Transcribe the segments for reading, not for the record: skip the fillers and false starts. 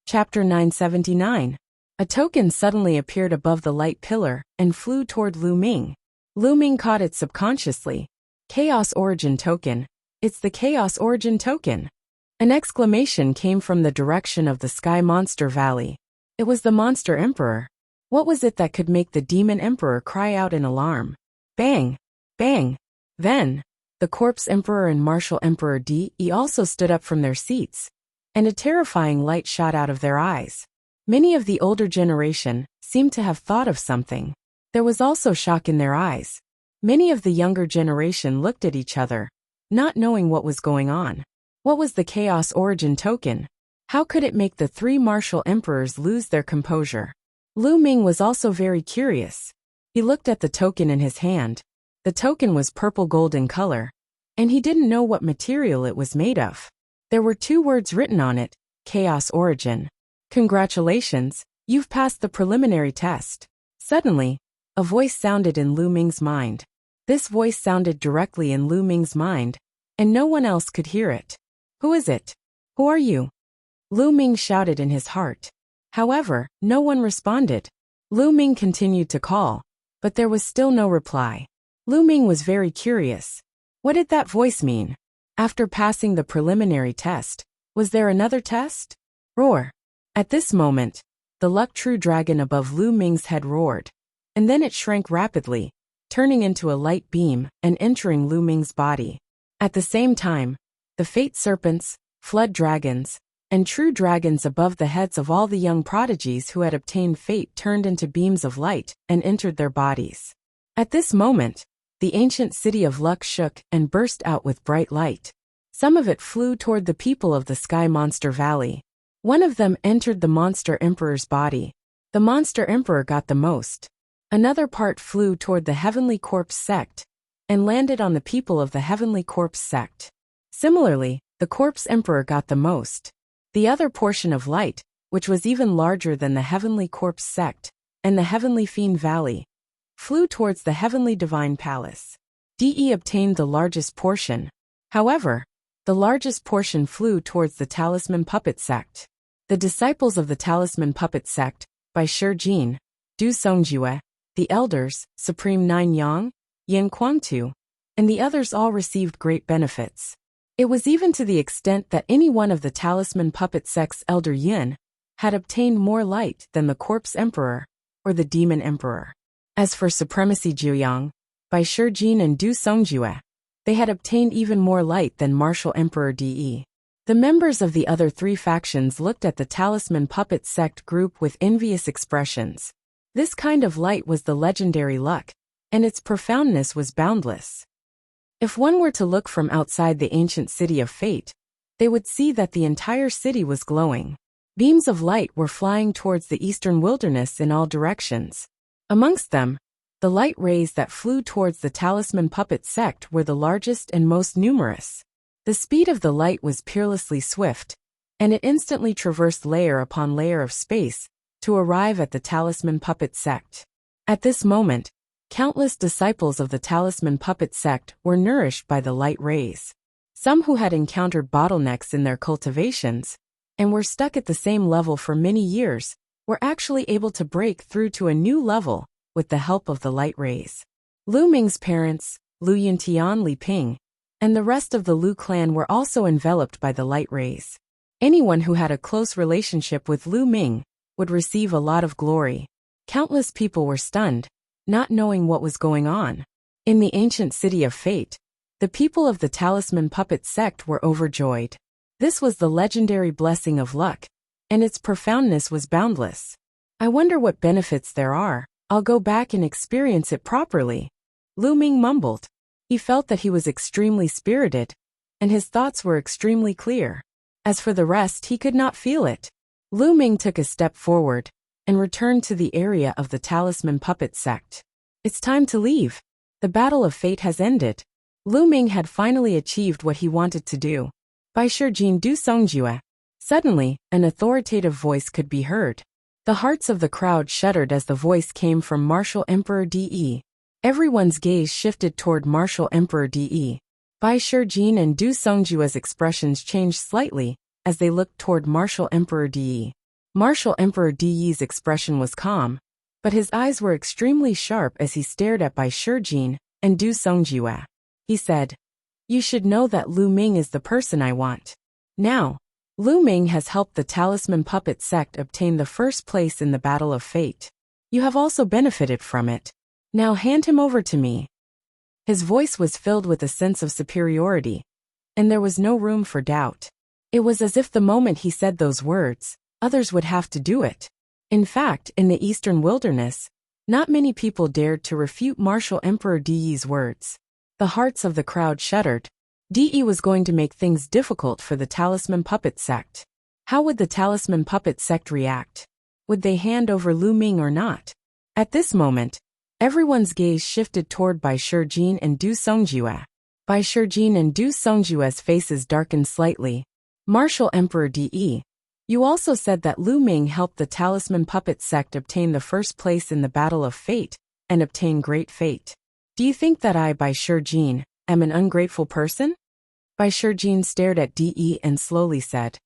Chapter 979. A token suddenly appeared above the light pillar and flew toward Lu Ming. Lu Ming caught it subconsciously. Chaos Origin Token. It's the Chaos Origin Token. An exclamation came from the direction of the Sky Monster Valley. It was the Monster Emperor. What was it that could make the Demon Emperor cry out in alarm? Bang! Bang! Then, the Corpse Emperor and Martial Emperor De also stood up from their seats, and a terrifying light shot out of their eyes. Many of the older generation seemed to have thought of something. There was also shock in their eyes. Many of the younger generation looked at each other, not knowing what was going on. What was the Chaos Origin Token? How could it make the three martial emperors lose their composure? Lu Ming was also very curious. He looked at the token in his hand. The token was purple-gold in color, and he didn't know what material it was made of. There were two words written on it: Chaos Origin. Congratulations, you've passed the preliminary test. Suddenly, a voice sounded in Lu Ming's mind. This voice sounded directly in Lu Ming's mind, and no one else could hear it. Who is it? Who are you? Lu Ming shouted in his heart. However, no one responded. Lu Ming continued to call, but there was still no reply. Lu Ming was very curious. What did that voice mean? After passing the preliminary test, was there another test? Roar! At this moment, the Luck True Dragon above Lu Ming's head roared, and then it shrank rapidly, turning into a light beam and entering Lu Ming's body. At the same time, the Fate Serpents, Flood Dragons, and True Dragons above the heads of all the young prodigies who had obtained fate turned into beams of light and entered their bodies. At this moment, the ancient city of Luck shook and burst out with bright light. Some of it flew toward the people of the Sky Monster Valley. One of them entered the Monster Emperor's body. The Monster Emperor got the most. Another part flew toward the Heavenly Corpse sect and landed on the people of the Heavenly Corpse sect. Similarly, the Corpse Emperor got the most. The other portion of light, which was even larger than the Heavenly Corpse sect and the Heavenly Fiend Valley, flew towards the Heavenly Divine Palace. De obtained the largest portion. However, the largest portion flew towards the Talisman Puppet sect. The disciples of the Talisman Puppet sect, by Shijin, Du Songjue, the elders, Supreme Nine Yang, Yin Kuangtu, and the others all received great benefits. It was even to the extent that any one of the Talisman Puppet sect's elder Yin had obtained more light than the Corpse Emperor or the Demon Emperor. As for Supremacy Juyang, by Shijin and Du Songjue, they had obtained even more light than Martial Emperor De. The members of the other three factions looked at the Talisman Puppet sect group with envious expressions. This kind of light was the legendary luck, and its profoundness was boundless. If one were to look from outside the ancient city of fate, they would see that the entire city was glowing. Beams of light were flying towards the eastern wilderness in all directions. Amongst them, the light rays that flew towards the Talisman Puppet sect were the largest and most numerous. The speed of the light was peerlessly swift, and it instantly traversed layer upon layer of space to arrive at the Talisman Puppet sect. At this moment, countless disciples of the Talisman Puppet sect were nourished by the light rays. Some who had encountered bottlenecks in their cultivations and were stuck at the same level for many years were actually able to break through to a new level with the help of the light rays. Lu Ming's parents, Lu Yuntian, Li Ping, and the rest of the Lu clan were also enveloped by the light rays. Anyone who had a close relationship with Lu Ming would receive a lot of glory. Countless people were stunned, not knowing what was going on. In the ancient city of fate, the people of the Talisman Puppet sect were overjoyed. This was the legendary blessing of luck, and its profoundness was boundless. I wonder what benefits there are. I'll go back and experience it properly. Lu Ming mumbled. He felt that he was extremely spirited, and his thoughts were extremely clear. As for the rest, he could not feel it. Lu Ming took a step forward and returned to the area of the Talisman Puppet sect. It's time to leave. The battle of fate has ended. Lu Ming had finally achieved what he wanted to do. By Shijin Du Songjue. Suddenly, an authoritative voice could be heard. The hearts of the crowd shuddered as the voice came from Martial Emperor De. Everyone's gaze shifted toward Martial Emperor De. Bai Shijin and Du Songjue's expressions changed slightly as they looked toward Martial Emperor De. Martial Emperor Di's expression was calm, but his eyes were extremely sharp as he stared at Bai Shijin and Du Songjue. He said, "You should know that Lu Ming is the person I want. Now, Lu Ming has helped the Talisman Puppet Sect obtain the first place in the Battle of Fate. You have also benefited from it. Now hand him over to me." His voice was filled with a sense of superiority, and there was no room for doubt. It was as if the moment he said those words, others would have to do it. In fact, in the Eastern Wilderness, not many people dared to refute Martial Emperor Di's words. The hearts of the crowd shuddered. Di was going to make things difficult for the Talisman Puppet Sect. How would the Talisman Puppet Sect react? Would they hand over Lu Ming or not? At this moment, everyone's gaze shifted toward Bai Shijin and Du Songjue. Bai Shijin and Du Songjue's faces darkened slightly. "Martial Emperor Di, you also said that Lu Ming helped the Talisman Puppet Sect obtain the first place in the Battle of Fate and obtain great fate. Do you think that I, Bai Shijin, am an ungrateful person?" Bai Shijin stared at Di and slowly said.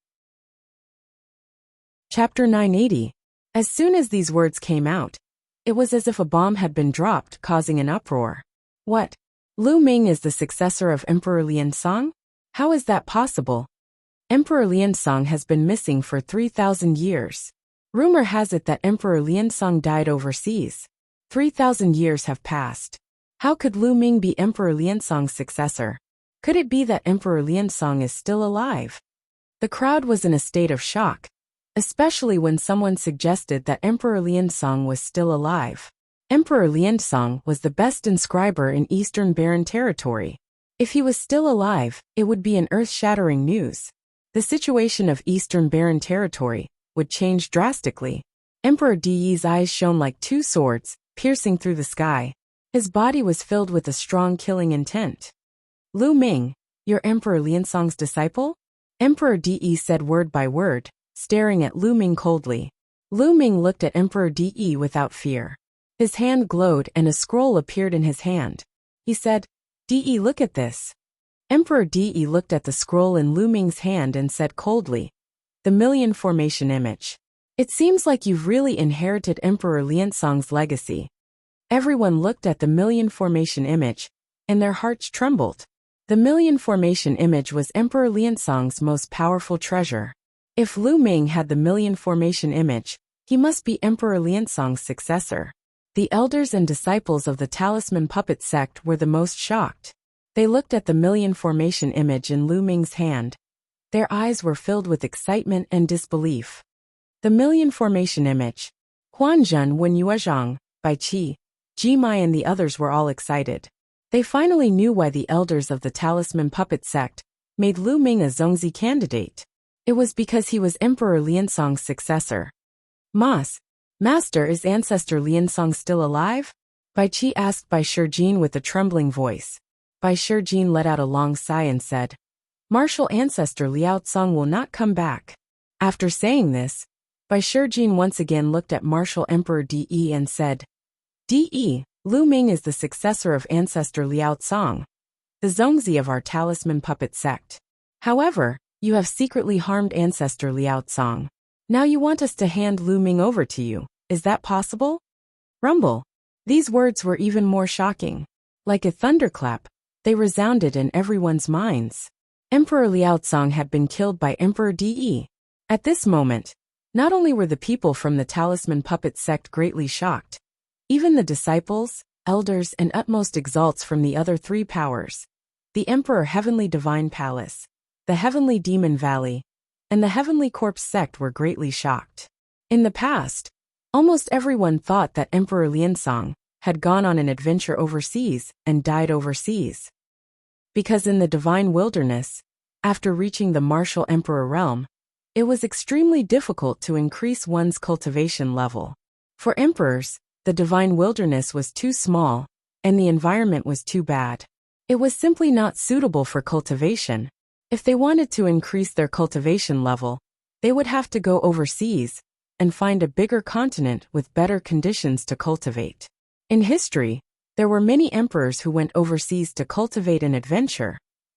Chapter 980. As soon as these words came out, it was as if a bomb had been dropped, causing an uproar. What? Lu Ming is the successor of Emperor Liansong? How is that possible? Emperor Liansong has been missing for 3,000 years. Rumor has it that Emperor Liansong died overseas. 3,000 years have passed. How could Lu Ming be Emperor Liansong's successor? Could it be that Emperor Liansong is still alive? The crowd was in a state of shock, especially when someone suggested that Emperor Liansong was still alive. Emperor Liansong was the best inscriber in Eastern Barren Territory. If he was still alive, it would be an earth-shattering news. The situation of Eastern Barren Territory would change drastically. Emperor Di's eyes shone like two swords, piercing through the sky. His body was filled with a strong killing intent. "Lu Ming, you're Emperor Liansong's disciple?" Emperor Di said word by word, staring at Lu Ming coldly. Lu Ming looked at Emperor Di without fear. His hand glowed and a scroll appeared in his hand. He said, "Di, look at this." Emperor Di looked at the scroll in Lu Ming's hand and said coldly, "The Million Formation Image. It seems like you've really inherited Emperor Liansong's legacy." Everyone looked at the Million Formation Image, and their hearts trembled. The Million Formation Image was Emperor Liansong's most powerful treasure. If Lu Ming had the Million Formation Image, he must be Emperor Liansong's successor. The elders and disciples of the Talisman Puppet Sect were the most shocked. They looked at the Million Formation Image in Lu Ming's hand. Their eyes were filled with excitement and disbelief. The Million Formation Image. Huanzhen, Wen Yuezhang, Bai Qi, Ji Mai and the others were all excited. They finally knew why the elders of the Talisman Puppet Sect made Lu Ming a Zongzi candidate. It was because he was Emperor Liansong's successor. Master, is Ancestor Liansong still alive?" Bai Qi asked Bai Shijin with a trembling voice. Bai Shijin let out a long sigh and said, "Martial Ancestor Liaosong will not come back." After saying this, Bai Shijin once again looked at Martial Emperor Di and said, "Di, Lu Ming is the successor of Ancestor Liaosong, the Zongzi of our Talisman Puppet Sect. However, you have secretly harmed Ancestor Liaosong. Now you want us to hand Lu Ming over to you. Is that possible?" Rumble. These words were even more shocking. Like a thunderclap, they resounded in everyone's minds. Emperor Liaosong had been killed by Emperor Di. At this moment, not only were the people from the Talisman Puppet Sect greatly shocked, even the disciples, elders and utmost exalts from the other three powers, the Emperor Heavenly Divine Palace, the Heavenly Demon Valley, and the Heavenly Corpse Sect were greatly shocked. In the past, almost everyone thought that Emperor Liansong had gone on an adventure overseas and died overseas. Because in the Divine Wilderness, after reaching the Martial Emperor realm, it was extremely difficult to increase one's cultivation level. For emperors, the Divine Wilderness was too small, and the environment was too bad. It was simply not suitable for cultivation. If they wanted to increase their cultivation level, they would have to go overseas and find a bigger continent with better conditions to cultivate. In history, there were many emperors who went overseas to cultivate an adventure,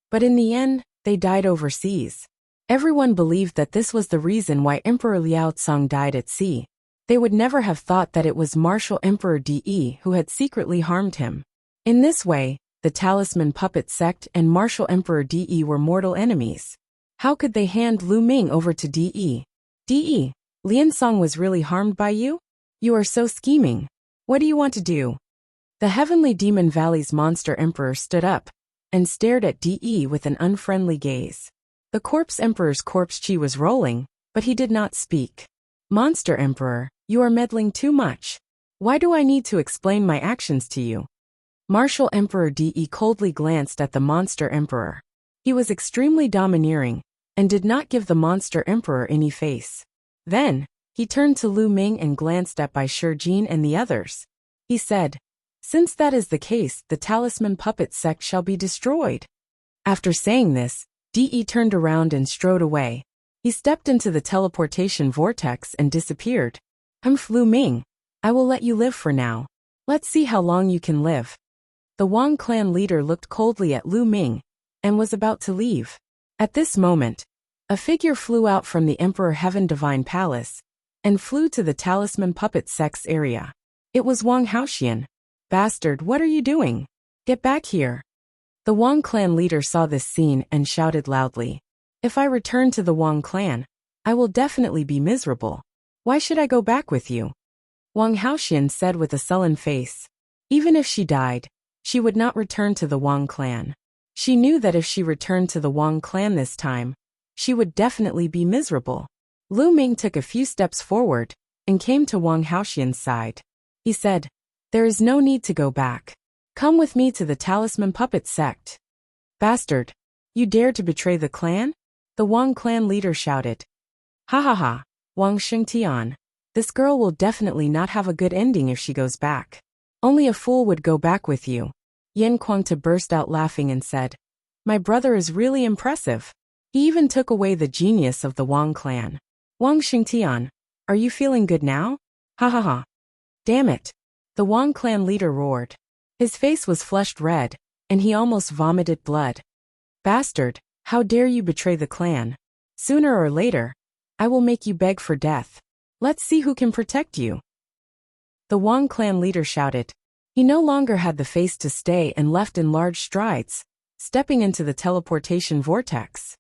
but in the end, they died overseas. Everyone believed that this was the reason why Emperor Liao Tsang died at sea. They would never have thought that it was Martial Emperor De who had secretly harmed him. In this way, the Talisman Puppet Sect and Martial Emperor De were mortal enemies. How could they hand Lu Ming over to De? De, Lian Song was really harmed by you? You are so scheming. What do you want to do? The Heavenly Demon Valley's Monster Emperor stood up and stared at De with an unfriendly gaze. The Corpse Emperor's corpse chi was rolling, but he did not speak. Monster Emperor, you are meddling too much. Why do I need to explain my actions to you? Martial Emperor De coldly glanced at the Monster Emperor. He was extremely domineering and did not give the Monster Emperor any face. Then, he turned to Lu Ming and glanced at Bai Shijin and the others. He said, "Since that is the case, the Talisman Puppet Sect shall be destroyed." After saying this, De turned around and strode away. He stepped into the teleportation vortex and disappeared. Lu Ming, I will let you live for now. Let's see how long you can live." The Wang clan leader looked coldly at Lu Ming and was about to leave. At this moment, a figure flew out from the Emperor Heaven Divine Palace and flew to the Talisman Puppet Sect's area. It was Wang Haoxian. "Bastard, what are you doing? Get back here." The Wang clan leader saw this scene and shouted loudly, "If I return to the Wang clan, I will definitely be miserable. Why should I go back with you?" Wang Haoxian said with a sullen face. Even if she died, she would not return to the Wang clan. She knew that if she returned to the Wang clan this time, she would definitely be miserable. Lu Ming took a few steps forward and came to Wang Haoxian's side. He said, "There is no need to go back. Come with me to the Talisman Puppet Sect." "Bastard! You dare to betray the clan?" The Wang clan leader shouted. "Ha ha ha, Wang Xingtian. This girl will definitely not have a good ending if she goes back. Only a fool would go back with you." Yan Kuangta burst out laughing and said, "My brother is really impressive. He even took away the genius of the Wang clan. Wang Xingtian, are you feeling good now? Ha ha ha." "Damn it!" The Wang clan leader roared. His face was flushed red, and he almost vomited blood. "Bastard, how dare you betray the clan? Sooner or later, I will make you beg for death. Let's see who can protect you." The Wang clan leader shouted. He no longer had the face to stay and left in large strides, stepping into the teleportation vortex.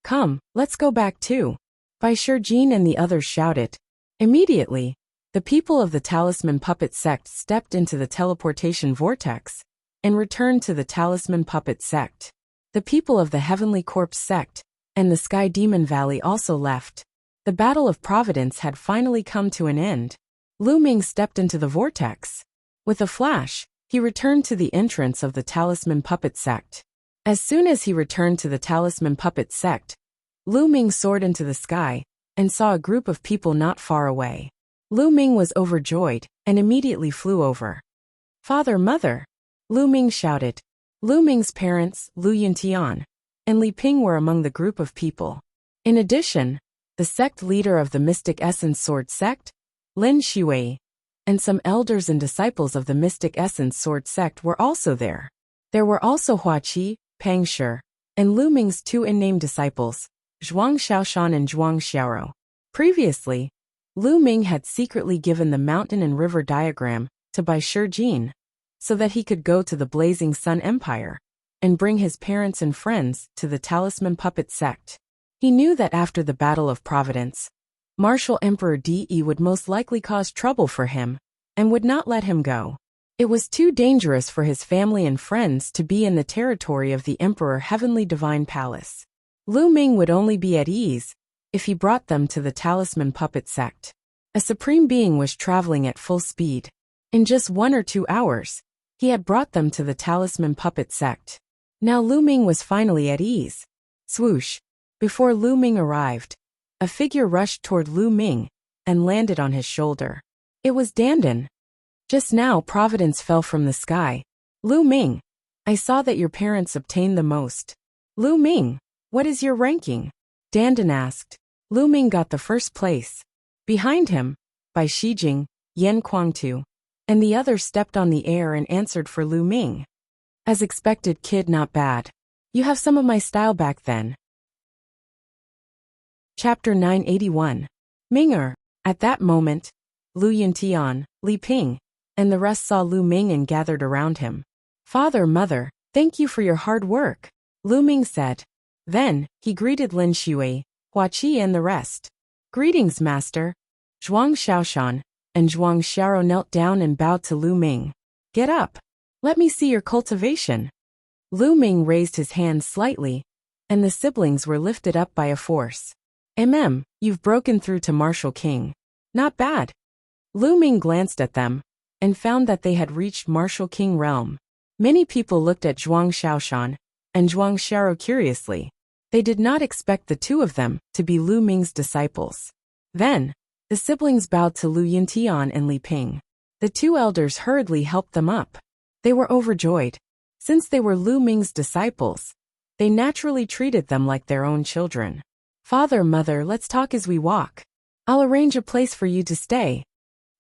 "Come, let's go back too." Bai Shijin and the others shouted. Immediately, the people of the Talisman Puppet Sect stepped into the teleportation vortex and returned to the Talisman Puppet Sect. The people of the Heavenly Corpse Sect and the Sky Demon Valley also left. The Battle of Providence had finally come to an end. Lu Ming stepped into the vortex. With a flash, he returned to the entrance of the Talisman Puppet Sect. As soon as he returned to the Talisman Puppet Sect, Lu Ming soared into the sky and saw a group of people not far away. Lu Ming was overjoyed and immediately flew over. "Father, mother!" Lu Ming shouted. Lu Ming's parents, Lu Yuntian and Li Ping, were among the group of people. In addition, the sect leader of the Mystic Essence Sword Sect, Lin Shui, and some elders and disciples of the Mystic Essence Sword Sect were also there. There were also Hua Qi, Pang Shi, and Lu Ming's two unnamed disciples, Zhuang Xiaoshan and Zhuang Xiaoro. Previously, Lu Ming had secretly given the mountain and river diagram to Bai Shijin so that he could go to the Blazing Sun Empire and bring his parents and friends to the Talisman Puppet Sect. He knew that after the Battle of Providence, Martial Emperor De would most likely cause trouble for him and would not let him go. It was too dangerous for his family and friends to be in the territory of the Emperor Heavenly Divine Palace. Lu Ming would only be at ease if he brought them to the Talisman Puppet Sect. A supreme being was traveling at full speed. In just 1 or 2 hours, he had brought them to the Talisman Puppet Sect. Now Lu Ming was finally at ease. Swoosh! Before Lu Ming arrived, a figure rushed toward Lu Ming and landed on his shoulder. It was Dandan. Just now Providence fell from the sky. Lu Ming, I saw that your parents obtained the most. Lu Ming, what is your ranking? Dandan asked. Lu Ming got the first place. Behind him, Bai Shijing, Yan Kuangtu, and the others stepped on the air and answered for Lu Ming. As expected, kid, not bad. You have some of my style back then. Chapter 981. Ming. At that moment, Lu Yuntian, Li Ping, and the rest saw Lu Ming and gathered around him. Father, mother, thank you for your hard work, Lu Ming said. Then, he greeted Lin Shui, Hua Qi and the rest. Greetings, master. Zhuang Xiaoshan and Zhuang Xiao knelt down and bowed to Lu Ming. Get up. Let me see your cultivation. Lu Ming raised his hand slightly, and the siblings were lifted up by a force. You've broken through to Martial King. Not bad. Lu Ming glanced at them, and found that they had reached Martial King realm. Many people looked at Zhuang Xiaoshan and Zhuang Xiao curiously. They did not expect the two of them to be Lu Ming's disciples. Then, the siblings bowed to Lu Yuntian and Li Ping. The two elders hurriedly helped them up. They were overjoyed. Since they were Lu Ming's disciples, they naturally treated them like their own children. Father, mother, let's talk as we walk. I'll arrange a place for you to stay.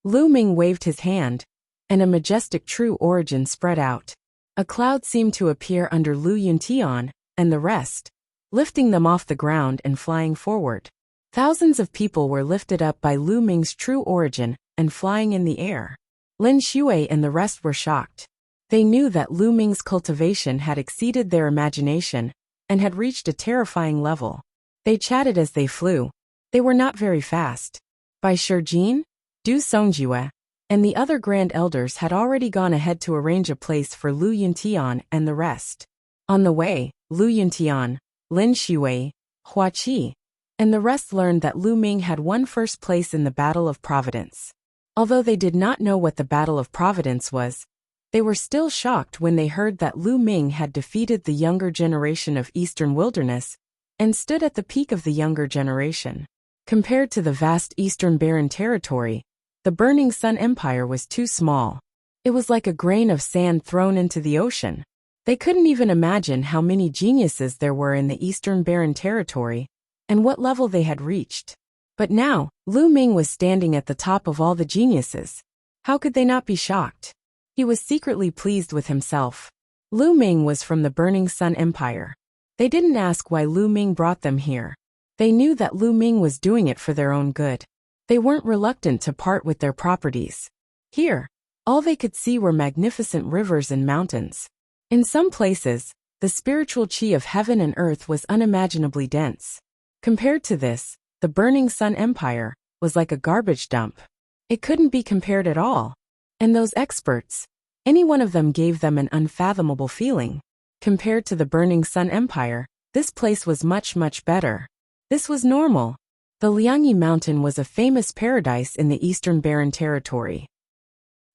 Lu Ming waved his hand, and a majestic true origin spread out. A cloud seemed to appear under Lu Yuntian and the rest, lifting them off the ground and flying forward. Thousands of people were lifted up by Lu Ming's true origin and flying in the air. Lin Shui and the rest were shocked. They knew that Lu Ming's cultivation had exceeded their imagination and had reached a terrifying level. They chatted as they flew. They were not very fast. Bai Shijin, Du Songjue, and the other grand elders had already gone ahead to arrange a place for Lu Yuntian and the rest. On the way, Lu Yuntian, Lin Shui, Hua Qi, and the rest learned that Lu Ming had won first place in the Battle of Providence. Although they did not know what the Battle of Providence was, they were still shocked when they heard that Lu Ming had defeated the younger generation of Eastern Wilderness and stood at the peak of the younger generation. Compared to the vast Eastern Barren Territory, the Burning Sun Empire was too small. It was like a grain of sand thrown into the ocean. They couldn't even imagine how many geniuses there were in the Eastern Barren Territory and what level they had reached. But now, Lu Ming was standing at the top of all the geniuses. How could they not be shocked? He was secretly pleased with himself. Lu Ming was from the Burning Sun Empire. They didn't ask why Lu Ming brought them here. They knew that Lu Ming was doing it for their own good. They weren't reluctant to part with their properties. Here, all they could see were magnificent rivers and mountains. In some places, the spiritual chi of heaven and earth was unimaginably dense. Compared to this, the Burning Sun Empire was like a garbage dump. It couldn't be compared at all. And those experts, any one of them gave them an unfathomable feeling. Compared to the Burning Sun Empire, this place was much, much better. This was normal. The Liangyi Mountain was a famous paradise in the Eastern Barren Territory.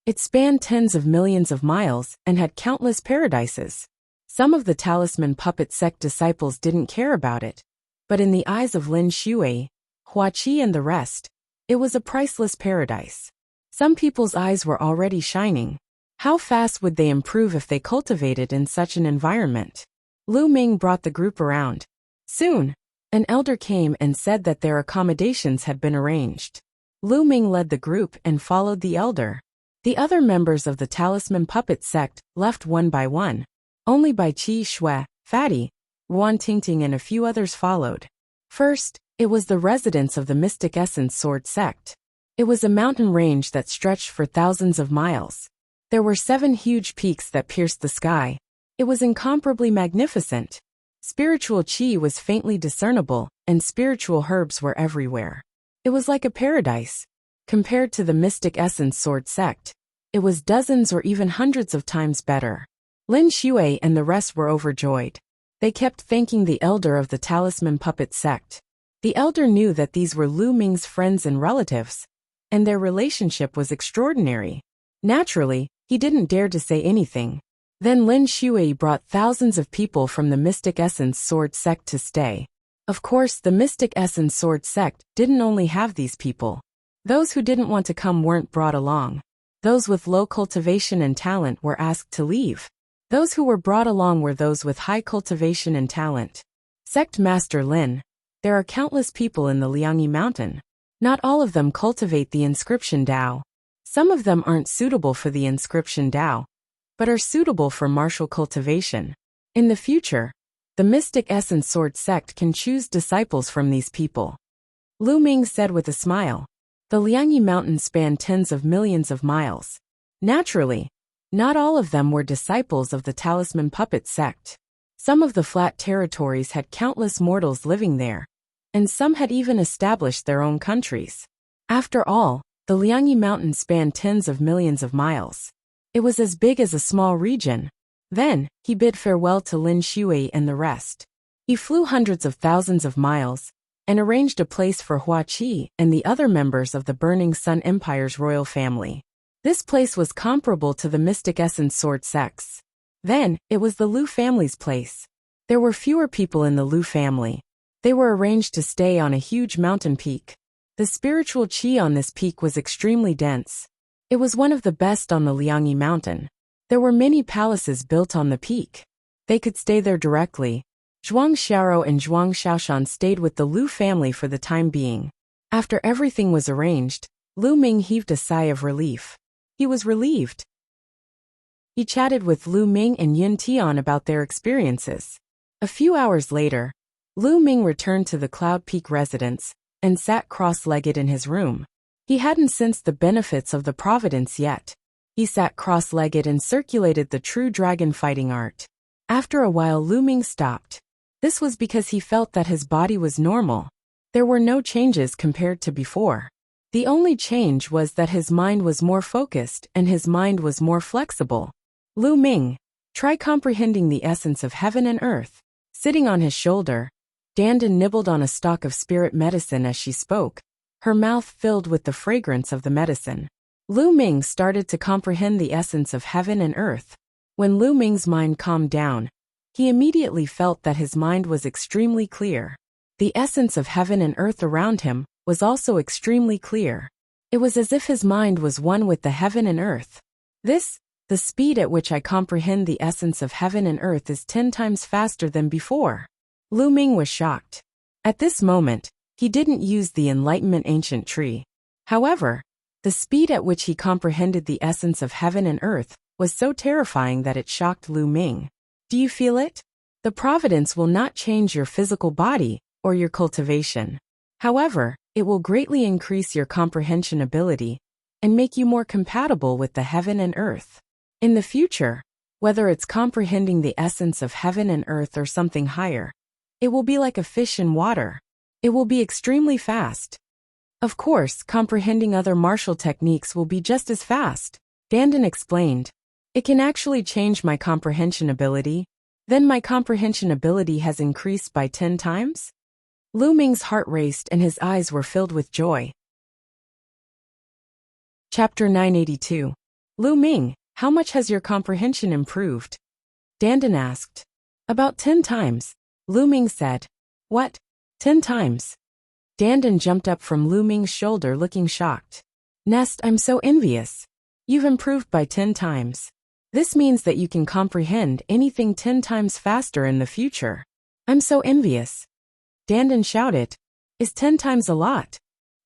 It spanned tens of millions of miles and had countless paradises. Some of the talisman puppet sect disciples didn't care about it, but in the eyes of Lin Shui, Hua Qi and the rest, it was a priceless paradise. Some people's eyes were already shining. How fast would they improve if they cultivated in such an environment? Lu Ming brought the group around. Soon, an elder came and said that their accommodations had been arranged. Lu Ming led the group and followed the elder. The other members of the talisman puppet sect left one by one. Only Bai Qi Shui, Fatty, Wan Tingting and a few others followed. First, it was the residence of the Mystic Essence Sword sect. It was a mountain range that stretched for thousands of miles. There were 7 huge peaks that pierced the sky. It was incomparably magnificent. Spiritual chi was faintly discernible, and spiritual herbs were everywhere. It was like a paradise. Compared to the Mystic Essence Sword sect, it was dozens or even hundreds of times better. Lin Shui and the rest were overjoyed. They kept thanking the elder of the talisman puppet sect. The elder knew that these were Lu Ming's friends and relatives, and their relationship was extraordinary. Naturally, he didn't dare to say anything. Then Lin Shui brought thousands of people from the Mystic Essence Sword sect to stay. Of course, the Mystic Essence Sword sect didn't only have these people. Those who didn't want to come weren't brought along. Those with low cultivation and talent were asked to leave. Those who were brought along were those with high cultivation and talent. Sect Master Lin, there are countless people in the Liangyi Mountain. Not all of them cultivate the inscription Dao. Some of them aren't suitable for the inscription Dao, but are suitable for martial cultivation. In the future, the Mystic Essence Sword sect can choose disciples from these people. Lu Ming said with a smile. The Liangyi Mountains span tens of millions of miles. Naturally, not all of them were disciples of the Talisman Puppet sect. Some of the flat territories had countless mortals living there, and some had even established their own countries. After all, the Liangyi Mountains spanned tens of millions of miles. It was as big as a small region. Then, he bid farewell to Lin Shui and the rest. He flew hundreds of thousands of miles, and arranged a place for Hua Qi and the other members of the Burning Sun Empire's royal family. This place was comparable to the Mystic Essence Sword sects. Then, it was the Lu family's place. There were fewer people in the Lu family. They were arranged to stay on a huge mountain peak. The spiritual qi on this peak was extremely dense. It was one of the best on the Liangyi Mountain. There were many palaces built on the peak. They could stay there directly. Zhuang Xiaoro and Zhuang Xiaoshan stayed with the Lu family for the time being. After everything was arranged, Lu Ming heaved a sigh of relief. He was relieved. He chatted with Lu Ming and Yun Tian about their experiences. A few hours later, Lu Ming returned to the Cloud Peak residence and sat cross-legged in his room. He hadn't sensed the benefits of the providence yet. He sat cross-legged and circulated the true dragon fighting art. After a while, Lu Ming stopped. This was because he felt that his body was normal. There were no changes compared to before. The only change was that his mind was more focused and his mind was more flexible. Lu Ming, try comprehending the essence of heaven and earth. Sitting on his shoulder, Dandan nibbled on a stalk of spirit medicine as she spoke, her mouth filled with the fragrance of the medicine. Lu Ming started to comprehend the essence of heaven and earth. When Lu Ming's mind calmed down, he immediately felt that his mind was extremely clear. The essence of heaven and earth around him was also extremely clear. It was as if his mind was one with the heaven and earth. The speed at which I comprehend the essence of heaven and earth is 10 times faster than before. Lu Ming was shocked. At this moment, he didn't use the Enlightenment Ancient Tree. However, the speed at which he comprehended the essence of heaven and earth was so terrifying that it shocked Lu Ming. Do you feel it? The providence will not change your physical body or your cultivation. However, it will greatly increase your comprehension ability and make you more compatible with the heaven and earth. In the future, whether it's comprehending the essence of heaven and earth or something higher, it will be like a fish in water. It will be extremely fast. Of course, comprehending other martial techniques will be just as fast. Dandan explained. It can actually change my comprehension ability. Then my comprehension ability has increased by 10 times? Lu Ming's heart raced and his eyes were filled with joy. Chapter 982. Lu Ming, how much has your comprehension improved? Dandan asked. About 10 times. Lu Ming said. What? 10 times? Dandan jumped up from Lu Ming's shoulder looking shocked. Nest, I'm so envious. You've improved by 10 times. This means that you can comprehend anything 10 times faster in the future. I'm so envious. Dandan shouted. Is 10 times a lot?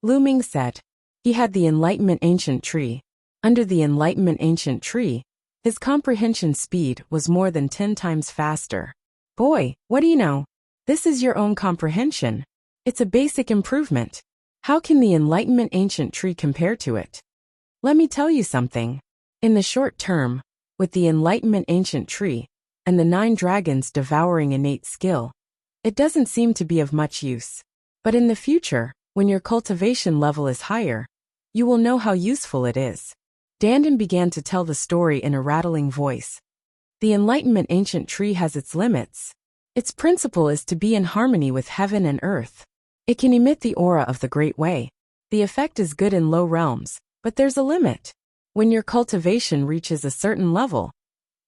Lu Ming said. He had the Enlightenment Ancient Tree. Under the Enlightenment Ancient Tree, his comprehension speed was more than 10 times faster. Boy, what do you know? This is your own comprehension. It's a basic improvement. How can the Enlightenment Ancient Tree compare to it? Let me tell you something. In the short term, with the Enlightenment Ancient Tree and the 9 dragons devouring innate skill, it doesn't seem to be of much use. But in the future, when your cultivation level is higher, you will know how useful it is. Dandan began to tell the story in a rattling voice. The Enlightenment Ancient Tree has its limits. Its principle is to be in harmony with heaven and earth. It can emit the aura of the Great Way. The effect is good in low realms, but there's a limit. When your cultivation reaches a certain level,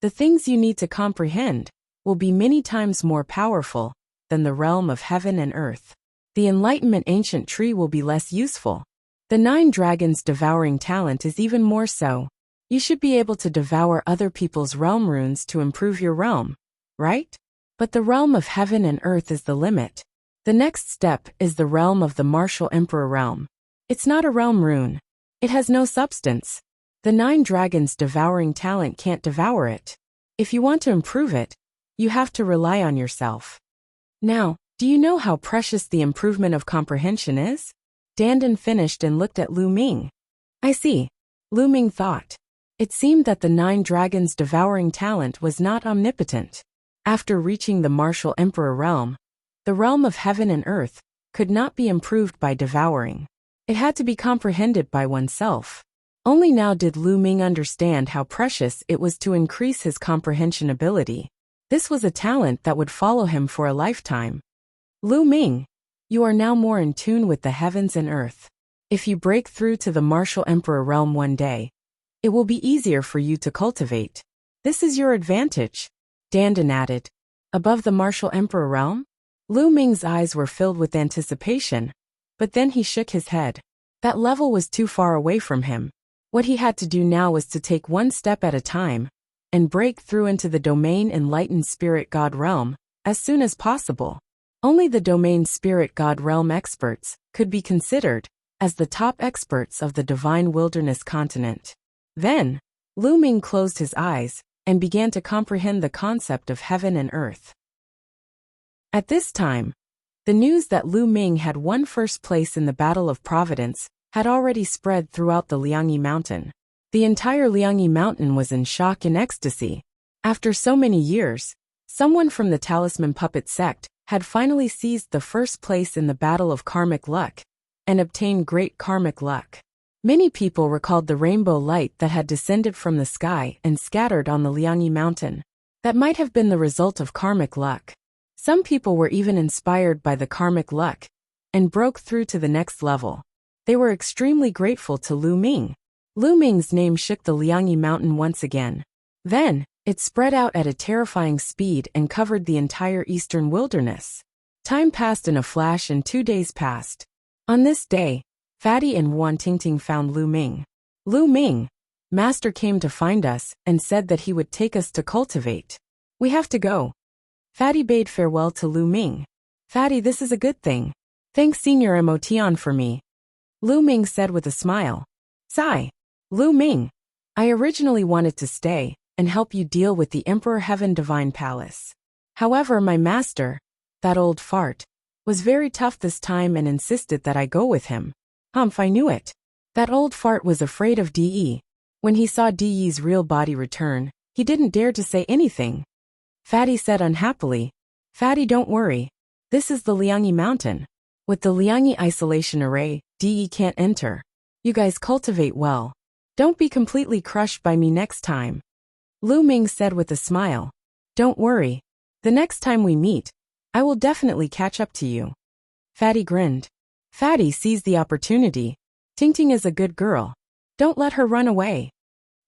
the things you need to comprehend will be many times more powerful than the realm of heaven and earth. The Enlightenment Ancient Tree will be less useful. The 9 dragons devouring talent is even more so. You should be able to devour other people's realm runes to improve your realm, right? But the realm of heaven and earth is the limit. The next step is the realm of the Martial Emperor realm. It's not a realm rune. It has no substance. The 9 dragons devouring talent can't devour it. If you want to improve it, you have to rely on yourself. Now, do you know how precious the improvement of comprehension is? Dandan finished and looked at Lu Ming. I see. Lu Ming thought. It seemed that the 9 dragons' devouring talent was not omnipotent. After reaching the martial emperor realm, the realm of heaven and earth could not be improved by devouring. It had to be comprehended by oneself. Only now did Lu Ming understand how precious it was to increase his comprehension ability. This was a talent that would follow him for a lifetime. Lu Ming, you are now more in tune with the heavens and earth. If you break through to the martial emperor realm one day, it will be easier for you to cultivate. This is your advantage, Dandan added. Above the martial emperor realm? Lu Ming's eyes were filled with anticipation, but then he shook his head. That level was too far away from him. What he had to do now was to take one step at a time and break through into the domain enlightened spirit god realm as soon as possible. Only the domain spirit god realm experts could be considered as the top experts of the divine wilderness continent. Then, Lu Ming closed his eyes and began to comprehend the concept of heaven and earth. At this time, the news that Lu Ming had won first place in the Battle of Providence had already spread throughout the Liangyi Mountain. The entire Liangyi Mountain was in shock and ecstasy. After so many years, someone from the Talisman Puppet sect had finally seized the first place in the Battle of Karmic Luck and obtained great karmic luck. Many people recalled the rainbow light that had descended from the sky and scattered on the Liangyi Mountain. That might have been the result of karmic luck. Some people were even inspired by the karmic luck and broke through to the next level. They were extremely grateful to Lu Ming. Lu Ming's name shook the Liangyi Mountain once again. Then, it spread out at a terrifying speed and covered the entire eastern wilderness. Time passed in a flash and 2 days passed. On this day, Fatty and Wan Tingting found Lu Ming. Lu Ming, Master came to find us and said that he would take us to cultivate. We have to go. Fatty bade farewell to Lu Ming. Fatty, this is a good thing. Thanks Senior Motion for me. Lu Ming said with a smile. Sigh. Lu Ming, I originally wanted to stay and help you deal with the Emperor Heaven Divine Palace. However, my master, that old fart, was very tough this time and insisted that I go with him. Humph, I knew it. That old fart was afraid of DE. When he saw DE's real body return, he didn't dare to say anything. Fatty said unhappily. Fatty, don't worry. This is the Liangyi Mountain. With the Liangyi Isolation Array, DE can't enter. You guys cultivate well. Don't be completely crushed by me next time. Lu Ming said with a smile. Don't worry. The next time we meet, I will definitely catch up to you. Fatty grinned. Fatty seized the opportunity. Tingting is a good girl. Don't let her run away.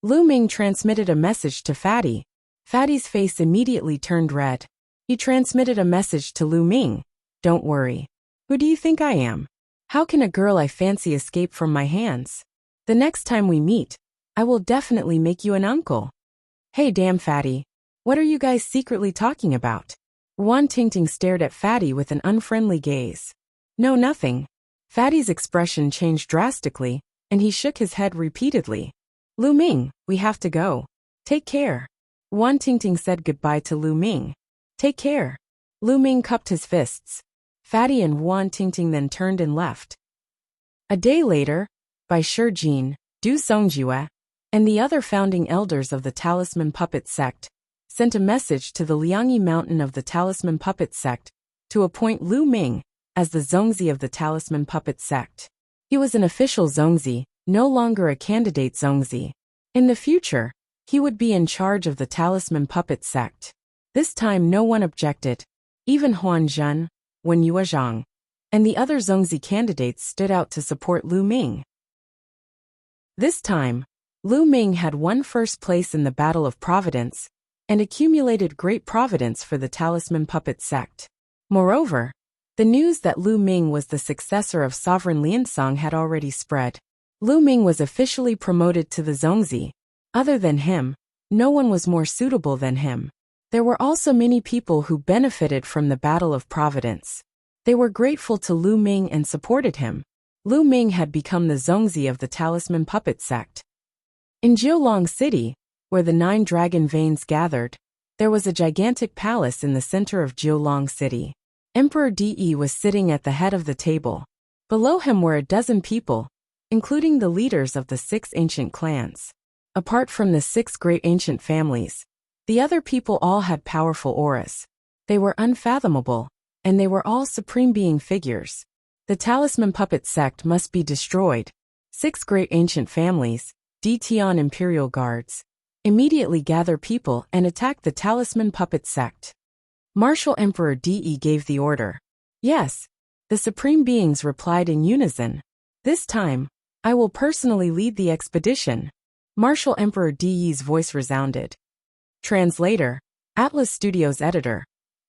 Lu Ming transmitted a message to Fatty. Fatty's face immediately turned red. He transmitted a message to Lu Ming. Don't worry. Who do you think I am? How can a girl I fancy escape from my hands? The next time we meet, I will definitely make you an uncle. Hey damn Fatty. What are you guys secretly talking about? Wan Tingting stared at Fatty with an unfriendly gaze. No, nothing. Fatty's expression changed drastically, and he shook his head repeatedly. Lu Ming, we have to go. Take care. Wan Tingting said goodbye to Lu Ming. Take care. Lu Ming cupped his fists. Fatty and Wan Tingting then turned and left. A day later, Bai Shijin, Du Songjue, and the other founding elders of the Talisman Puppet sect sent a message to the Liangyi Mountain of the Talisman Puppet sect to appoint Lu Ming as the Zongzi of the Talisman Puppet sect. He was an official Zongzi, no longer a candidate Zongzi. In the future, he would be in charge of the Talisman Puppet sect. This time no one objected. Even Huan Zhen, Wen Yuezhang, and the other Zongzi candidates stood out to support Lu Ming. This time, Lu Ming had won first place in the Battle of Providence and accumulated great providence for the Talisman Puppet sect. Moreover, the news that Lu Ming was the successor of Sovereign Liansong had already spread. Lu Ming was officially promoted to the Zongzi. Other than him, no one was more suitable than him. There were also many people who benefited from the Battle of Providence. They were grateful to Lu Ming and supported him. Lu Ming had become the Zongzi of the Talisman Puppet sect. In Jiulong City, where the 9 dragon veins gathered, there was a gigantic palace in the center of Jiulong City. Emperor De was sitting at the head of the table. Below him were a dozen people, including the leaders of the 6 ancient clans. Apart from the 6 great ancient families, the other people all had powerful auras. They were unfathomable, and they were all supreme being figures. The talisman puppet sect must be destroyed. 6 great ancient families, Dtion Imperial Guards, immediately gather people and attack the talisman puppet sect. Martial Emperor De gave the order. Yes, the supreme beings replied in unison. This time, I will personally lead the expedition. Martial Emperor De's voice resounded. Translator, Atlas Studios editor.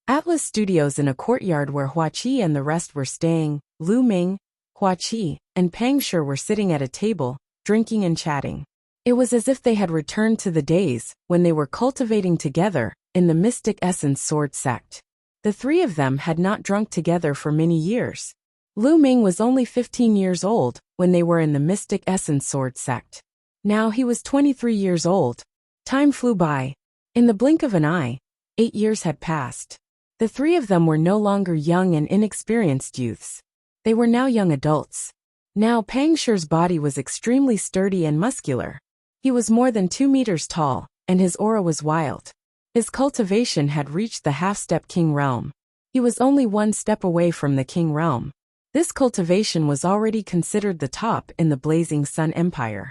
Atlas Studios in a courtyard where Hua Qi and the rest were staying, Lu Ming, Hua Qi, and Pang Shi were sitting at a table, drinking and chatting. It was as if they had returned to the days when they were cultivating together in the Mystic Essence Sword sect. The 3 of them had not drunk together for many years. Lu Ming was only 15 years old when they were in the Mystic Essence Sword sect. Now he was 23 years old. Time flew by. In the blink of an eye, 8 years had passed. The 3 of them were no longer young and inexperienced youths. They were now young adults. Now Pang Shi's body was extremely sturdy and muscular. He was more than 2 meters tall, and his aura was wild. His cultivation had reached the half-step king realm. He was only 1 step away from the king realm. This cultivation was already considered the top in the Blazing Sun Empire.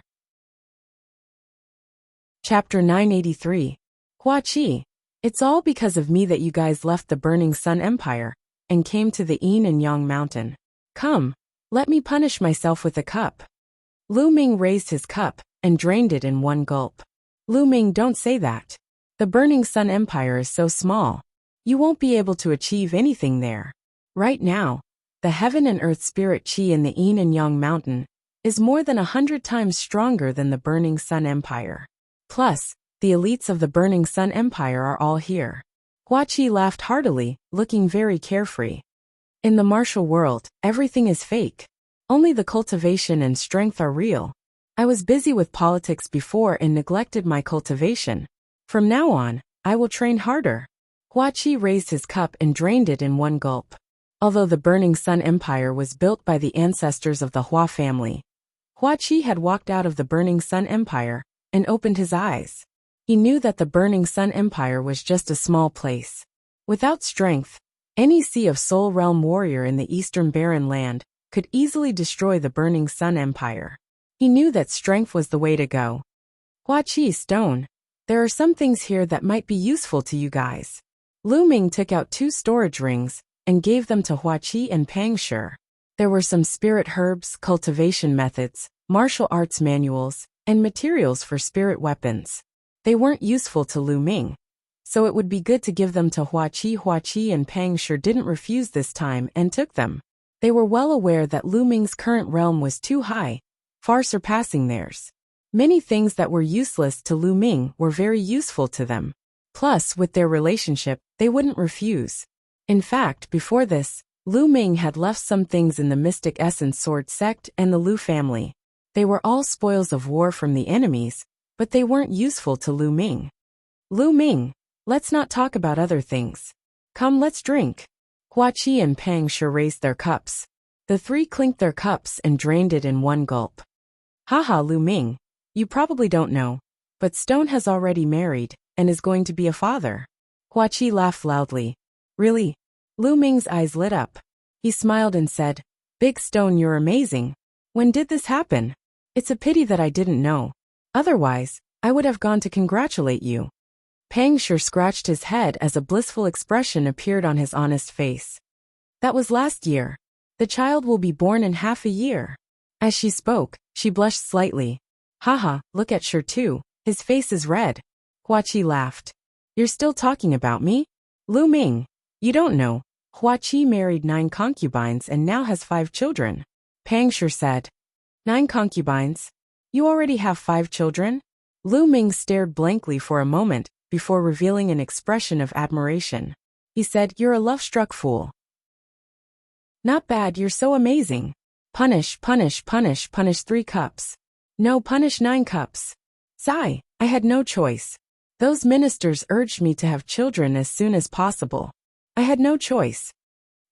Chapter 983. Hua Qi. It's all because of me that you guys left the Burning Sun Empire and came to the Yin and Yang Mountain. Come, let me punish myself with a cup. Lu Ming raised his cup and drained it in 1 gulp. Lu Ming, don't say that. The Burning Sun Empire is so small. You won't be able to achieve anything there. Right now, the heaven and earth spirit qi in the Yin and Yang Mountain is more than 100 times stronger than the Burning Sun Empire. Plus, the elites of the Burning Sun Empire are all here. Hua Qi laughed heartily, looking very carefree. In the martial world, everything is fake. Only the cultivation and strength are real. I was busy with politics before and neglected my cultivation. From now on, I will train harder. Hua Qi raised his cup and drained it in 1 gulp. Although the Burning Sun Empire was built by the ancestors of the Hua family, Hua Qi had walked out of the Burning Sun Empire and opened his eyes. He knew that the Burning Sun Empire was just a small place. Without strength, any Sea of Soul Realm warrior in the Eastern Barren Land could easily destroy the Burning Sun Empire. He knew that strength was the way to go. Hua Qi Stone. There are some things here that might be useful to you guys. Lu Ming took out 2 storage rings and gave them to Hua Qi and Pang Shi. There were some spirit herbs, cultivation methods, martial arts manuals, and materials for spirit weapons. They weren't useful to Lu Ming, so it would be good to give them to Hua Qi. Hua Qi and Pang Shi didn't refuse this time and took them. They were well aware that Lu Ming's current realm was too high, far surpassing theirs. Many things that were useless to Lu Ming were very useful to them. Plus, with their relationship, they wouldn't refuse. In fact, before this, Lu Ming had left some things in the Mystic Essence Sword sect and the Lu family. They were all spoils of war from the enemies, but they weren't useful to Lu Ming. Lu Ming, let's not talk about other things. Come, let's drink. Hua Qi and Pang Shi raised their cups. The 3 clinked their cups and drained it in 1 gulp. Haha, Lu Ming. You probably don't know, but Stone has already married and is going to be a father. Hua Qi laughed loudly. Really? Lu Ming's eyes lit up. He smiled and said, Big Stone, you're amazing. When did this happen? It's a pity that I didn't know. Otherwise, I would have gone to congratulate you. Pang Shi scratched his head as a blissful expression appeared on his honest face. That was last year. The child will be born in half a year. As she spoke, she blushed slightly. Haha, look at Shi too. His face is red. Hua Qi laughed. You're still talking about me? Lu Ming. You don't know. Hua Qi married 9 concubines and now has 5 children. Pang Shi said. 9 concubines? You already have 5 children? Lu Ming stared blankly for a moment before revealing an expression of admiration. He said, You're a love-struck fool. Not bad, you're so amazing. Punish, punish, punish, punish 3 cups. No, punish 9 cups. Sigh, I had no choice. Those ministers urged me to have children as soon as possible. I had no choice.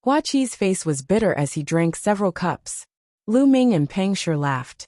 Hua Qi's face was bitter as he drank several cups. Lu Ming and Pang Shi laughed.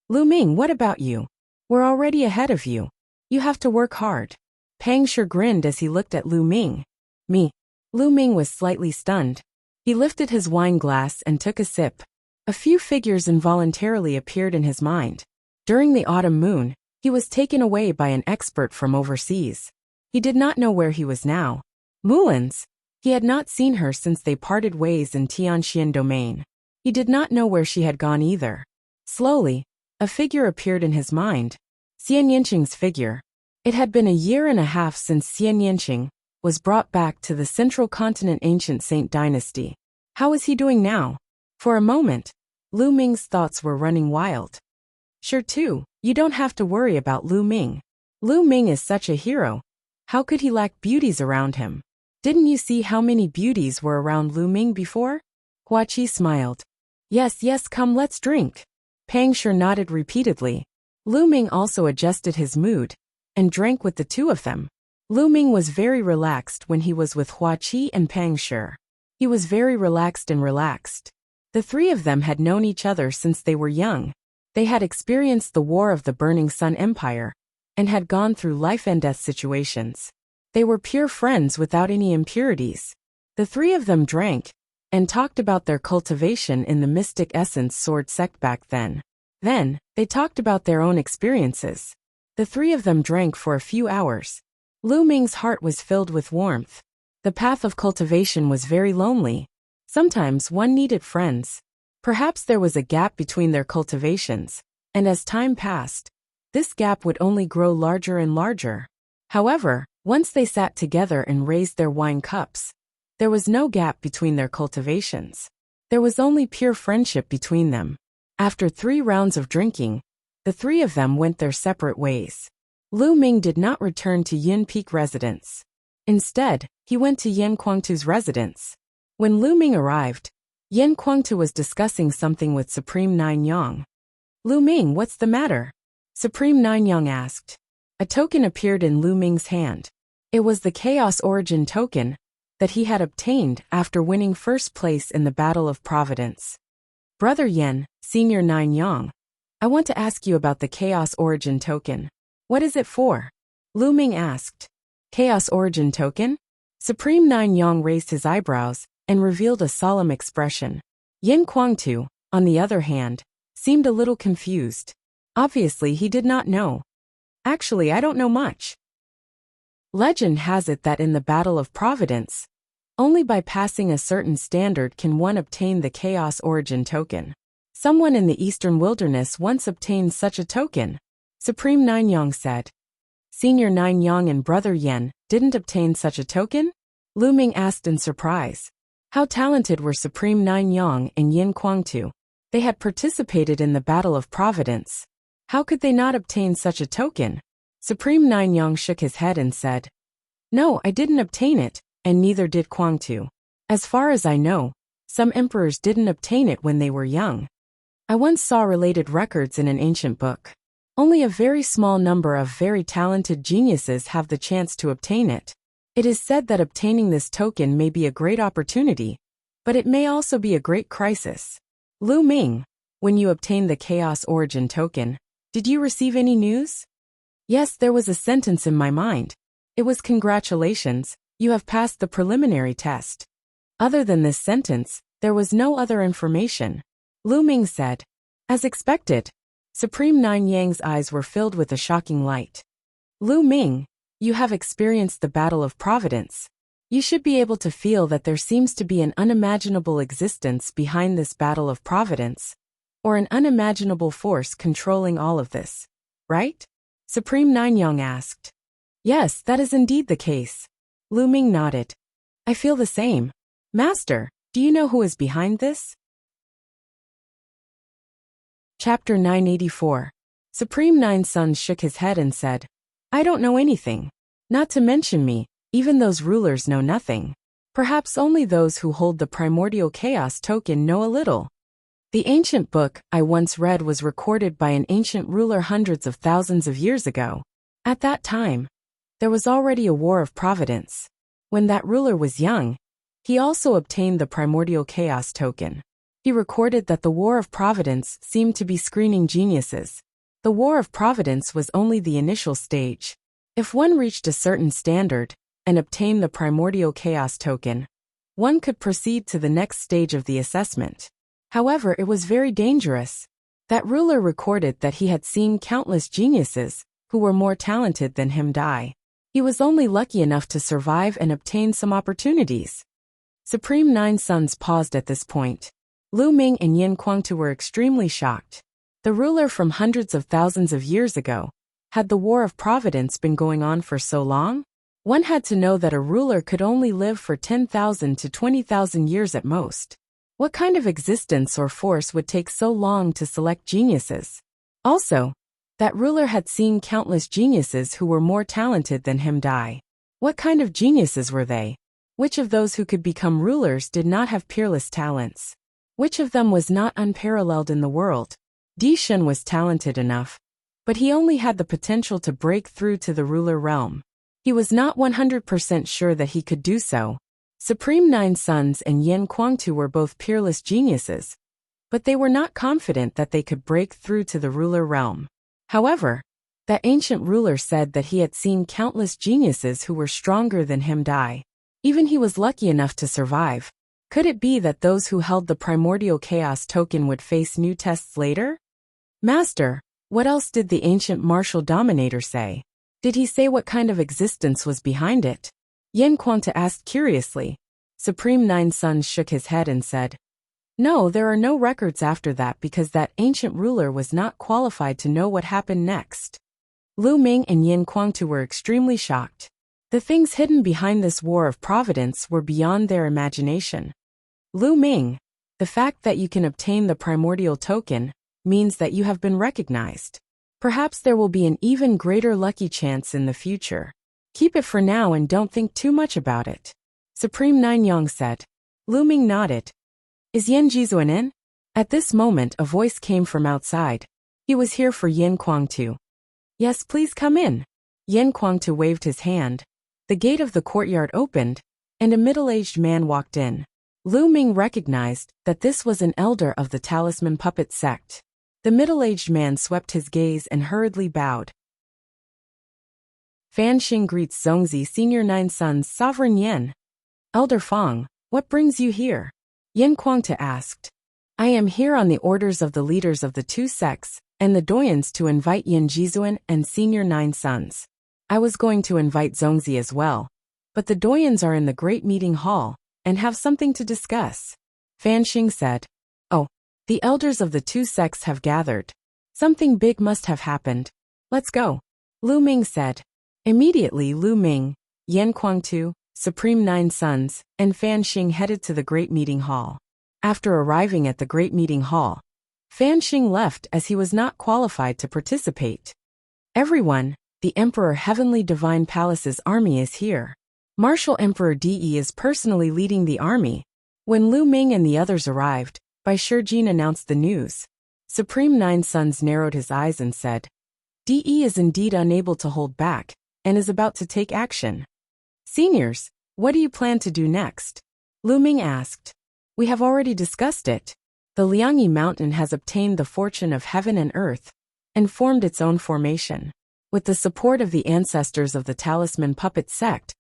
Lu Ming, what about you? We're already ahead of you. You have to work hard. Pang Shi grinned as he looked at Lu Ming. Me. Lu Ming was slightly stunned. He lifted his wine glass and took a sip. A few figures involuntarily appeared in his mind. During the autumn moon, he was taken away by an expert from overseas. He did not know where he was now. Mulan's. He had not seen her since they parted ways in Tianxian domain. He did not know where she had gone either. Slowly, a figure appeared in his mind. Xian Yanqing's figure. It had been a year and a half since Xian Yanqing was brought back to the central continent ancient Saint dynasty. How was he doing now? For a moment, Lu Ming's thoughts were running wild. Sure too, you don't have to worry about Lu Ming. Lu Ming is such a hero. How could he lack beauties around him? Didn't you see how many beauties were around Lu Ming before? Hua Qi smiled. Yes, yes, come let's drink. Pang Shi nodded repeatedly. Lu Ming also adjusted his mood and drank with the two of them. Lu Ming was very relaxed when he was with Hua Qi and Pang Shi. He was very relaxed and relaxed. The three of them had known each other since they were young. They had experienced the War of the Burning Sun Empire and had gone through life and death situations. They were pure friends without any impurities. The three of them drank and talked about their cultivation in the Mystic Essence Sword sect back then. Then, they talked about their own experiences. The three of them drank for a few hours. Lu Ming's heart was filled with warmth. The path of cultivation was very lonely. Sometimes one needed friends. Perhaps there was a gap between their cultivations, and as time passed, this gap would only grow larger and larger. However, once they sat together and raised their wine cups, there was no gap between their cultivations. There was only pure friendship between them. After 3 rounds of drinking, the three of them went their separate ways. Lu Ming did not return to Yin Peak residence. Instead, he went to Yan Kuangtu's residence. When Lu Ming arrived, Yan Kuangtu was discussing something with Supreme Nine Yang. Lu Ming, what's the matter? Supreme Nine Yang asked. A token appeared in Lu Ming's hand. It was the Chaos Origin token that he had obtained after winning first place in the Battle of Providence. Brother Yan, Senior Nine Yang, I want to ask you about the Chaos Origin token. What is it for? Lu Ming asked. Chaos Origin token? Supreme Nine Yang raised his eyebrows and revealed a solemn expression. Yan Kuangtu, on the other hand, seemed a little confused. Obviously he did not know. Actually, I don't know much. Legend has it that in the Battle of Providence, only by passing a certain standard can one obtain the Chaos Origin token. Someone in the Eastern Wilderness once obtained such a token, Supreme Nine Yang said. Senior Nine Yang and Brother Yan didn't obtain such a token? Lu Ming asked in surprise. How talented were Supreme Nine Yang and Yin Kuangtu? They had participated in the Battle of Providence. How could they not obtain such a token? Supreme Nine Yang shook his head and said, No, I didn't obtain it, and neither did Kuangtu. As far as I know, some emperors didn't obtain it when they were young. I once saw related records in an ancient book. Only a very small number of very talented geniuses have the chance to obtain it. It is said that obtaining this token may be a great opportunity, but it may also be a great crisis. Lu Ming, when you obtained the Chaos Origin token, did you receive any news? Yes, there was a sentence in my mind. It was congratulations, you have passed the preliminary test. Other than this sentence, there was no other information. Lu Ming said. As expected. Supreme Nine Yang's eyes were filled with a shocking light. Lu Ming, you have experienced the Battle of Providence. You should be able to feel that there seems to be an unimaginable existence behind this Battle of Providence, or an unimaginable force controlling all of this, right? Supreme Nine Yang asked. Yes, that is indeed the case. Lu Ming nodded. I feel the same. Master, do you know who is behind this? Chapter 984. Supreme Nine Sons shook his head and said, I don't know anything. Not to mention me, even those rulers know nothing. Perhaps only those who hold the primordial chaos token know a little. The ancient book I once read was recorded by an ancient ruler hundreds of thousands of years ago. At that time, there was already a war of providence. When that ruler was young, He also obtained the primordial chaos token. He recorded that the War of Providence seemed to be screening geniuses. The War of Providence was only the initial stage. If one reached a certain standard and obtained the primordial chaos token, one could proceed to the next stage of the assessment. However, it was very dangerous. That ruler recorded that he had seen countless geniuses who were more talented than him die. He was only lucky enough to survive and obtain some opportunities. Supreme Nine Sons paused at this point. Lu Ming and Yin Kuangtu were extremely shocked. The ruler from hundreds of thousands of years ago. Had the War of Providence been going on for so long? One had to know that a ruler could only live for 10,000 to 20,000 years at most. What kind of existence or force would take so long to select geniuses? Also, that ruler had seen countless geniuses who were more talented than him die. What kind of geniuses were they? Which of those who could become rulers did not have peerless talents? Which of them was not unparalleled in the world? Di Shun was talented enough, but he only had the potential to break through to the ruler realm. He was not 100% sure that he could do so. Supreme Nine Sons and Yin Kuangtu were both peerless geniuses, but they were not confident that they could break through to the ruler realm. However, that ancient ruler said that he had seen countless geniuses who were stronger than him die. Even he was lucky enough to survive. Could it be that those who held the primordial chaos token would face new tests later? Master, what else did the ancient martial dominator say? Did he say what kind of existence was behind it? Yin Kuangtu asked curiously. Supreme Nine Sons shook his head and said, "No, there are no records after that because that ancient ruler was not qualified to know what happened next." Lu Ming and Yin Kuangtu were extremely shocked. The things hidden behind this War of Providence were beyond their imagination. Lu Ming, the fact that you can obtain the primordial token means that you have been recognized. Perhaps there will be an even greater lucky chance in the future. Keep it for now and don't think too much about it. Supreme Nine Yang said. Lu Ming nodded. Is Yin Jizuan in? At this moment a voice came from outside. He was here for Yin Kuangtu. Yes, please come in. Yin Kuangtu waved his hand. The gate of the courtyard opened, and a middle-aged man walked in. Lu Ming recognized that this was an elder of the Talisman Puppet sect. The middle-aged man swept his gaze and hurriedly bowed. Fan Xing greets Zongzi Senior Nine Sons Sovereign Yin. Elder Fang, what brings you here? Yin Kuangtu asked. I am here on the orders of the leaders of the two sects and the doyens to invite Yin Jizuan and Senior Nine Sons. I was going to invite Zongzi as well, but the doyens are in the great meeting hall and have something to discuss. Fan Xing said. Oh, the elders of the two sects have gathered. Something big must have happened. Let's go. Lu Ming said. Immediately Lu Ming, Yin Kuangtu, Supreme Nine Sons, and Fan Xing headed to the great meeting hall. After arriving at the great meeting hall, Fan Xing left as he was not qualified to participate. Everyone, the Emperor Heavenly Divine Palace's army is here. Martial Emperor De is personally leading the army. When Lu Ming and the others arrived, Bai Shijin announced the news. Supreme Nine Sons narrowed his eyes and said, De is indeed unable to hold back, and is about to take action. Seniors, what do you plan to do next? Lu Ming asked. We have already discussed it. The Liangyi Mountain has obtained the fortune of heaven and earth, and formed its own formation. With the support of the ancestors of the Talisman Puppet sect,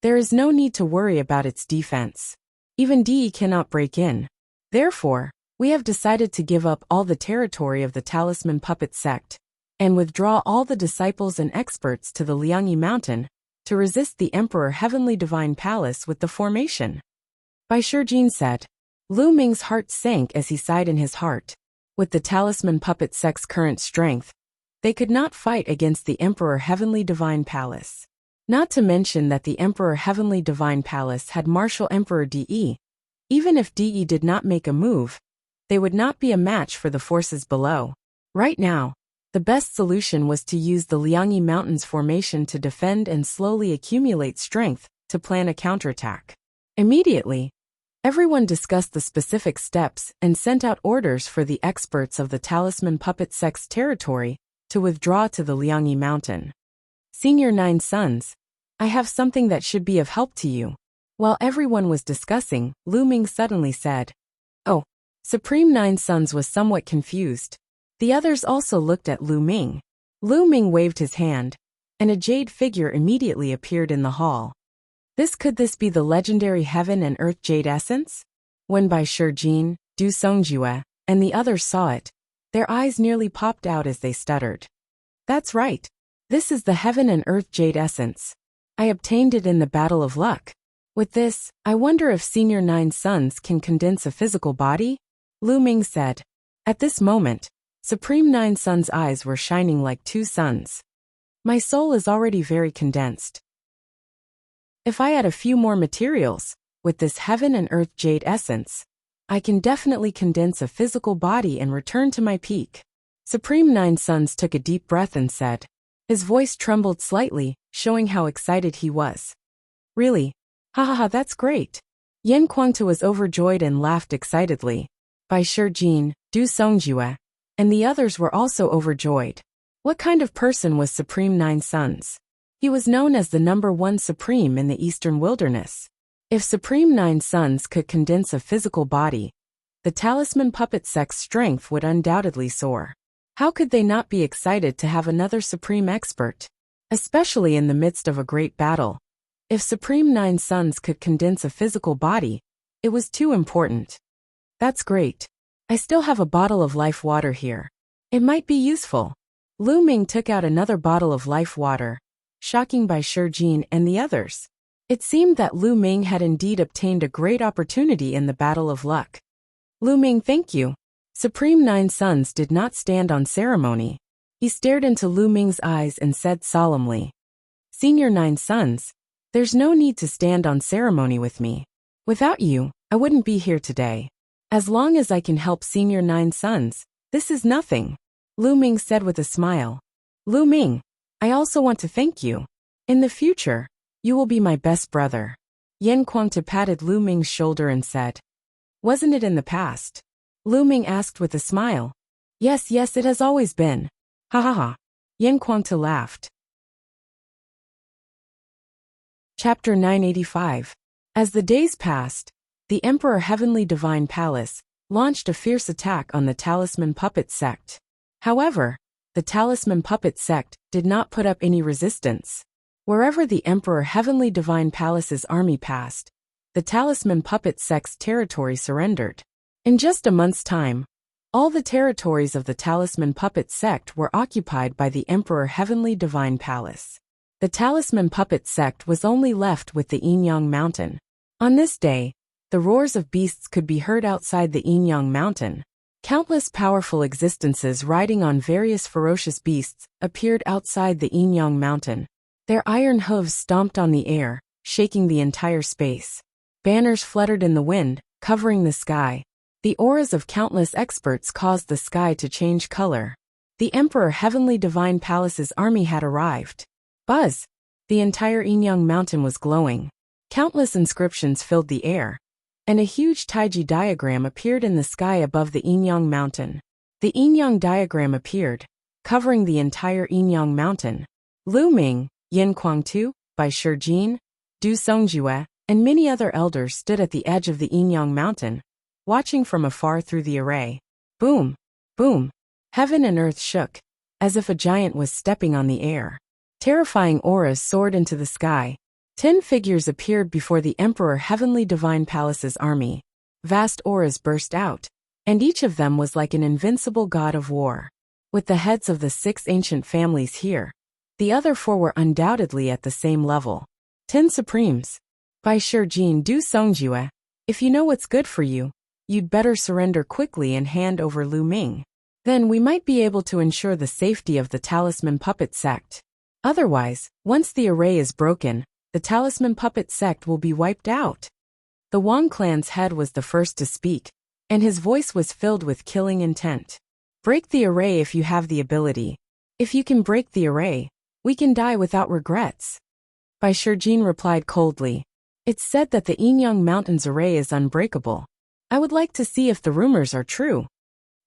there is no need to worry about its defense. Even De cannot break in. Therefore, we have decided to give up all the territory of the Talisman Puppet sect, and withdraw all the disciples and experts to the Liangyi Mountain, to resist the Emperor Heavenly Divine Palace with the formation. Bai Shijin said. Lu Ming's heart sank as he sighed in his heart. With the Talisman Puppet sect's current strength, they could not fight against the Emperor Heavenly Divine Palace. Not to mention that the Emperor Heavenly Divine Palace had Martial Emperor De. Even if De did not make a move, they would not be a match for the forces below. Right now, the best solution was to use the Liangyi Mountains formation to defend and slowly accumulate strength to plan a counterattack. Immediately, everyone discussed the specific steps and sent out orders for the experts of the Talisman Puppet sect's territory to withdraw to the Liangyi Mountain. Senior Nine Sons, I have something that should be of help to you. While everyone was discussing, Lu Ming suddenly said, "Oh." Supreme Nine Suns was somewhat confused. The others also looked at Lu Ming. Lu Ming waved his hand, and a jade figure immediately appeared in the hall. Could this be the legendary Heaven and Earth Jade Essence? When Bai Shijin, Du Songjue, and the others saw it, their eyes nearly popped out as they stuttered. That's right. This is the Heaven and Earth Jade Essence. I obtained it in the Battle of Luck. With this, I wonder if Senior Nine Suns can condense a physical body? Lu Ming said. At this moment, Supreme Nine Suns' eyes were shining like two suns. My soul is already very condensed. If I add a few more materials, with this Heaven and Earth Jade Essence, I can definitely condense a physical body and return to my peak. Supreme Nine Suns took a deep breath and said. His voice trembled slightly, showing how excited he was. Really? Ha ha ha, that's great. Yan Kuangta was overjoyed and laughed excitedly. Bai Shijin, Du Songjue, and the others were also overjoyed. What kind of person was Supreme Nine Suns? He was known as the #1 Supreme in the Eastern Wilderness. If Supreme Nine Suns could condense a physical body, the Talisman Puppet Sect's strength would undoubtedly soar. How could they not be excited to have another Supreme expert? Especially in the midst of a great battle. If Supreme Nine Suns could condense a physical body, it was too important. That's great. I still have a bottle of life water here. It might be useful. Lu Ming took out another bottle of life water, shocking Bai Shijin and the others. It seemed that Lu Ming had indeed obtained a great opportunity in the Battle of Luck. Lu Ming, thank you. Supreme Nine Suns did not stand on ceremony. He stared into Lu Ming's eyes and said solemnly, Senior Nine Suns, there's no need to stand on ceremony with me. Without you, I wouldn't be here today. As long as I can help Senior Nine Suns, this is nothing. Lu Ming said with a smile. Lu Ming, I also want to thank you. In the future, you will be my best brother. Yan Kuangta patted Lu Ming's shoulder and said. Wasn't it in the past? Lu Ming asked with a smile. Yes, it has always been. Ha ha ha. Yan Kuangta laughed. Chapter 985. As the days passed, the Emperor Heavenly Divine Palace launched a fierce attack on the Talisman Puppet Sect. However, the Talisman Puppet Sect did not put up any resistance. Wherever the Emperor Heavenly Divine Palace's army passed, the Talisman Puppet Sect's territory surrendered. In just a month's time, all the territories of the Talisman Puppet Sect were occupied by the Emperor Heavenly Divine Palace. The Talisman Puppet Sect was only left with the Yinyang Mountain. On this day, the roars of beasts could be heard outside the Yinyang Mountain. Countless powerful existences riding on various ferocious beasts appeared outside the Yinyang Mountain. Their iron hooves stomped on the air, shaking the entire space. Banners fluttered in the wind, covering the sky. The auras of countless experts caused the sky to change color. The Emperor Heavenly Divine Palace's army had arrived. Buzz! The entire Yinyang Mountain was glowing. Countless inscriptions filled the air, and a huge Taiji diagram appeared in the sky above the Yinyang Mountain. The Yinyang diagram appeared, covering the entire Yinyang Mountain. Lu Ming, Yan Kuangtu, Bai Shijin, Du Songjue, and many other elders stood at the edge of the Yinyang Mountain, watching from afar through the array. Boom! Boom! Heaven and earth shook, as if a giant was stepping on the air. Terrifying auras soared into the sky. 10 figures appeared before the Emperor Heavenly Divine Palace's army. Vast auras burst out, and each of them was like an invincible god of war. With the heads of the 6 ancient families here, the other 4 were undoubtedly at the same level. 10 Supremes. Bai Shijin, Du Songjue, if you know what's good for you, you'd better surrender quickly and hand over Lu Ming. Then we might be able to ensure the safety of the Talisman Puppet Sect. Otherwise, once the array is broken, the Talisman Puppet Sect will be wiped out. The Wang clan's head was the first to speak, and his voice was filled with killing intent. Break the array if you have the ability. If you can break the array, we can die without regrets. Bai Shijin replied coldly. It's said that the Yinyang Mountain's array is unbreakable. I would like to see if the rumors are true.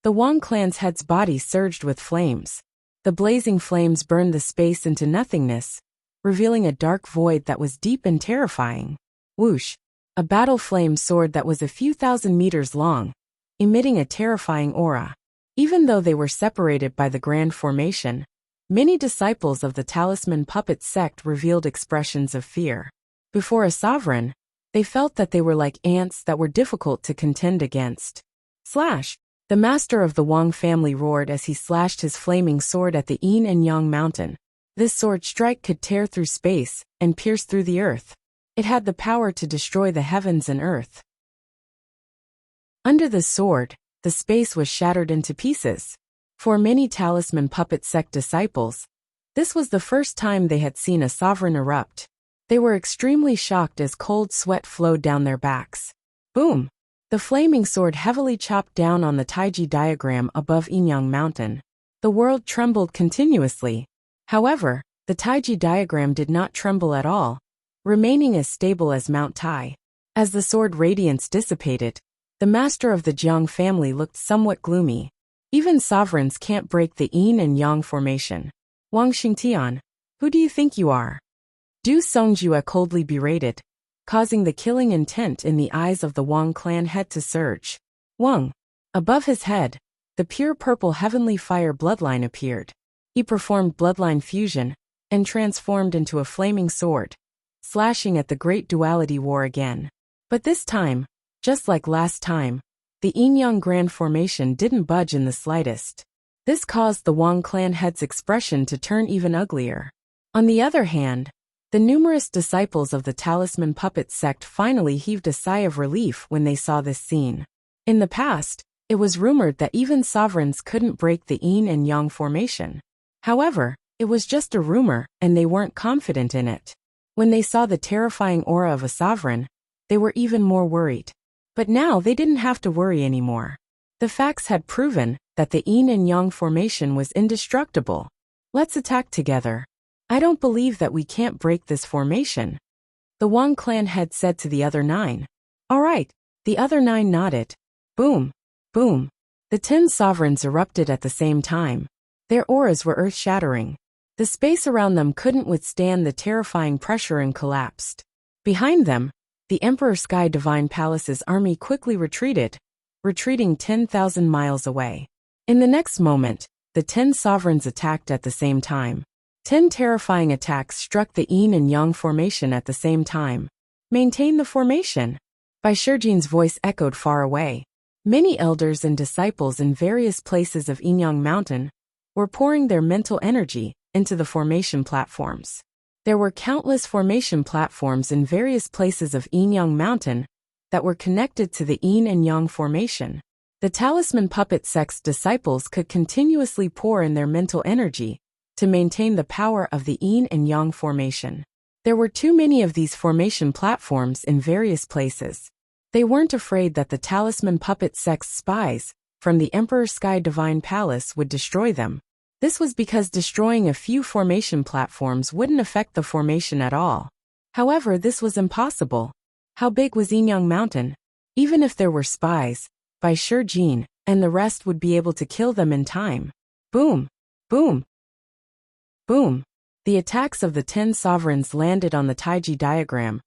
The Wang clan's head's body surged with flames. The blazing flames burned the space into nothingness, revealing a dark void that was deep and terrifying. Whoosh! a battle flame sword that was a few thousand meters long, emitting a terrifying aura. Even though they were separated by the Grand Formation, many disciples of the Talisman Puppet sect revealed expressions of fear. Before a sovereign, they felt that they were like ants that were difficult to contend against. Slash! The master of the Wang family roared as he slashed his flaming sword at the Yin and Yang mountain. This sword strike could tear through space and pierce through the earth. It had the power to destroy the heavens and earth. Under the sword, the space was shattered into pieces. For many Talisman Puppet sect disciples, this was the first time they had seen a sovereign erupt. They were extremely shocked as cold sweat flowed down their backs. Boom! The flaming sword heavily chopped down on the Taiji diagram above Yinyang Mountain. The world trembled continuously. However, the Taiji diagram did not tremble at all, remaining as stable as Mount Tai. As the sword radiance dissipated, the master of the Jiang family looked somewhat gloomy. Even sovereigns can't break the Yin and Yang formation. Wang Xingtian, who do you think you are? Du Songjue coldly berated, causing the killing intent in the eyes of the Wang clan head to surge. Wang. Above his head, the pure purple heavenly fire bloodline appeared. He performed bloodline fusion and transformed into a flaming sword, slashing at the great duality war again. But this time, just like last time, the Yin-Yang Grand Formation didn't budge in the slightest. This caused the Wang clan head's expression to turn even uglier. On the other hand, the numerous disciples of the Talisman Puppet sect finally heaved a sigh of relief when they saw this scene. In the past, it was rumored that even sovereigns couldn't break the Yin and Yang formation. However, it was just a rumor and they weren't confident in it. When they saw the terrifying aura of a sovereign, they were even more worried. But now they didn't have to worry anymore. The facts had proven that the Yin and Yang formation was indestructible. Let's attack together. I don't believe that we can't break this formation, the Wang clan head said to the other 9. All right, the other 9 nodded. Boom, boom. The 10 sovereigns erupted at the same time. Their auras were earth-shattering. The space around them couldn't withstand the terrifying pressure and collapsed. Behind them, the Emperor Sky Divine Palace's army quickly retreated, retreating 10,000 miles away. In the next moment, the 10 sovereigns attacked at the same time. 10 terrifying attacks struck the Yin and Yang formation at the same time. Maintain the formation. Bai Shijin's voice echoed far away. Many elders and disciples in various places of Yinyang Mountain were pouring their mental energy into the formation platforms. There were countless formation platforms in various places of Yinyang Mountain that were connected to the Yin and Yang formation. The Talisman Puppet sect's disciples could continuously pour in their mental energy to maintain the power of the Yin and Yang formation. There were too many of these formation platforms in various places. They weren't afraid that the Talisman Puppet sect's spies from the Emperor Sky Divine Palace would destroy them. This was because destroying a few formation platforms wouldn't affect the formation at all. However, this was impossible. How big was Yinyang Mountain? Even if there were spies, Bai Shijin and the rest would be able to kill them in time. Boom, boom, boom. The attacks of the 10 sovereigns landed on the Taiji diagram,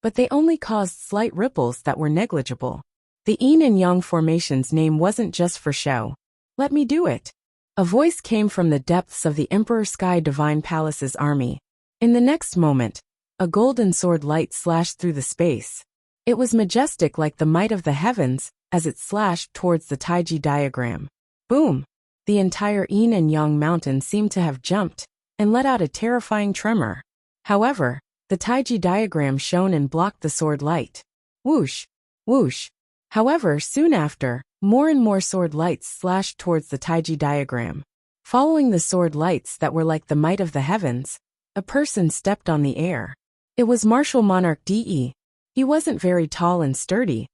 but they only caused slight ripples that were negligible. The Yin and Yang formation's name wasn't just for show. Let me do it. A voice came from the depths of the Emperor Sky Divine Palace's army. In the next moment, a golden sword light slashed through the space. It was majestic like the might of the heavens as it slashed towards the Taiji diagram. Boom! The entire Yin and Yang mountain seemed to have jumped and let out a terrifying tremor. However, the Taiji diagram shone and blocked the sword light. Whoosh! Whoosh! However, soon after, more and more sword lights slashed towards the Taiji diagram. Following the sword lights that were like the might of the heavens, a person stepped on the air. It was Martial Monarch De. He wasn't very tall and sturdy,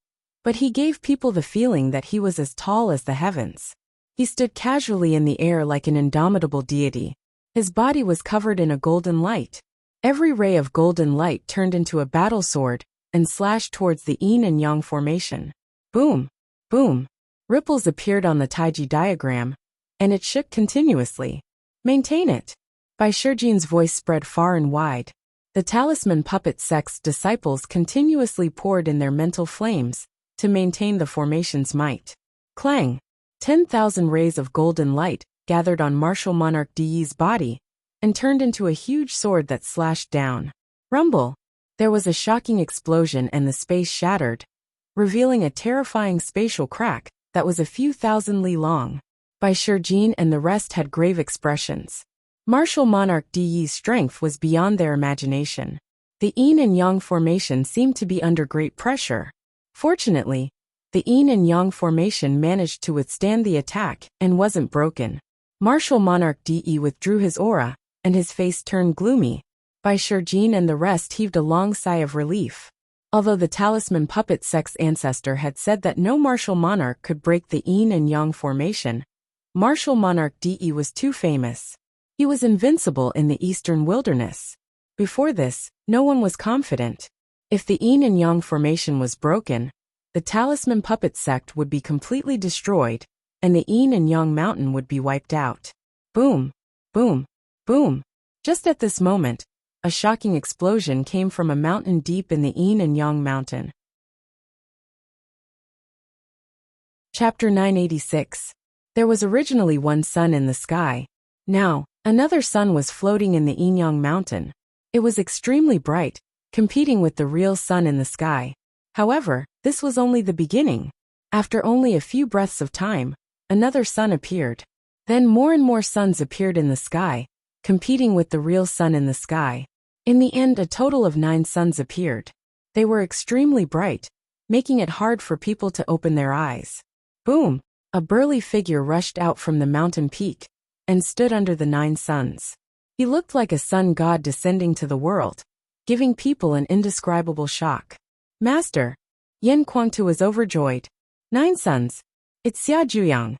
but he gave people the feeling that he was as tall as the heavens. He stood casually in the air like an indomitable deity. His body was covered in a golden light. Every ray of golden light turned into a battle sword and slashed towards the Yin and Yang formation. Boom! Boom! Ripples appeared on the Taiji diagram, and it shook continuously. Maintain it. Bai Shijin's voice spread far and wide. The talisman puppet sect's disciples continuously poured in their mental flames to maintain the formation's might. Clang! 10,000 rays of golden light gathered on martial monarch De's body and turned into a huge sword that slashed down. Rumble! There was a shocking explosion and the space shattered, revealing a terrifying spatial crack that was a few thousand li long. Bai Shijin and the rest had grave expressions. Martial monarch De's strength was beyond their imagination. The yin and yang formation seemed to be under great pressure. Fortunately, the yin and yang formation managed to withstand the attack and wasn't broken. Martial monarch De withdrew his aura, and his face turned gloomy. Bai Shijin and the rest heaved a long sigh of relief. Although the talisman puppet sect's ancestor had said that no martial monarch could break the yin and yang formation, martial monarch De was too famous. He was invincible in the eastern wilderness. Before this, no one was confident. If the yin and yang formation was broken, the talisman puppet sect would be completely destroyed, and the yin and yang mountain would be wiped out. Boom! Boom! Boom! Just at this moment, a shocking explosion came from a mountain deep in the yin and yang mountain. Chapter 986. There was originally one sun in the sky. Now, another sun was floating in the yin-yang mountain. It was extremely bright, competing with the real sun in the sky. However, this was only the beginning. After only a few breaths of time, another sun appeared. Then more and more suns appeared in the sky, competing with the real sun in the sky. In the end, a total of 9 suns appeared. They were extremely bright, making it hard for people to open their eyes. Boom! A burly figure rushed out from the mountain peak and stood under the 9 suns. He looked like a sun god descending to the world, giving people an indescribable shock. Master! Yan Kuangtu was overjoyed. 9 suns! It's Xia Zhuyang.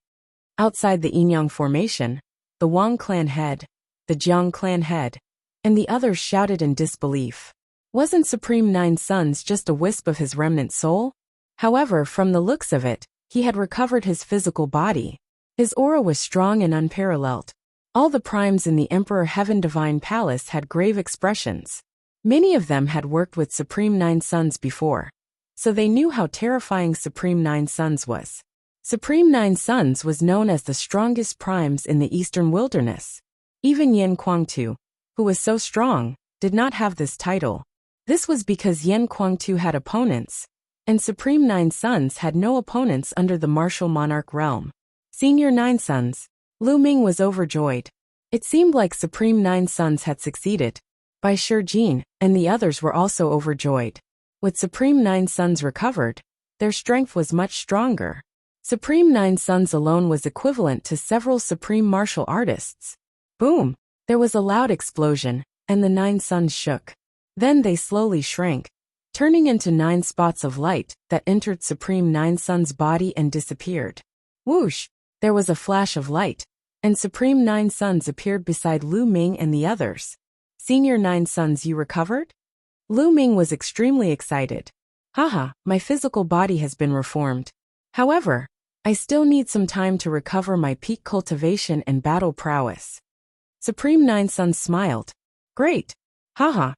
Outside the yin-yang formation, the Wang clan head, the Jiang clan head, and the others shouted in disbelief. Wasn't Supreme 9 Suns just a wisp of his remnant soul? However, from the looks of it, he had recovered his physical body. His aura was strong and unparalleled. All the primes in the Emperor Heaven Divine Palace had grave expressions. Many of them had worked with Supreme 9 Suns before, so they knew how terrifying Supreme 9 Suns was. Supreme 9 Suns was known as the strongest primes in the eastern wilderness. Even Yan Kuangtu, who was so strong, did not have this title. This was because Yan Kuangtu had opponents, and Supreme 9 Suns had no opponents under the martial monarch realm. Senior 9 Suns. Lu Ming was overjoyed. It seemed like Supreme 9 Suns had succeeded. Bai Shijin and the others were also overjoyed. With Supreme 9 Suns recovered, their strength was much stronger. Supreme 9 Suns alone was equivalent to several supreme martial artists. Boom! There was a loud explosion, and the 9 suns shook. Then they slowly shrank, turning into 9 spots of light that entered Supreme 9 Suns' body and disappeared. Whoosh! There was a flash of light, and Supreme 9 Suns appeared beside Lu Ming and the others. Senior 9 Suns, you recovered? Lu Ming was extremely excited. Haha, my physical body has been reformed. However, I still need some time to recover my peak cultivation and battle prowess. Supreme 9 Suns smiled. Great! Haha!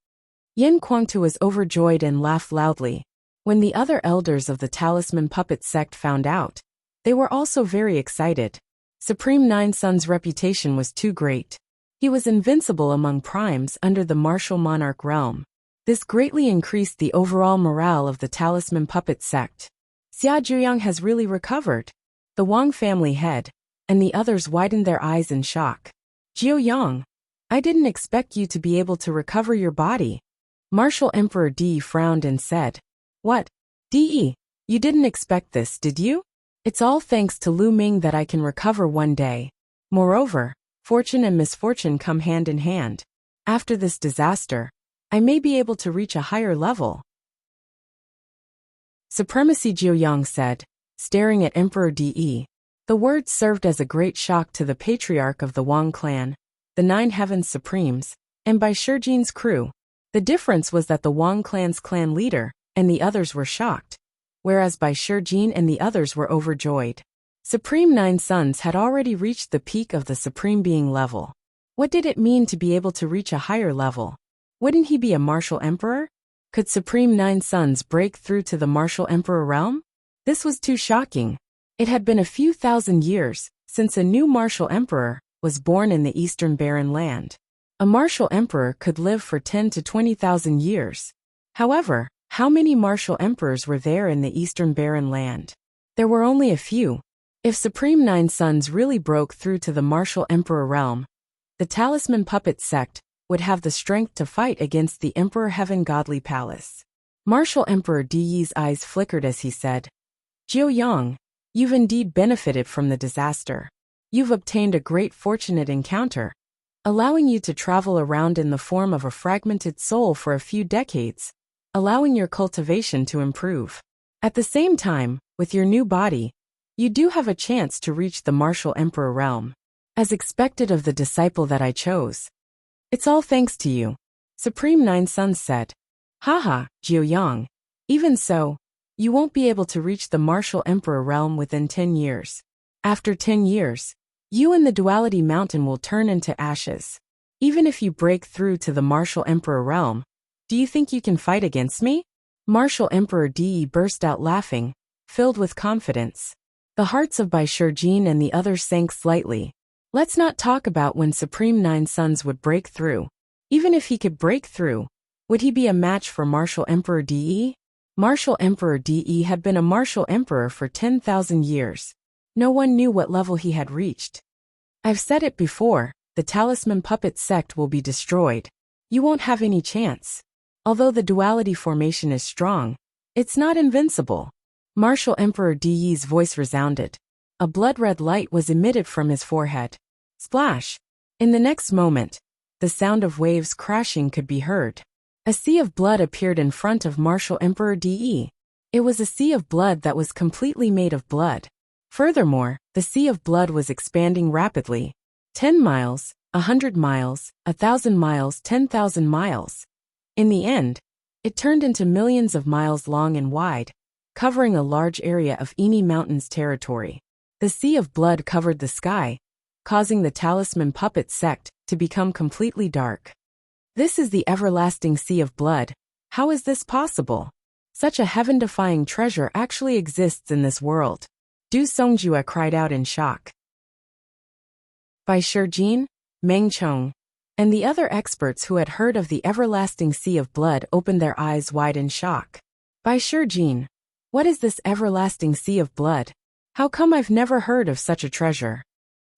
Yan Kuangtu was overjoyed and laughed loudly. When the other elders of the Talisman Puppet sect found out, they were also very excited. Supreme 9 Suns' reputation was too great. He was invincible among primes under the martial monarch realm. This greatly increased the overall morale of the Talisman Puppet sect. Xia Zhuyang has really recovered. The Wang family head, and the others widened their eyes in shock. Jiu Yang, I didn't expect you to be able to recover your body. Martial Emperor Di frowned and said, What? Di, you didn't expect this, did you? It's all thanks to Lu Ming that I can recover one day. Moreover, fortune and misfortune come hand in hand. After this disaster, I may be able to reach a higher level. Supremacy, Jiu Yang said, staring at Emperor Di. The words served as a great shock to the patriarch of the Wang clan, the 9 Heavens Supremes, and Bai Shijin's crew. The difference was that the Wang clan's clan leader and the others were shocked, whereas Bai Shijin and the others were overjoyed. Supreme 9 Suns had already reached the peak of the Supreme Being level. What did it mean to be able to reach a higher level? Wouldn't he be a martial emperor? Could Supreme Nine Suns break through to the martial emperor realm? This was too shocking. It had been a few thousand years since a new martial emperor was born in the Eastern Barren Land. A martial emperor could live for 10 to 20,000 years. However, how many martial emperors were there in the Eastern Barren Land? There were only a few. If Supreme Nine Suns really broke through to the martial emperor realm, the Talisman Puppet Sect would have the strength to fight against the Emperor Heaven Godly Palace. Martial Emperor Di's eyes flickered as he said, Jiu Yang, you've indeed benefited from the disaster. You've obtained a great fortunate encounter, allowing you to travel around in the form of a fragmented soul for a few decades, allowing your cultivation to improve. At the same time, with your new body, you do have a chance to reach the martial emperor realm. As expected of the disciple that I chose. It's all thanks to you. Supreme Nine Suns said. Haha, Jiu Yang. Even so, you won't be able to reach the martial emperor realm within 10 years. After 10 years, you and the Duality Mountain will turn into ashes. Even if you break through to the martial emperor realm, do you think you can fight against me? Martial Emperor Di burst out laughing, filled with confidence. The hearts of Bai Shijin and the others sank slightly. Let's not talk about when Supreme Nine Suns would break through. Even if he could break through, would he be a match for Martial Emperor Di? Martial Emperor Di had been a martial emperor for 10,000 years. No one knew what level he had reached. I've said it before, the Talisman Puppet Sect will be destroyed. You won't have any chance. Although the duality formation is strong, it's not invincible. Martial Emperor Di's voice resounded. A blood-red light was emitted from his forehead. Splash! In the next moment, the sound of waves crashing could be heard. A sea of blood appeared in front of Martial Emperor Di. It was a sea of blood that was completely made of blood. Furthermore, the sea of blood was expanding rapidly. 10 miles, 100 miles, 1,000 miles, 10,000 miles. In the end, it turned into millions of miles long and wide, covering a large area of Ini Mountains territory. The sea of blood covered the sky, causing the Talisman Puppet Sect to become completely dark. This is the everlasting sea of blood. How is this possible? Such a heaven-defying treasure actually exists in this world. Du Songjue cried out in shock. Bai Shijin, Meng Chong, and the other experts who had heard of the everlasting sea of blood opened their eyes wide in shock. Bai Shijin, what is this everlasting sea of blood? How come I've never heard of such a treasure?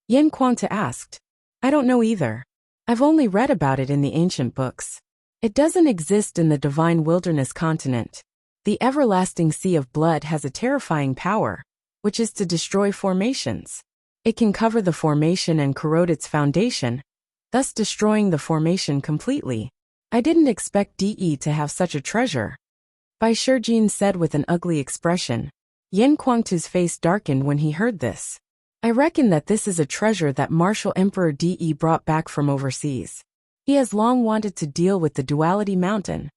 Yan Kuangta asked. I don't know either. I've only read about it in the ancient books. It doesn't exist in the divine wilderness continent. The everlasting sea of blood has a terrifying power, which is to destroy formations. It can cover the formation and corrode its foundation, thus destroying the formation completely. I didn't expect DE to have such a treasure. Bai Shijin said with an ugly expression. Yan Kuangta's face darkened when he heard this. I reckon that this is a treasure that Martial Emperor Di brought back from overseas. He has long wanted to deal with the Duality Mountain.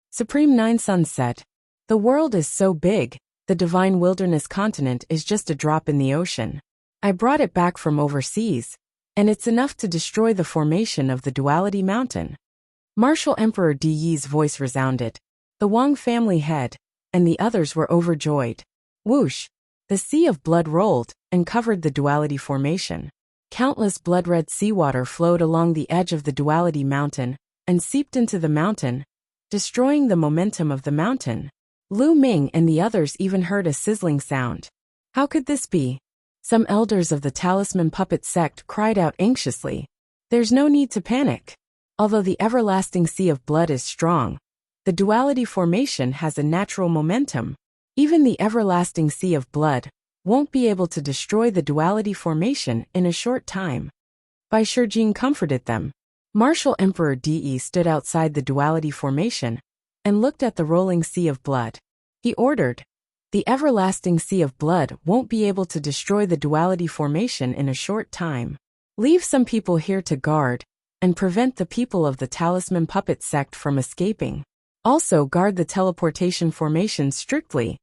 Supreme Nine Suns said. The world is so big, the divine wilderness continent is just a drop in the ocean. I brought it back from overseas, and it's enough to destroy the formation of the Duality Mountain. Martial Emperor Di's voice resounded. The Wang family head, and the others were overjoyed. Whoosh! The sea of blood rolled and covered the Duality formation. Countless blood-red seawater flowed along the edge of the Duality Mountain and seeped into the mountain, destroying the momentum of the mountain. Lu Ming and the others even heard a sizzling sound. How could this be? Some elders of the Talisman Puppet Sect cried out anxiously. There's no need to panic. Although the everlasting sea of blood is strong, the Duality formation has a natural momentum. Even the everlasting sea of blood won't be able to destroy the Duality formation in a short time. Bai Shijin comforted them. Martial Emperor Di stood outside the Duality formation and looked at the rolling sea of blood. He ordered, the everlasting sea of blood won't be able to destroy the Duality formation in a short time. Leave some people here to guard and prevent the people of the Talisman Puppet Sect from escaping. Also guard the teleportation formation strictly.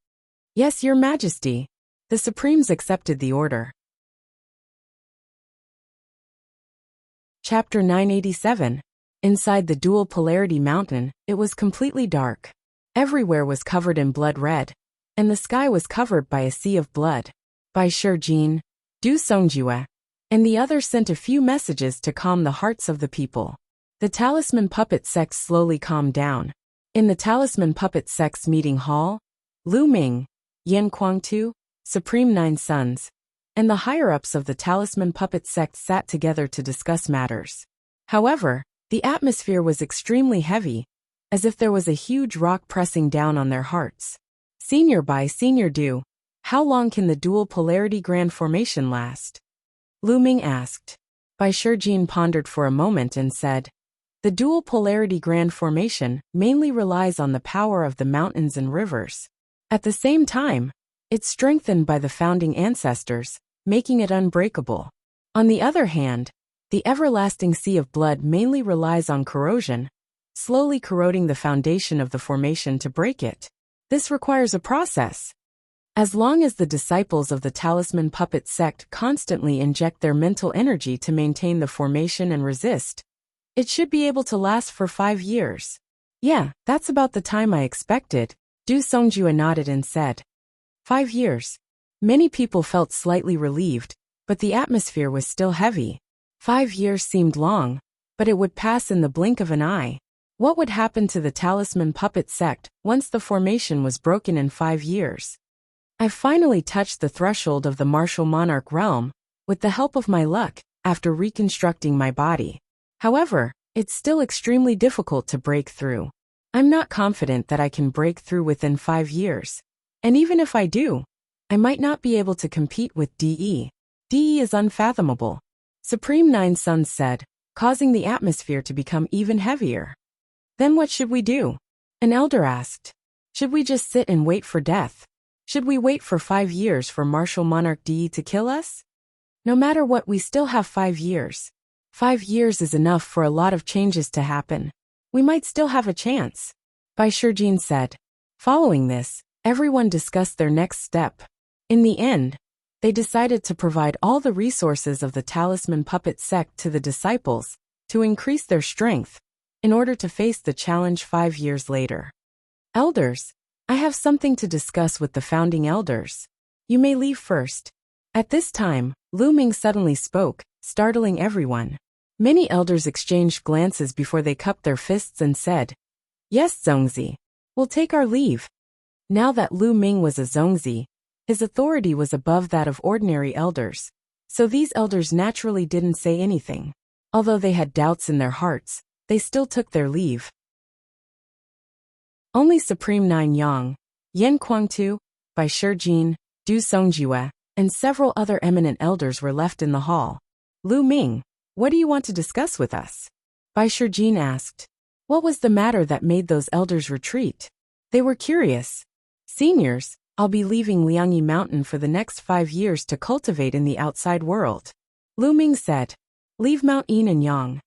Yes, Your Majesty. The Supremes accepted the order. Chapter 987. Inside the dual polarity mountain, it was completely dark. Everywhere was covered in blood red, and the sky was covered by a sea of blood. Bai Shijin, Du Songjue, and the others sent a few messages to calm the hearts of the people. The Talisman Puppet Sect's slowly calmed down. In the Talisman Puppet Sect's meeting hall, Lu Ming, Yan Kuangtu, Supreme Nine Sons, and the higher-ups of the Talisman Puppet Sect sat together to discuss matters. However, the atmosphere was extremely heavy, as if there was a huge rock pressing down on their hearts. Senior Bai, Senior Du, how long can the dual polarity grand formation last? Lu Ming asked. Bai Shijin pondered for a moment and said, the dual polarity grand formation mainly relies on the power of the mountains and rivers. At the same time, it's strengthened by the founding ancestors, making it unbreakable. On the other hand, the everlasting sea of blood mainly relies on corrosion, slowly corroding the foundation of the formation to break it. This requires a process. As long as the disciples of the Talisman Puppet Sect constantly inject their mental energy to maintain the formation and resist, it should be able to last for 5 years. Yeah, that's about the time I expected, Du Songjue nodded and said. 5 years. Many people felt slightly relieved, but the atmosphere was still heavy. 5 years seemed long, but it would pass in the blink of an eye. What would happen to the Talisman Puppet Sect once the formation was broken in 5 years? I finally touched the threshold of the martial monarch realm, with the help of my luck, after reconstructing my body. However, it's still extremely difficult to break through. I'm not confident that I can break through within 5 years. And even if I do, I might not be able to compete with DE. DE is unfathomable, Supreme Nine Sons said, causing the atmosphere to become even heavier. Then what should we do? An elder asked. Should we just sit and wait for death? Should we wait for 5 years for Martial Monarch DE to kill us? No matter what, we still have 5 years. 5 years is enough for a lot of changes to happen. We might still have a chance, Bai Shijin said. Following this, everyone discussed their next step. In the end, they decided to provide all the resources of the Talisman Puppet Sect to the disciples to increase their strength in order to face the challenge 5 years later. Elders, I have something to discuss with the founding elders. You may leave first. At this time, Lu Ming suddenly spoke, startling everyone. Many elders exchanged glances before they cupped their fists and said, Yes, Zongzi. We'll take our leave. Now that Lu Ming was a Zongzi, his authority was above that of ordinary elders, so these elders naturally didn't say anything. Although they had doubts in their hearts, they still took their leave. Only Supreme Nine Yang, Yan Kuangtu, Bai Shijin, Du Songjue, and several other eminent elders were left in the hall. Lu Ming, what do you want to discuss with us? Bai Shijin asked. What was the matter that made those elders retreat? They were curious. Seniors, I'll be leaving Liangyi Mountain for the next 5 years to cultivate in the outside world. Lu Ming said. Leave Mount Yin and Yang.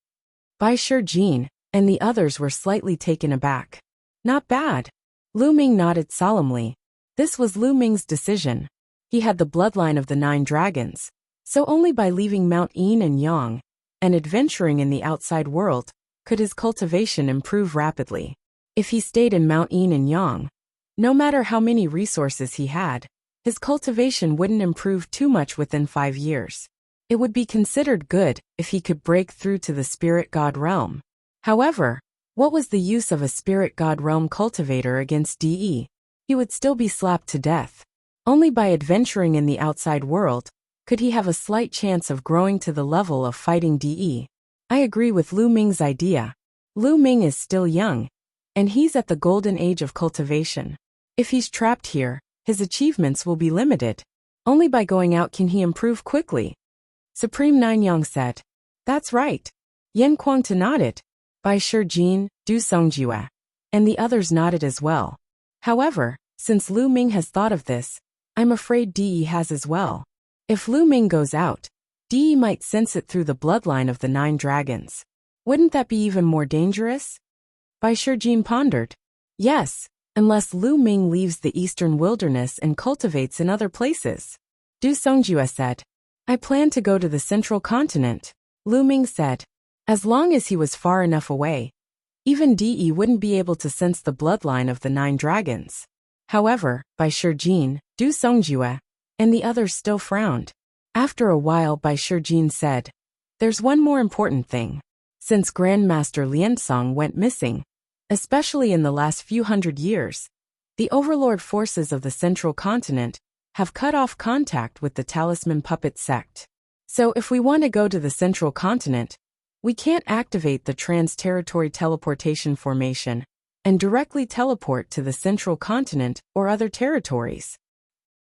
Bai Shijin and the others were slightly taken aback. Not bad. Lu Ming nodded solemnly. This was Lu Ming's decision. He had the bloodline of the 9 dragons, so only by leaving Mount Yin and Yang and adventuring in the outside world could his cultivation improve rapidly. If he stayed in Mount Yin and Yang, no matter how many resources he had, his cultivation wouldn't improve too much within 5 years. It would be considered good if he could break through to the spirit god realm. However, what was the use of a spirit god realm cultivator against DE? He would still be slapped to death. Only by adventuring in the outside world could he have a slight chance of growing to the level of fighting DE. I agree with Lu Ming's idea. Lu Ming is still young, and he's at the golden age of cultivation. If he's trapped here, his achievements will be limited. Only by going out can he improve quickly. Supreme Nine Yang said. That's right. Yan Kuangtu nodded. Bai Shijin, Du Songjue, and the others nodded as well. However, since Lu Ming has thought of this, I'm afraid DE has as well. If Lu Ming goes out, DE might sense it through the bloodline of the 9 dragons. Wouldn't that be even more dangerous? Bai Shijin pondered. Yes, unless Lu Ming leaves the eastern wilderness and cultivates in other places. Du Songjue said. I plan to go to the central continent, Lu Ming said. As long as he was far enough away, even De wouldn't be able to sense the bloodline of the 9 dragons. However, Bai Shijin, Du Songjue, and the others still frowned. After a while, Bai Shijin said, "There's one more important thing. Since Grandmaster Liansong went missing, especially in the last few hundred years, the overlord forces of the Central Continent have cut off contact with the Talisman Puppet sect. So if we want to go to the Central Continent, we can't activate the trans-territory teleportation formation and directly teleport to the Central Continent or other territories."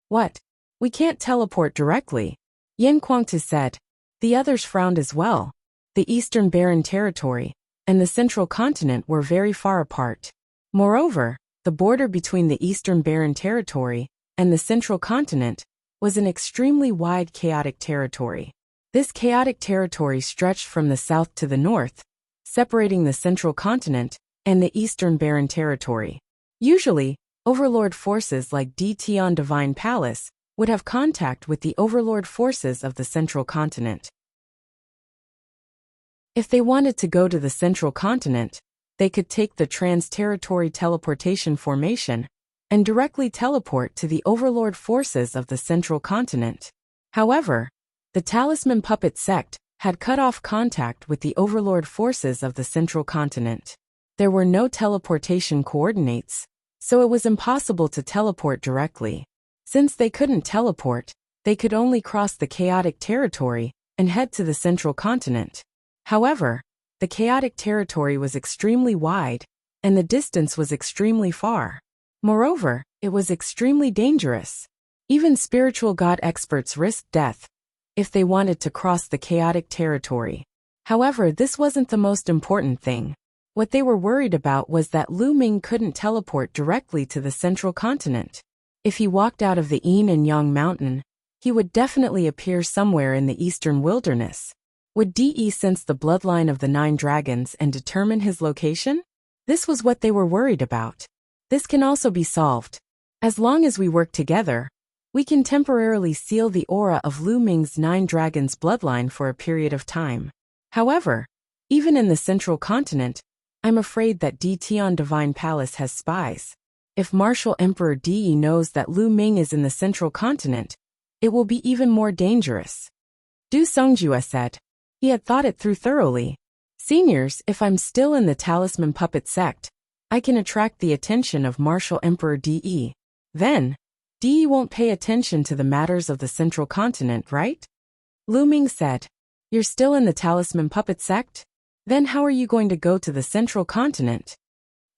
"What? We can't teleport directly?" Yin Guangtu said. The others frowned as well. The Eastern Barren Territory and the Central Continent were very far apart. Moreover, the border between the Eastern Barren Territory and the Central Continent was an extremely wide chaotic territory. This chaotic territory stretched from the south to the north, separating the Central Continent and the Eastern Barren Territory. Usually, overlord forces like Dtion Divine Palace would have contact with the overlord forces of the Central Continent. If they wanted to go to the Central Continent, they could take the trans-territory teleportation formation and directly teleport to the overlord forces of the Central Continent. However, the Talisman Puppet sect had cut off contact with the overlord forces of the Central Continent. There were no teleportation coordinates, so it was impossible to teleport directly. Since they couldn't teleport, they could only cross the chaotic territory and head to the Central Continent. However, the chaotic territory was extremely wide, and the distance was extremely far. Moreover, it was extremely dangerous. Even spiritual god experts risked death if they wanted to cross the chaotic territory. However, this wasn't the most important thing. What they were worried about was that Lu Ming couldn't teleport directly to the Central Continent. If he walked out of the Yin and Yang Mountain, he would definitely appear somewhere in the eastern wilderness. Would De sense the bloodline of the 9 dragons and determine his location? This was what they were worried about. This can also be solved. As long as we work together, we can temporarily seal the aura of Lu Ming's 9 dragons' bloodline for a period of time. However, even in the Central Continent, I'm afraid that Dtion Divine Palace has spies. If Martial Emperor De knows that Lu Ming is in the Central Continent, it will be even more dangerous. Du Songjue said. He had thought it through thoroughly. "Seniors, if I'm still in the Talisman Puppet sect, I can attract the attention of Martial Emperor De. Then, De won't pay attention to the matters of the Central Continent, right?" Lu Ming said. "You're still in the Talisman Puppet sect? Then how are you going to go to the Central Continent?"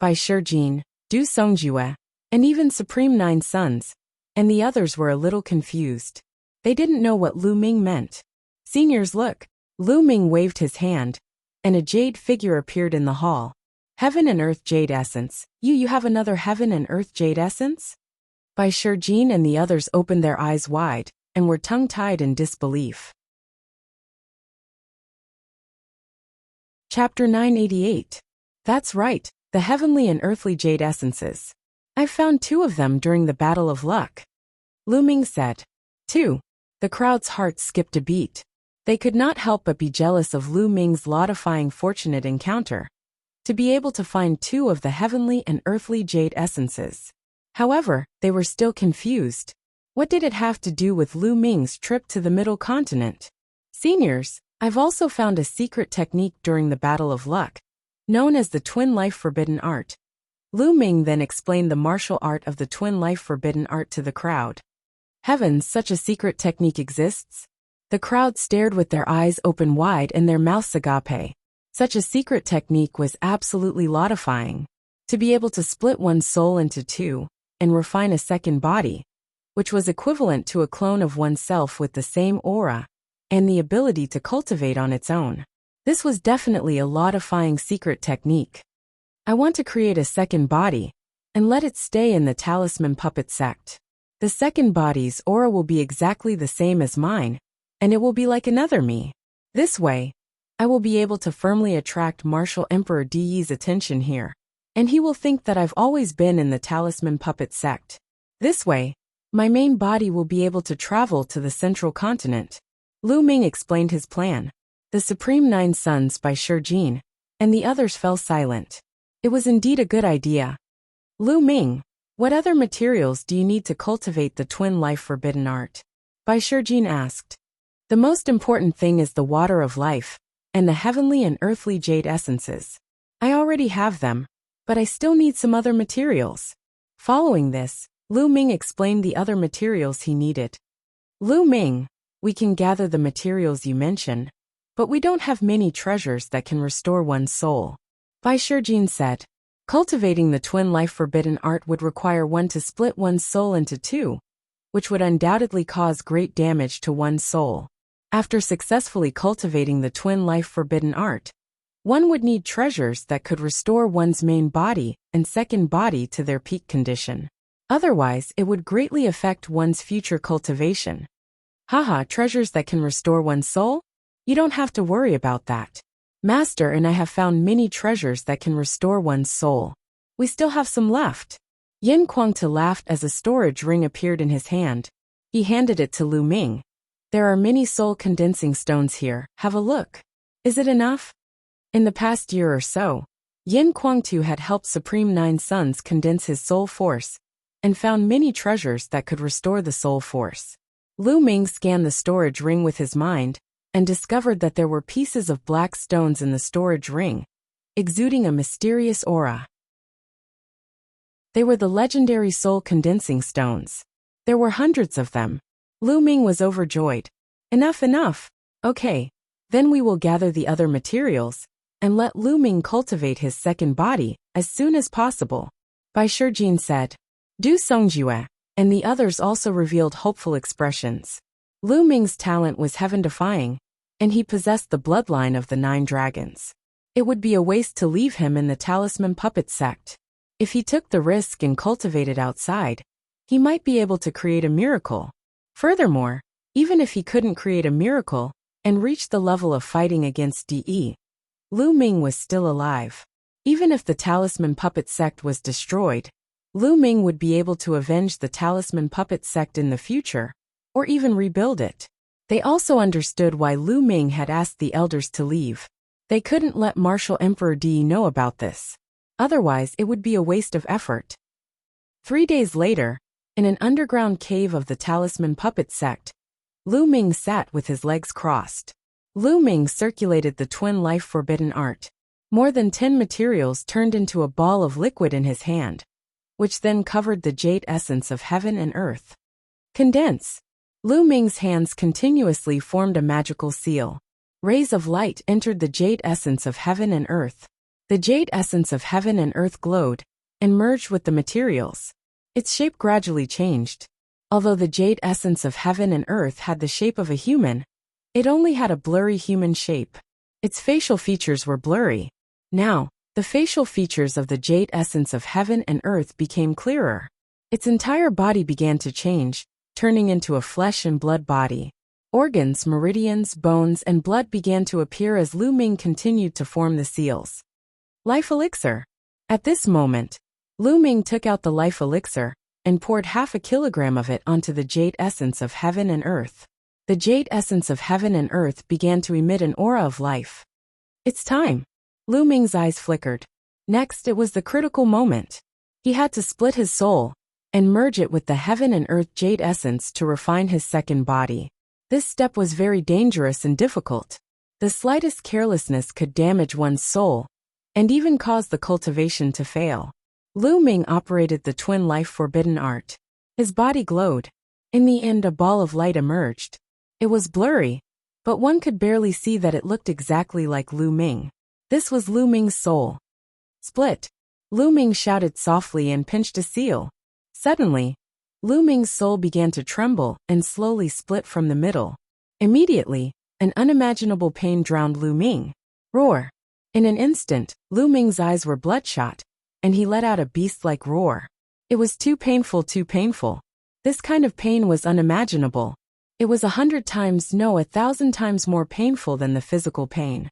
Bai Shijin, Du Songjue, and even Supreme 9 Sons, and the others were a little confused. They didn't know what Lu Ming meant. "Seniors, look." Lu Ming waved his hand, and a jade figure appeared in the hall. "Heaven and Earth Jade Essence. You have another Heaven and Earth Jade Essence?" Bai Shijin and the others opened their eyes wide and were tongue-tied in disbelief. Chapter 988. That's right, the Heavenly and Earthly Jade Essences. I found 2 of them during the Battle of Luck. Lu Ming said. 2. The crowd's hearts skipped a beat. They could not help but be jealous of Lu Ming's laudifying fortunate encounter, to be able to find 2 of the Heavenly and Earthly Jade Essences. However, they were still confused. What did it have to do with Lu Ming's trip to the Middle Continent? "Seniors, I've also found a secret technique during the Battle of Luck, known as the Twin Life Forbidden Art." Lu Ming then explained the martial art of the Twin Life Forbidden Art to the crowd. Heavens, such a secret technique exists? The crowd stared with their eyes open wide and their mouths agape. Such a secret technique was absolutely laudifying. To be able to split one's soul into 2 and refine a second body, which was equivalent to a clone of oneself with the same aura and the ability to cultivate on its own. This was definitely a laudifying secret technique. I want to create a second body and let it stay in the Talisman Puppet sect. The second body's aura will be exactly the same as mine, and it will be like another me. This way, I will be able to firmly attract Martial Emperor De's attention here, and he will think that I've always been in the Talisman Puppet sect. This way, my main body will be able to travel to the Central Continent. Lu Ming explained his plan. The Supreme Nine Sons by Shijin, and the others fell silent. It was indeed a good idea. Lu Ming, what other materials do you need to cultivate the twin life forbidden art? By Shijin asked. The most important thing is the water of life, and the heavenly and earthly jade essences. I already have them, but I still need some other materials. Following this, Lu Ming explained the other materials he needed. Lu Ming, we can gather the materials you mention, but we don't have many treasures that can restore one's soul. Bai Shijin said, cultivating the twin life forbidden art would require one to split one's soul into two, which would undoubtedly cause great damage to one's soul. After successfully cultivating the twin life forbidden art, one would need treasures that could restore one's main body and second body to their peak condition. Otherwise, it would greatly affect one's future cultivation. Haha, treasures that can restore one's soul? You don't have to worry about that. Master and I have found many treasures that can restore one's soul. We still have some left. Yin Kuangte laughed as a storage ring appeared in his hand. He handed it to Lu Ming. There are many soul condensing stones here, have a look. Is it enough? In the past year or so, Yin Kuangte had helped Supreme Nine Sons condense his soul force, and found many treasures that could restore the soul force. Lu Ming scanned the storage ring with his mind, and discovered that there were pieces of black stones in the storage ring, exuding a mysterious aura. They were the legendary soul condensing stones. There were hundreds of them. Lu Ming was overjoyed. Enough. Okay, then we will gather the other materials, and let Lu Ming cultivate his second body as soon as possible. Bai Shijin said. Du Songjue, and the others also revealed hopeful expressions. Lu Ming's talent was heaven-defying, and he possessed the bloodline of the 9 dragons. It would be a waste to leave him in the talisman puppet sect. If he took the risk and cultivated outside, he might be able to create a miracle. Furthermore, even if he couldn't create a miracle and reach the level of fighting against DE, Lu Ming was still alive. Even if the talisman puppet sect was destroyed, Lu Ming would be able to avenge the talisman puppet sect in the future, or even rebuild it. They also understood why Lu Ming had asked the elders to leave. They couldn't let Martial Emperor Di know about this. Otherwise, it would be a waste of effort. 3 days later, in an underground cave of the talisman puppet sect, Lu Ming sat with his legs crossed. Lu Ming circulated the twin life forbidden art. More than 10 materials turned into a ball of liquid in his hand, which then covered the jade essence of heaven and earth. Condense. Lu Ming's hands continuously formed a magical seal. Rays of light entered the jade essence of heaven and earth. The jade essence of heaven and earth glowed and merged with the materials. Its shape gradually changed. Although the jade essence of heaven and earth had the shape of a human, it only had a blurry human shape. Its facial features were blurry. Now, the facial features of the jade essence of heaven and earth became clearer. Its entire body began to change, turning into a flesh and blood body. Organs, meridians, bones, and blood began to appear as Lu Ming continued to form the seals. Life elixir. At this moment, Lu Ming took out the life elixir and poured 1/2 kilogram of it onto the jade essence of heaven and earth. The jade essence of heaven and earth began to emit an aura of life. It's time. Lu Ming's eyes flickered. Next, it was the critical moment. He had to split his soul and merge it with the heaven and earth jade essence to refine his second body. This step was very dangerous and difficult. The slightest carelessness could damage one's soul and even cause the cultivation to fail. Lu Ming operated the twin life forbidden art. His body glowed. In the end, a ball of light emerged. It was blurry, but one could barely see that it looked exactly like Lu Ming. This was Lu Ming's soul. Split. Lu Ming shouted softly and pinched a seal. Suddenly, Lu Ming's soul began to tremble and slowly split from the middle. Immediately, an unimaginable pain drowned Lu Ming. Roar. In an instant, Lu Ming's eyes were bloodshot, and he let out a beast-like roar. It was too painful. This kind of pain was unimaginable. It was 100 times, no, 1,000 times more painful than the physical pain.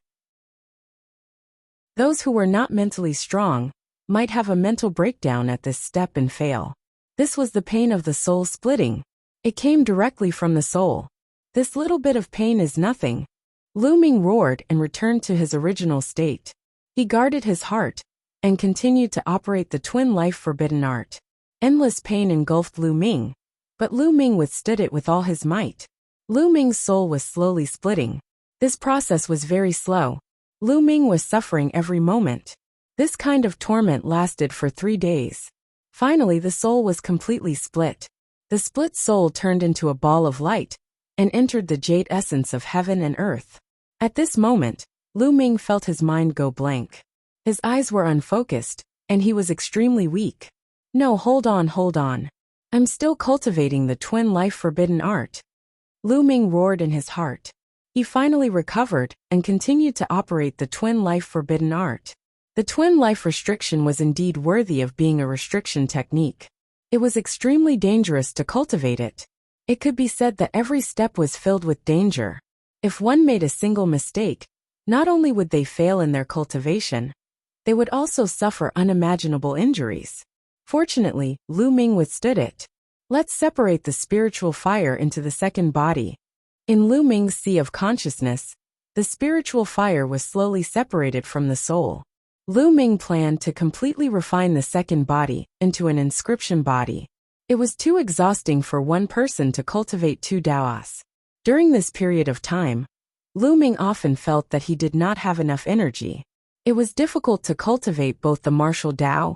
Those who were not mentally strong might have a mental breakdown at this step and fail. This was the pain of the soul splitting. It came directly from the soul. This little bit of pain is nothing. Lu Ming roared and returned to his original state. He guarded his heart and continued to operate the twin life forbidden art. Endless pain engulfed Lu Ming, but Lu Ming withstood it with all his might. Lu Ming's soul was slowly splitting. This process was very slow. Lu Ming was suffering every moment. This kind of torment lasted for 3 days. Finally, the soul was completely split. The split soul turned into a ball of light and entered the jade essence of heaven and earth. At this moment, Lu Ming felt his mind go blank. His eyes were unfocused, and he was extremely weak. No, hold on. I'm still cultivating the twin life forbidden art. Lu Ming roared in his heart. He finally recovered and continued to operate the twin life forbidden art. The twin life restriction was indeed worthy of being a restriction technique. It was extremely dangerous to cultivate it. It could be said that every step was filled with danger. If one made a single mistake, not only would they fail in their cultivation, they would also suffer unimaginable injuries. Fortunately, Lu Ming withstood it. Let's separate the spiritual fire into the second body. In Lu Ming's sea of consciousness, the spiritual fire was slowly separated from the soul. Lu Ming planned to completely refine the second body into an inscription body. It was too exhausting for one person to cultivate 2 Daos. During this period of time, Lu Ming often felt that he did not have enough energy. It was difficult to cultivate both the martial Dao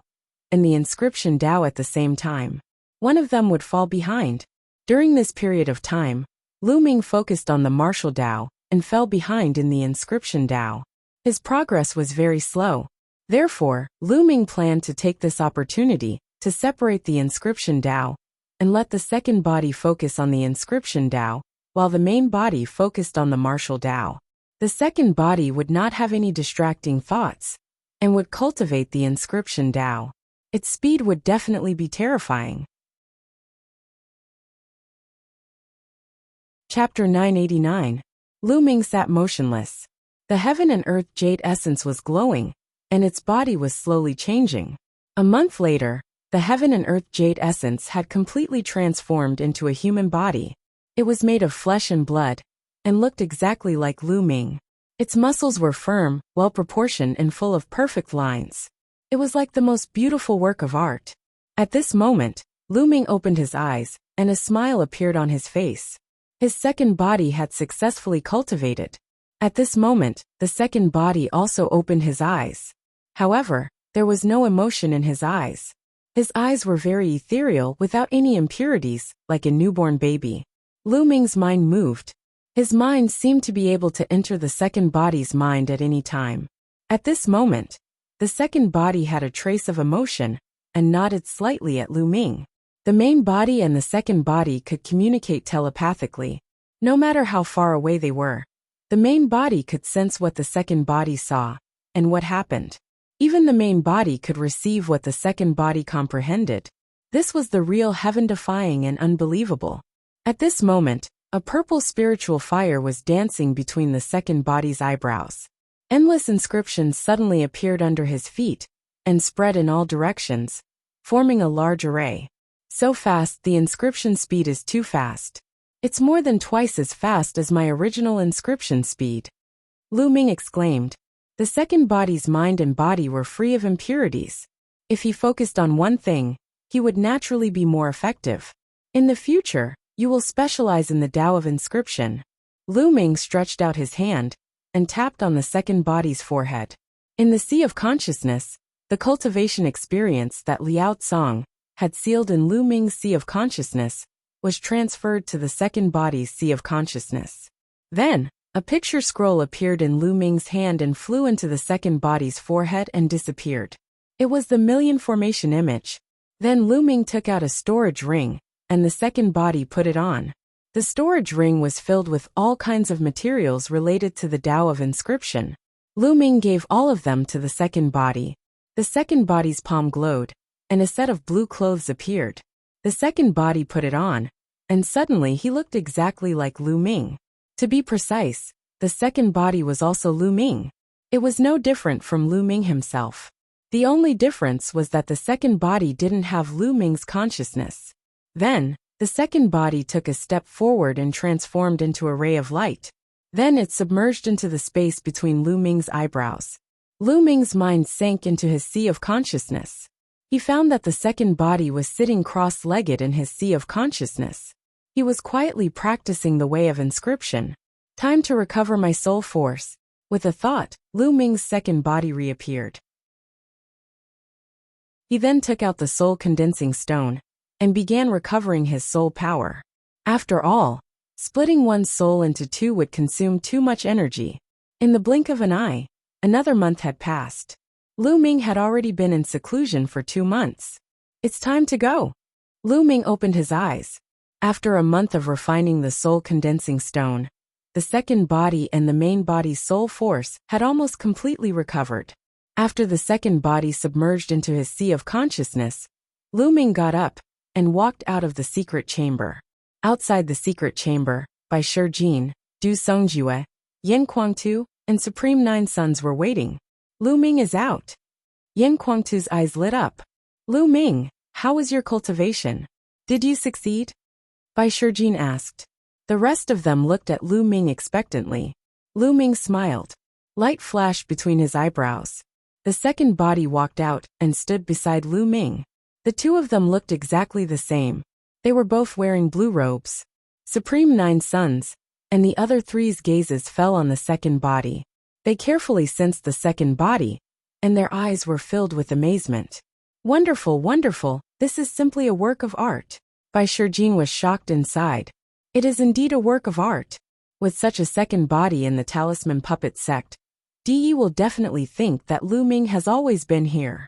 and the inscription Dao at the same time. One of them would fall behind. During this period of time, Lu Ming focused on the martial Dao and fell behind in the inscription Dao. His progress was very slow. Therefore, Lu Ming planned to take this opportunity to separate the inscription Dao and let the second body focus on the inscription Dao, while the main body focused on the martial Dao. The second body would not have any distracting thoughts and would cultivate the inscription Dao. Its speed would definitely be terrifying. Chapter 989. Lu Ming sat motionless. The heaven and earth jade essence was glowing, and its body was slowly changing. A month later, the heaven and earth jade essence had completely transformed into a human body. It was made of flesh and blood, and looked exactly like Lu Ming. Its muscles were firm, well-proportioned and full of perfect lines. It was like the most beautiful work of art. At this moment, Lu Ming opened his eyes, and a smile appeared on his face. His second body had successfully cultivated. At this moment, the second body also opened his eyes. However, there was no emotion in his eyes. His eyes were very ethereal without any impurities, like a newborn baby. Lu Ming's mind moved. His mind seemed to be able to enter the second body's mind at any time. At this moment, the second body had a trace of emotion and nodded slightly at Lu Ming. The main body and the second body could communicate telepathically. No matter how far away they were, the main body could sense what the second body saw and what happened. Even the main body could receive what the second body comprehended. This was the real heaven-defying and unbelievable. At this moment, a purple spiritual fire was dancing between the second body's eyebrows. Endless inscriptions suddenly appeared under his feet and spread in all directions, forming a large array. So fast, the inscription speed is too fast. It's more than twice as fast as my original inscription speed. Lu Ming exclaimed. The second body's mind and body were free of impurities. If he focused on one thing, he would naturally be more effective. In the future, you will specialize in the Tao of inscription. Lu Ming stretched out his hand and tapped on the second body's forehead. In the sea of consciousness, the cultivation experience that Liao Tsong had sealed in Lu Ming's sea of consciousness was transferred to the second body's sea of consciousness. Then, a picture scroll appeared in Lu Ming's hand and flew into the second body's forehead and disappeared. It was the million formation image. Then Lu Ming took out a storage ring, and the second body put it on. The storage ring was filled with all kinds of materials related to the Tao of inscription. Lu Ming gave all of them to the second body. The second body's palm glowed, and a set of blue clothes appeared. The second body put it on, and suddenly he looked exactly like Lu Ming. To be precise, the second body was also Lu Ming. It was no different from Lu Ming himself. The only difference was that the second body didn't have Lu Ming's consciousness. Then, the second body took a step forward and transformed into a ray of light. Then it submerged into the space between Lu Ming's eyebrows. Lu Ming's mind sank into his sea of consciousness. He found that the second body was sitting cross-legged in his sea of consciousness. He was quietly practicing the way of inscription. Time to recover my soul force. With a thought, Lu Ming's second body reappeared. He then took out the soul-condensing stone and began recovering his soul power. After all, splitting one's soul into two would consume too much energy. In the blink of an eye, another month had passed. Lu Ming had already been in seclusion for 2 months. It's time to go. Lu Ming opened his eyes. After a month of refining the soul-condensing stone, the second body and the main body's soul force had almost completely recovered. After the second body submerged into his sea of consciousness, Lu Ming got up and walked out of the secret chamber. Outside the secret chamber, Bai Shijin, Du Songjue, Yan Kuangtu, and Supreme Nine Sons were waiting. Lu Ming is out. Yan Kuangtu's eyes lit up. Lu Ming, how was your cultivation? Did you succeed? Bai Shijin asked. The rest of them looked at Lu Ming expectantly. Lu Ming smiled. Light flashed between his eyebrows. The second body walked out and stood beside Lu Ming. The two of them looked exactly the same. They were both wearing blue robes. Supreme Nine Sons and the other three's gazes fell on the second body. They carefully sensed the second body, and their eyes were filled with amazement. Wonderful, wonderful, this is simply a work of art. Bai Shijin was shocked inside. It is indeed a work of art. With such a second body in the talisman puppet sect, Di will definitely think that Lu Ming has always been here.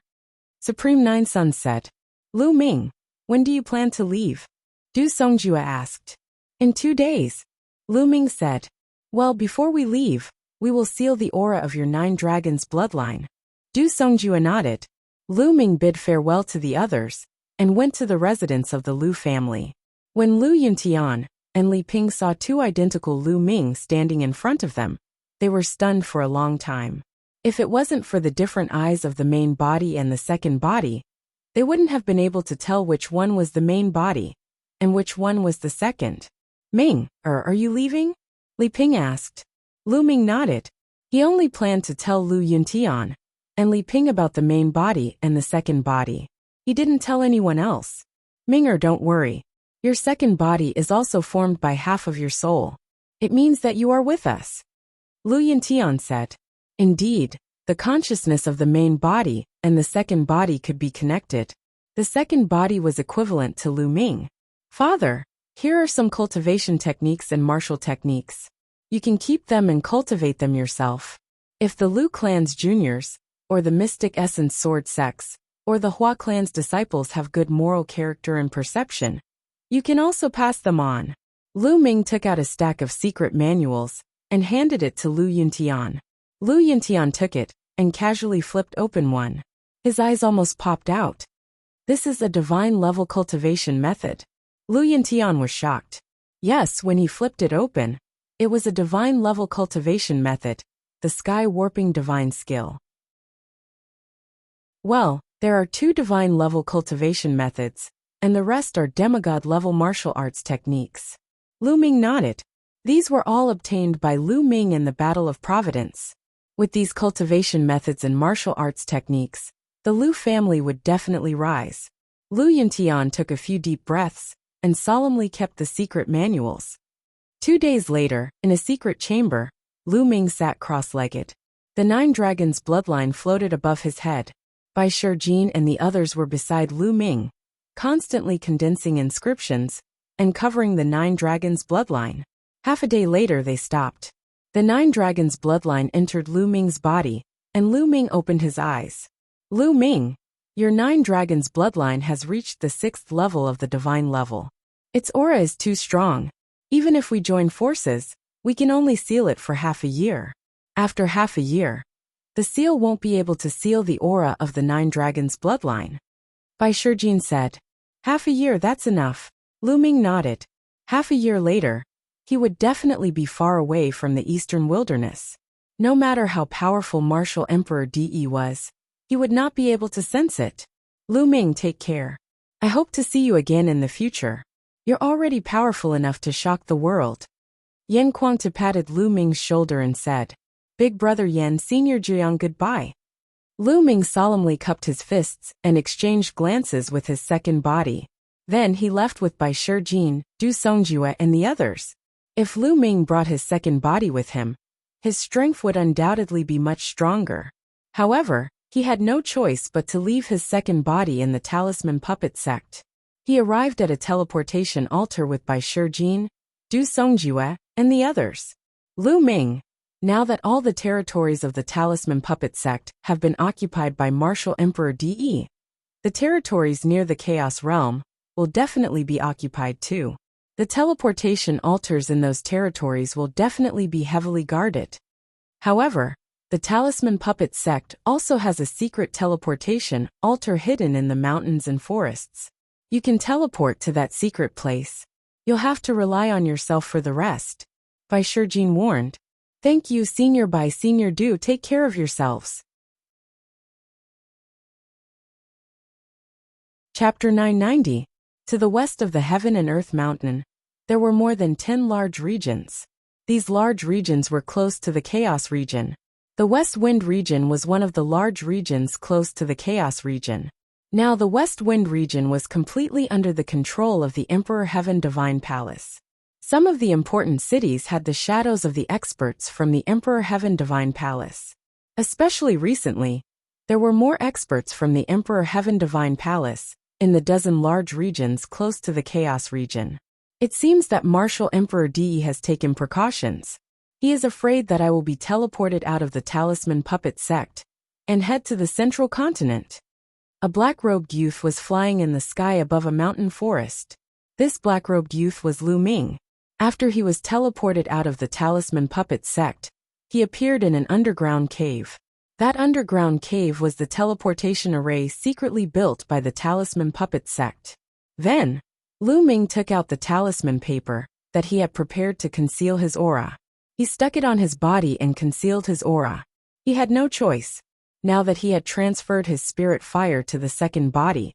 Supreme Nine Sons said. Lu Ming, when do you plan to leave? Du Songjue asked. In 2 days. Lu Ming said. Well, before we leave, we will seal the aura of your 9 dragons' bloodline. Du Songjue nodded. Lu Ming bid farewell to the others and went to the residence of the Lu family. When Lu Yuntian and Li Ping saw 2 identical Lu Ming standing in front of them, they were stunned for a long time. If it wasn't for the different eyes of the main body and the second body, they wouldn't have been able to tell which one was the main body and which one was the second. Ming, are you leaving? Li Ping asked. Lu Ming nodded. He only planned to tell Lu Yuntian and Li Ping about the main body and the second body. He didn't tell anyone else. Ming, don't worry. Your second body is also formed by half of your soul. It means that you are with us. Lu Yuntian said. Indeed, the consciousness of the main body and the second body could be connected. The second body was equivalent to Lu Ming. Father, here are some cultivation techniques and martial techniques. You can keep them and cultivate them yourself. If the Lu clan's juniors, or the Mystic Essence Sword sects, or the Hua clan's disciples have good moral character and perception, you can also pass them on. Lu Ming took out a stack of secret manuals and handed it to Lu Yuntian. Lu Yuntian took it and casually flipped open one. His eyes almost popped out. This is a divine level cultivation method. Lu Yuntian was shocked. Yes, when he flipped it open, it was a divine level cultivation method, the sky warping divine skill. Well, there are 2 divine level cultivation methods, and the rest are demigod level martial arts techniques. Lu Ming nodded. These were all obtained by Lu Ming in the Battle of Providence. With these cultivation methods and martial arts techniques, the Lu family would definitely rise. Lu Yuntian took a few deep breaths and solemnly kept the secret manuals. 2 days later, in a secret chamber, Lu Ming sat cross-legged. The 9 dragons' bloodline floated above his head. Bai Shijin and the others were beside Lu Ming, constantly condensing inscriptions and covering the 9 dragons' bloodline. Half a day later they stopped. The 9 dragons' bloodline entered Lu Ming's body, and Lu Ming opened his eyes. Lu Ming, your 9 dragons' bloodline has reached the 6th level of the divine level. Its aura is too strong. Even if we join forces, we can only seal it for half a year. After half a year, the seal won't be able to seal the aura of the 9 dragons' bloodline. Bai Shijin said. Half a year, that's enough. Lu Ming nodded. Half a year later, he would definitely be far away from the eastern wilderness. No matter how powerful Martial Emperor De was, he would not be able to sense it. Lu Ming, take care. I hope to see you again in the future. You're already powerful enough to shock the world. Yan Kuangta patted Lu Ming's shoulder and said, "Big brother Yan Senior Jiang, goodbye." Lu Ming solemnly cupped his fists and exchanged glances with his second body. Then he left with Bai Shijin, Du Songjue and the others. If Lu Ming brought his second body with him, his strength would undoubtedly be much stronger. However, he had no choice but to leave his second body in the Talisman Puppet sect. He arrived at a teleportation altar with Bai Shijin, Du Songjue, and the others. Lu Ming. Now that all the territories of the Talisman Puppet sect have been occupied by Martial Emperor De, the territories near the Chaos Realm will definitely be occupied too. The teleportation altars in those territories will definitely be heavily guarded. However, the Talisman Puppet sect also has a secret teleportation altar hidden in the mountains and forests. You can teleport to that secret place. You'll have to rely on yourself for the rest. Bai Shijin warned. Thank you, Senior Bai. Senior, do take care of yourselves. Chapter 990. To the west of the Heaven and Earth Mountain, there were more than 10 large regions. These large regions were close to the Chaos region. The West Wind region was one of the large regions close to the Chaos region. Now the West Wind region was completely under the control of the Emperor Heaven Divine Palace. Some of the important cities had the shadows of the experts from the Emperor Heaven Divine Palace. Especially recently, there were more experts from the Emperor Heaven Divine Palace in the dozen large regions close to the Chaos region. It seems that Martial Emperor De has taken precautions. He is afraid that I will be teleported out of the Talisman Puppet sect and head to the central continent. A black-robed youth was flying in the sky above a mountain forest. This black-robed youth was Lu Ming. After he was teleported out of the Talisman Puppet sect, he appeared in an underground cave. That underground cave was the teleportation array secretly built by the Talisman Puppet sect. Then, Lu Ming took out the talisman paper that he had prepared to conceal his aura. He stuck it on his body and concealed his aura. He had no choice, now that he had transferred his spirit fire to the second body.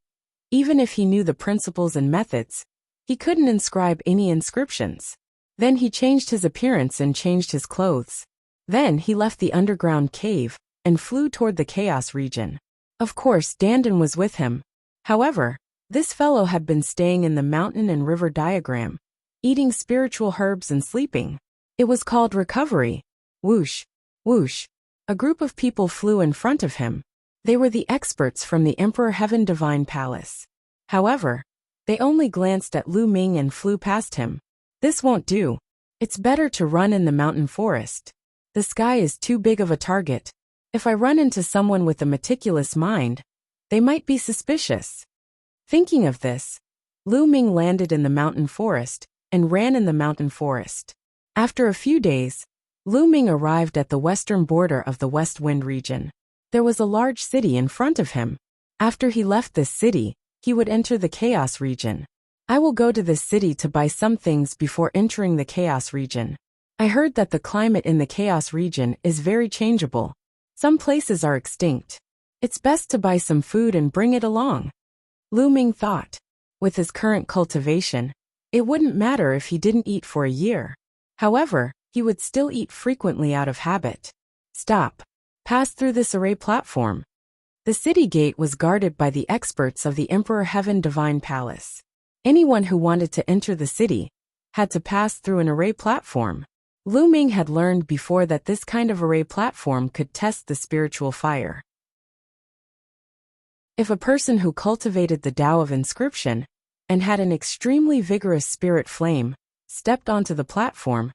Even if he knew the principles and methods, he couldn't inscribe any inscriptions. Then he changed his appearance and changed his clothes. Then he left the underground cave and flew toward the Chaos region. Of course, Dandan was with him. However, this fellow had been staying in the mountain and river diagram, eating spiritual herbs and sleeping. It was called recovery. Whoosh, whoosh. A group of people flew in front of him. They were the experts from the Emperor Heaven Divine Palace. However, they only glanced at Lu Ming and flew past him. This won't do. It's better to run in the mountain forest. The sky is too big of a target. If I run into someone with a meticulous mind, they might be suspicious. Thinking of this, Lu Ming landed in the mountain forest and ran in the mountain forest. After a few days, Lu Ming arrived at the western border of the West Wind region. There was a large city in front of him. After he left this city, he would enter the Chaos region. I will go to this city to buy some things before entering the Chaos region. I heard that the climate in the Chaos region is very changeable. Some places are extinct. It's best to buy some food and bring it along. Lu Ming thought. With his current cultivation, it wouldn't matter if he didn't eat for a year. However, he would still eat frequently out of habit. Stop. Pass through this array platform. The city gate was guarded by the experts of the Emperor Heaven Divine Palace. Anyone who wanted to enter the city had to pass through an array platform. Lu Ming had learned before that this kind of array platform could test the spiritual fire. If a person who cultivated the Tao of inscription and had an extremely vigorous spirit flame stepped onto the platform,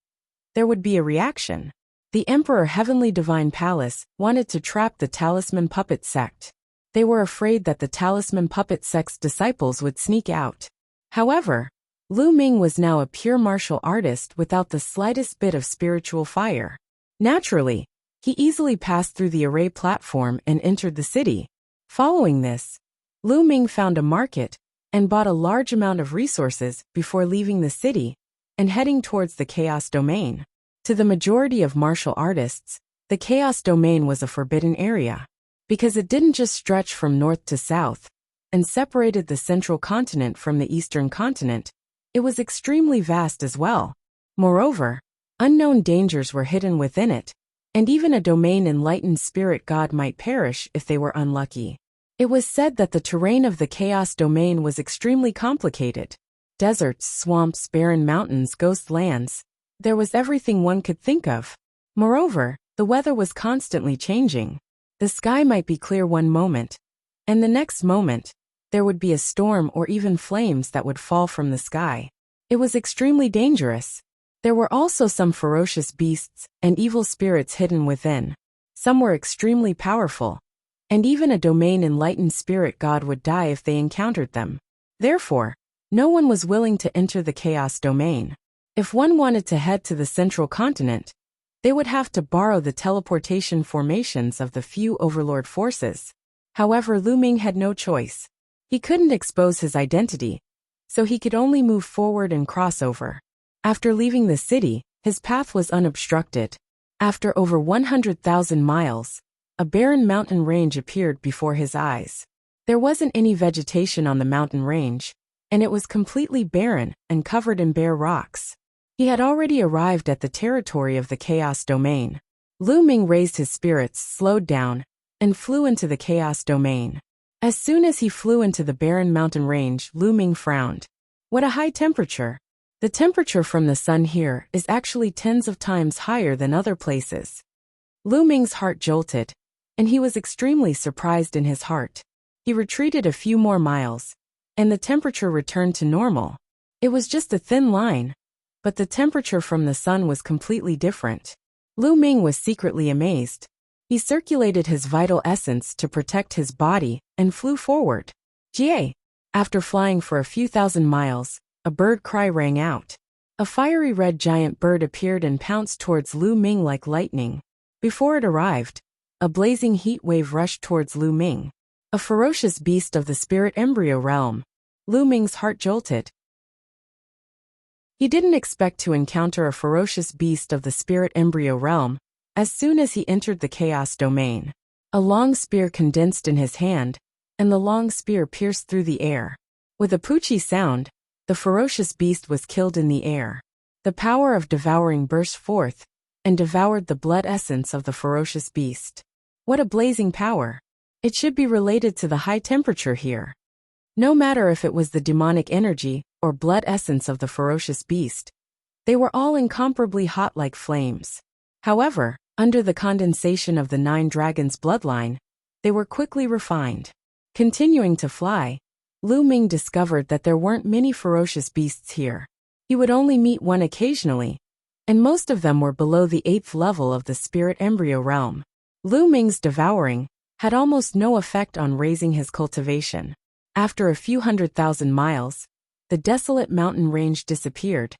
there would be a reaction. The Emperor Heavenly Divine Palace wanted to trap the Talisman Puppet sect. They were afraid that the Talisman Puppet sect's disciples would sneak out. However, Lu Ming was now a pure martial artist without the slightest bit of spiritual fire. Naturally, he easily passed through the array platform and entered the city. Following this, Lu Ming found a market and bought a large amount of resources before leaving the city and heading towards the Chaos Domain. To the majority of martial artists, the Chaos Domain was a forbidden area, because it didn't just stretch from north to south and separated the central continent from the eastern continent. It was extremely vast as well. Moreover, Unknown dangers were hidden within it, and even a domain enlightened spirit god might perish if they were unlucky. It was said that the terrain of the Chaos Domain was extremely complicated. Deserts, swamps, barren mountains, ghost lands. There was everything one could think of. Moreover, the weather was constantly changing. The sky might be clear one moment, and the next moment, there would be a storm or even flames that would fall from the sky. It was extremely dangerous. There were also some ferocious beasts and evil spirits hidden within. Some were extremely powerful, and even a domain enlightened spirit god would die if they encountered them. Therefore, no one was willing to enter the Chaos Domain. If one wanted to head to the central continent, they would have to borrow the teleportation formations of the few overlord forces. However, Lu Ming had no choice. He couldn't expose his identity, so he could only move forward and cross over. After leaving the city, his path was unobstructed. After over 100,000 miles, a barren mountain range appeared before his eyes. There wasn't any vegetation on the mountain range, and it was completely barren and covered in bare rocks. He had already arrived at the territory of the Chaos Domain. Lu Ming raised his spirits, slowed down, and flew into the Chaos Domain. As soon as he flew into the barren mountain range, Lu Ming frowned. What a high temperature! The temperature from the sun here is actually tens of times higher than other places. Lu Ming's heart jolted, and he was extremely surprised in his heart. He retreated a few more miles, and the temperature returned to normal. It was just a thin line, but the temperature from the sun was completely different. Lu Ming was secretly amazed. He circulated his vital essence to protect his body and flew forward. Jie! After flying for a few thousand miles, a bird cry rang out. A fiery red giant bird appeared and pounced towards Lu Ming like lightning. Before it arrived, a blazing heat wave rushed towards Lu Ming. A ferocious beast of the spirit embryo realm. Lu Ming's heart jolted. He didn't expect to encounter a ferocious beast of the spirit embryo realm. As soon as he entered the Chaos Domain, a long spear condensed in his hand, and the long spear pierced through the air. With a poochie sound, the ferocious beast was killed in the air. The power of devouring burst forth, and devoured the blood essence of the ferocious beast. What a blazing power! It should be related to the high temperature here. No matter if it was the demonic energy or blood essence of the ferocious beast, they were all incomparably hot like flames. However, under the condensation of the 9 dragons' bloodline, they were quickly refined. Continuing to fly, Lu Ming discovered that there weren't many ferocious beasts here. He would only meet one occasionally, and most of them were below the 8th level of the spirit embryo realm. Lu Ming's devouring had almost no effect on raising his cultivation. After a few 100,000 miles, the desolate mountain range disappeared,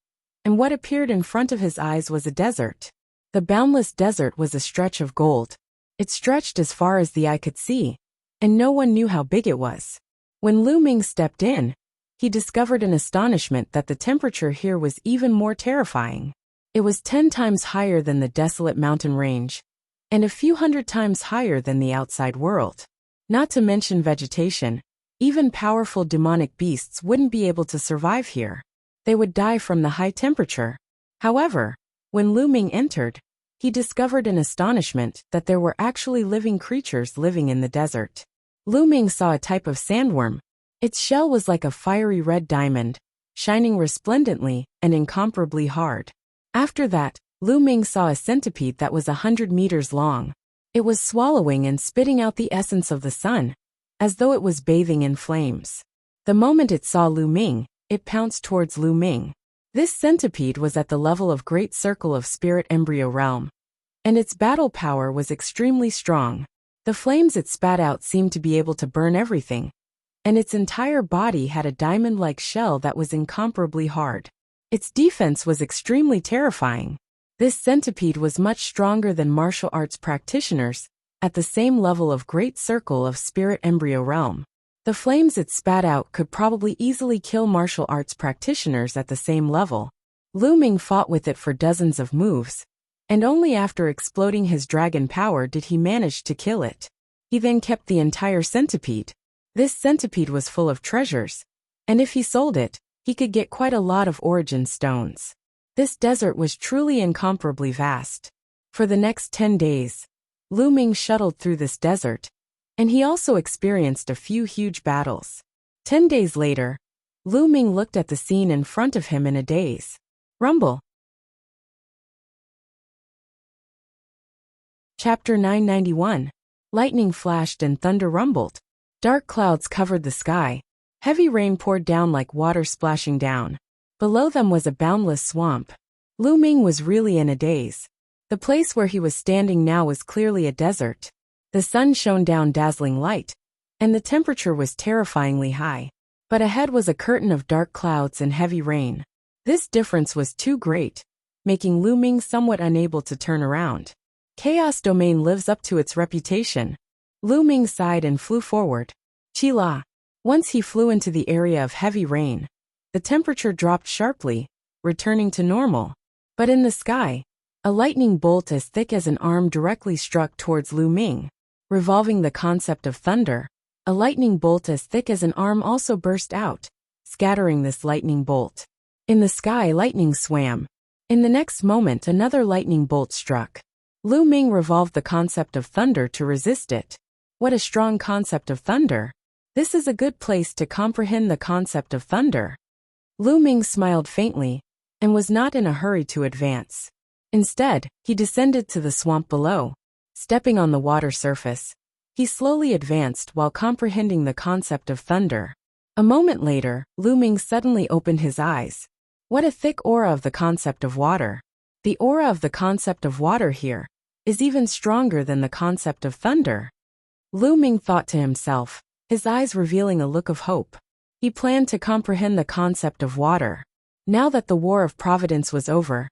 and what appeared in front of his eyes was a desert. The boundless desert was a stretch of gold. It stretched as far as the eye could see, and no one knew how big it was. When Lu Ming stepped in, he discovered in astonishment that the temperature here was even more terrifying. It was 10 times higher than the desolate mountain range, and a few 100 times higher than the outside world. Not to mention vegetation, even powerful demonic beasts wouldn't be able to survive here. They would die from the high temperature. However, when Lu Ming entered, he discovered in astonishment that there were actually living creatures living in the desert. Lu Ming saw a type of sandworm. Its shell was like a fiery red diamond, shining resplendently and incomparably hard. After that, Lu Ming saw a centipede that was 100 meters long. It was swallowing and spitting out the essence of the sun, as though it was bathing in flames. The moment it saw Lu Ming, it pounced towards Lu Ming. This centipede was at the level of Great Circle of Spirit Embryo Realm, and its battle power was extremely strong. The flames it spat out seemed to be able to burn everything, and its entire body had a diamond-like shell that was incomparably hard. Its defense was extremely terrifying. This centipede was much stronger than martial arts practitioners, at the same level of Great Circle of Spirit Embryo Realm. The flames it spat out could probably easily kill martial arts practitioners at the same level. Lu Ming fought with it for dozens of moves, and only after exploding his dragon power did he manage to kill it. He then kept the entire centipede. This centipede was full of treasures, and if he sold it, he could get quite a lot of origin stones. This desert was truly incomparably vast. For the next 10 days, Lu Ming shuttled through this desert, and he also experienced a few huge battles. 10 days later, Lu Ming looked at the scene in front of him in a daze. Rumble. Chapter 991. Lightning flashed and thunder rumbled. Dark clouds covered the sky. Heavy rain poured down like water splashing down. Below them was a boundless swamp. Lu Ming was really in a daze. The place where he was standing now was clearly a desert. The sun shone down dazzling light, and the temperature was terrifyingly high. But ahead was a curtain of dark clouds and heavy rain. This difference was too great, making Lu Ming somewhat unable to turn around. Chaos Domain lives up to its reputation. Lu Ming sighed and flew forward. Chila. Once he flew into the area of heavy rain, the temperature dropped sharply, returning to normal. But in the sky, a lightning bolt as thick as an arm directly struck towards Lu Ming. Revolving the concept of thunder, a lightning bolt as thick as an arm also burst out, scattering this lightning bolt. In the sky, lightning swam. In the next moment, another lightning bolt struck. Lu Ming revolved the concept of thunder to resist it. What a strong concept of thunder! This is a good place to comprehend the concept of thunder. Lu Ming smiled faintly, and was not in a hurry to advance. Instead, he descended to the swamp below. Stepping on the water surface, he slowly advanced while comprehending the concept of thunder. A moment later, Lu Ming suddenly opened his eyes. What a thick aura of the concept of water! The aura of the concept of water here is even stronger than the concept of thunder. Lu Ming thought to himself, his eyes revealing a look of hope. He planned to comprehend the concept of water. Now that the War of Providence was over,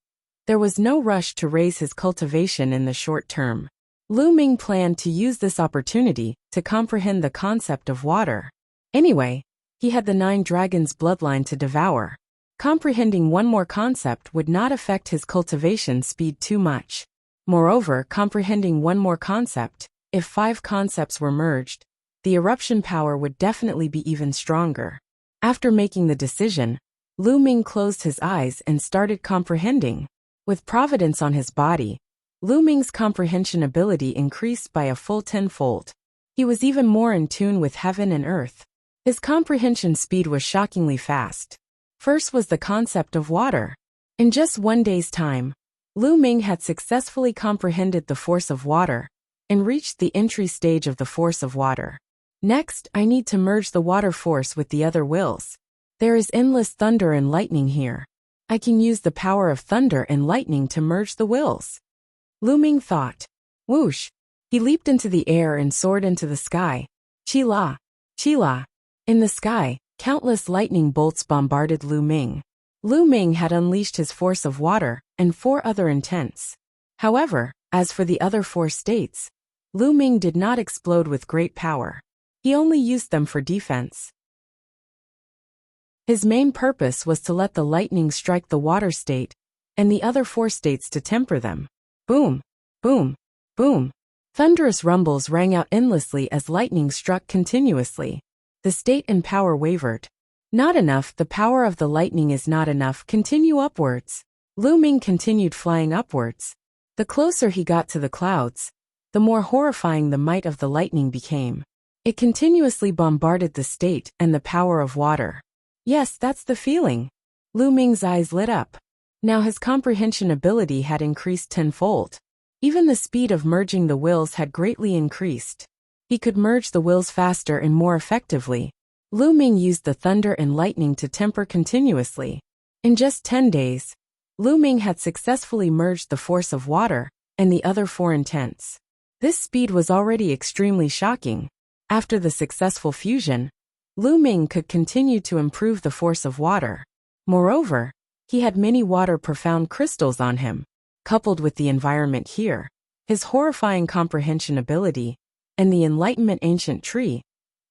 there was no rush to raise his cultivation in the short term. Lu Ming planned to use this opportunity to comprehend the concept of water. Anyway, he had the 9 dragons bloodline to devour. Comprehending one more concept would not affect his cultivation speed too much. Moreover, comprehending one more concept, if 5 concepts were merged, the eruption power would definitely be even stronger. After making the decision, Lu Ming closed his eyes and started comprehending. With providence on his body, Lu Ming's comprehension ability increased by a full 10-fold. He was even more in tune with heaven and earth. His comprehension speed was shockingly fast. First was the concept of water. In just 1 day's time, Lu Ming had successfully comprehended the force of water and reached the entry stage of the force of water. Next, I need to merge the water force with the other wills. There is endless thunder and lightning here. I can use the power of thunder and lightning to merge the wills. Lu Ming thought. Whoosh! He leaped into the air and soared into the sky. Chila! Chila! In the sky, countless lightning bolts bombarded Lu Ming. Lu Ming had unleashed his force of water and 4 other intents. However, as for the other 4 states, Lu Ming did not explode with great power. He only used them for defense. His main purpose was to let the lightning strike the water state and the other 4 states to temper them. Boom! Boom! Boom! Thunderous rumbles rang out endlessly as lightning struck continuously. The state and power wavered. Not enough, the power of the lightning is not enough, continue upwards. Lu Ming continued flying upwards. The closer he got to the clouds, the more horrifying the might of the lightning became. It continuously bombarded the state and the power of water. Yes, that's the feeling. Lu Ming's eyes lit up. Now his comprehension ability had increased 10-fold. Even the speed of merging the wills had greatly increased. He could merge the wills faster and more effectively. Lu Ming used the thunder and lightning to temper continuously. In just 10 days, Lu Ming had successfully merged the force of water and the other 4 intents. This speed was already extremely shocking. After the successful fusion, Lu Ming could continue to improve the force of water. Moreover, he had many water profound crystals on him. Coupled with the environment here, his horrifying comprehension ability, and the enlightenment ancient tree,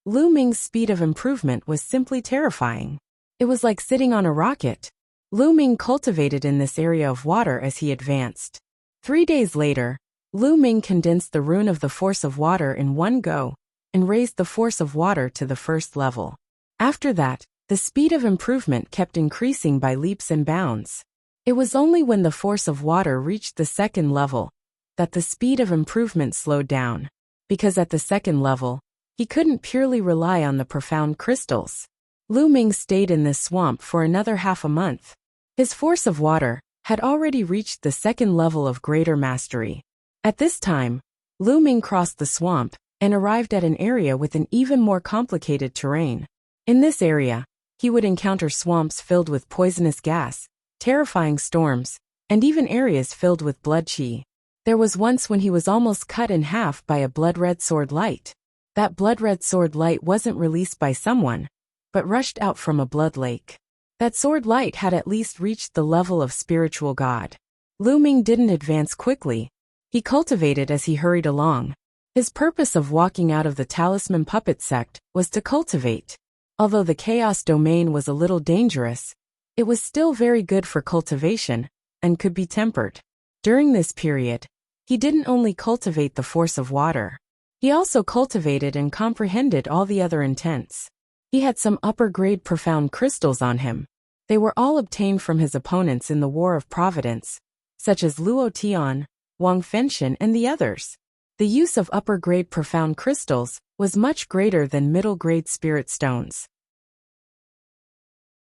Lu Ming's speed of improvement was simply terrifying. It was like sitting on a rocket. Lu Ming cultivated in this area of water as he advanced. 3 days later, Lu Ming condensed the rune of the force of water in one go, and raised the force of water to the 1st level. After that, the speed of improvement kept increasing by leaps and bounds. It was only when the force of water reached the second level that the speed of improvement slowed down, because at the second level, he couldn't purely rely on the profound crystals. Lu Ming stayed in this swamp for another half a month. His force of water had already reached the second level of greater mastery. At this time, Lu Ming crossed the swamp and arrived at an area with an even more complicated terrain. In this area, he would encounter swamps filled with poisonous gas, terrifying storms, and even areas filled with blood qi. There was once when he was almost cut in half by a blood-red sword light. That blood-red sword light wasn't released by someone, but rushed out from a blood lake. That sword light had at least reached the level of spiritual god. Lu Ming didn't advance quickly. He cultivated as he hurried along. His purpose of walking out of the talisman puppet sect was to cultivate. Although the chaos domain was a little dangerous, it was still very good for cultivation, and could be tempered. During this period, he didn't only cultivate the force of water. He also cultivated and comprehended all the other intents. He had some upper-grade profound crystals on him. They were all obtained from his opponents in the War of Providence, such as Luo Tian, Wang Fenshin, and the others. The use of upper-grade profound crystals was much greater than middle-grade spirit stones.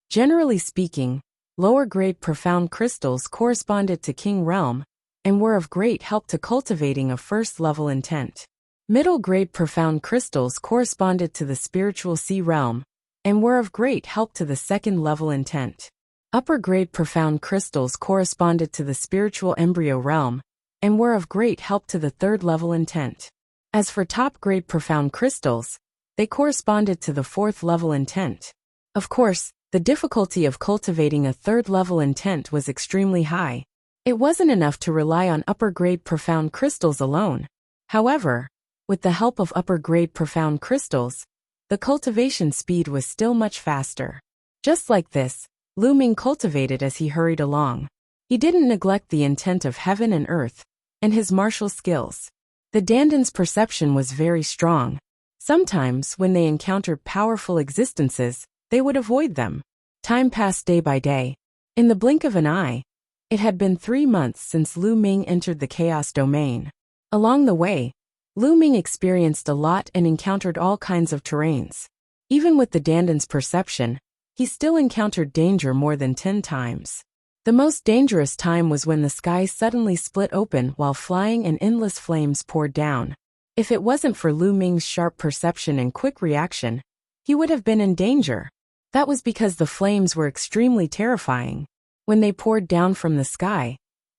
Generally speaking, lower-grade profound crystals corresponded to King Realm and were of great help to cultivating a first-level intent. Middle-grade profound crystals corresponded to the spiritual sea realm and were of great help to the second-level intent. Upper-grade profound crystals corresponded to the spiritual embryo realm and were of great help to the third-level intent. As for top-grade profound crystals, they corresponded to the fourth-level intent. Of course, the difficulty of cultivating a third-level intent was extremely high. It wasn't enough to rely on upper-grade profound crystals alone. However, with the help of upper-grade profound crystals, the cultivation speed was still much faster. Just like this, Lu Ming cultivated as he hurried along. He didn't neglect the intent of heaven and earth, and his martial skills. The Danden's perception was very strong. Sometimes, when they encountered powerful existences, they would avoid them. Time passed day by day. In the blink of an eye, it had been 3 months since Lu Ming entered the chaos domain. Along the way, Lu Ming experienced a lot and encountered all kinds of terrains. Even with the Danden's perception, he still encountered danger more than 10 times. The most dangerous time was when the sky suddenly split open while flying and endless flames poured down. If it wasn't for Lu Ming's sharp perception and quick reaction, he would have been in danger. That was because the flames were extremely terrifying. When they poured down from the sky,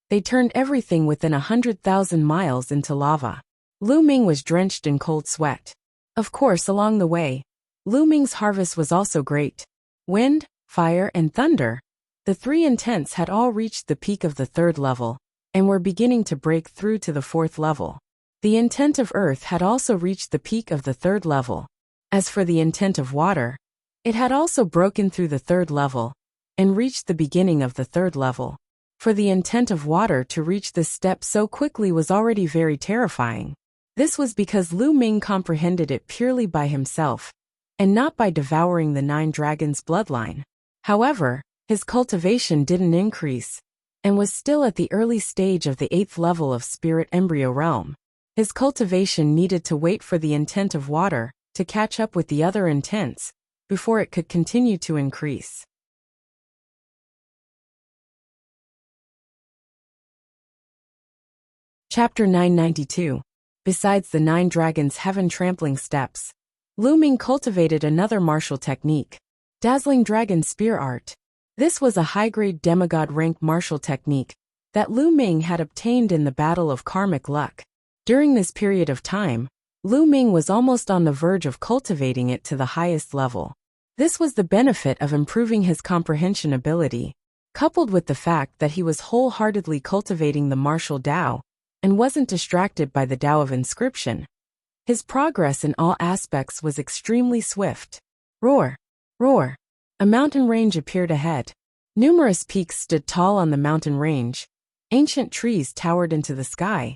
they turned everything within 100,000 miles into lava. Lu Ming was drenched in cold sweat. Of course, along the way, Lu Ming's harvest was also great. Wind, fire, and thunder, the 3 intents had all reached the peak of the 3rd level, and were beginning to break through to the 4th level. The intent of earth had also reached the peak of the 3rd level. As for the intent of water, it had also broken through the 3rd level, and reached the beginning of the 3rd level. For the intent of water to reach this step so quickly was already very terrifying. This was because Lu Ming comprehended it purely by himself, and not by devouring the 9 dragons' bloodline. However, his cultivation didn't increase, and was still at the early stage of the 8th level of spirit embryo realm. His cultivation needed to wait for the intent of water to catch up with the other intents, before it could continue to increase. Chapter 992. Besides the 9 dragons' heaven-trampling steps, Lu Ming cultivated another martial technique, Dazzling Dragon Spear Art. This was a high-grade demigod-rank martial technique that Lu Ming had obtained in the Battle of Karmic Luck. During this period of time, Lu Ming was almost on the verge of cultivating it to the highest level. This was the benefit of improving his comprehension ability, coupled with the fact that he was wholeheartedly cultivating the martial Tao, and wasn't distracted by the Tao of inscription. His progress in all aspects was extremely swift. Roar! Roar! A mountain range appeared ahead. Numerous peaks stood tall on the mountain range. Ancient trees towered into the sky,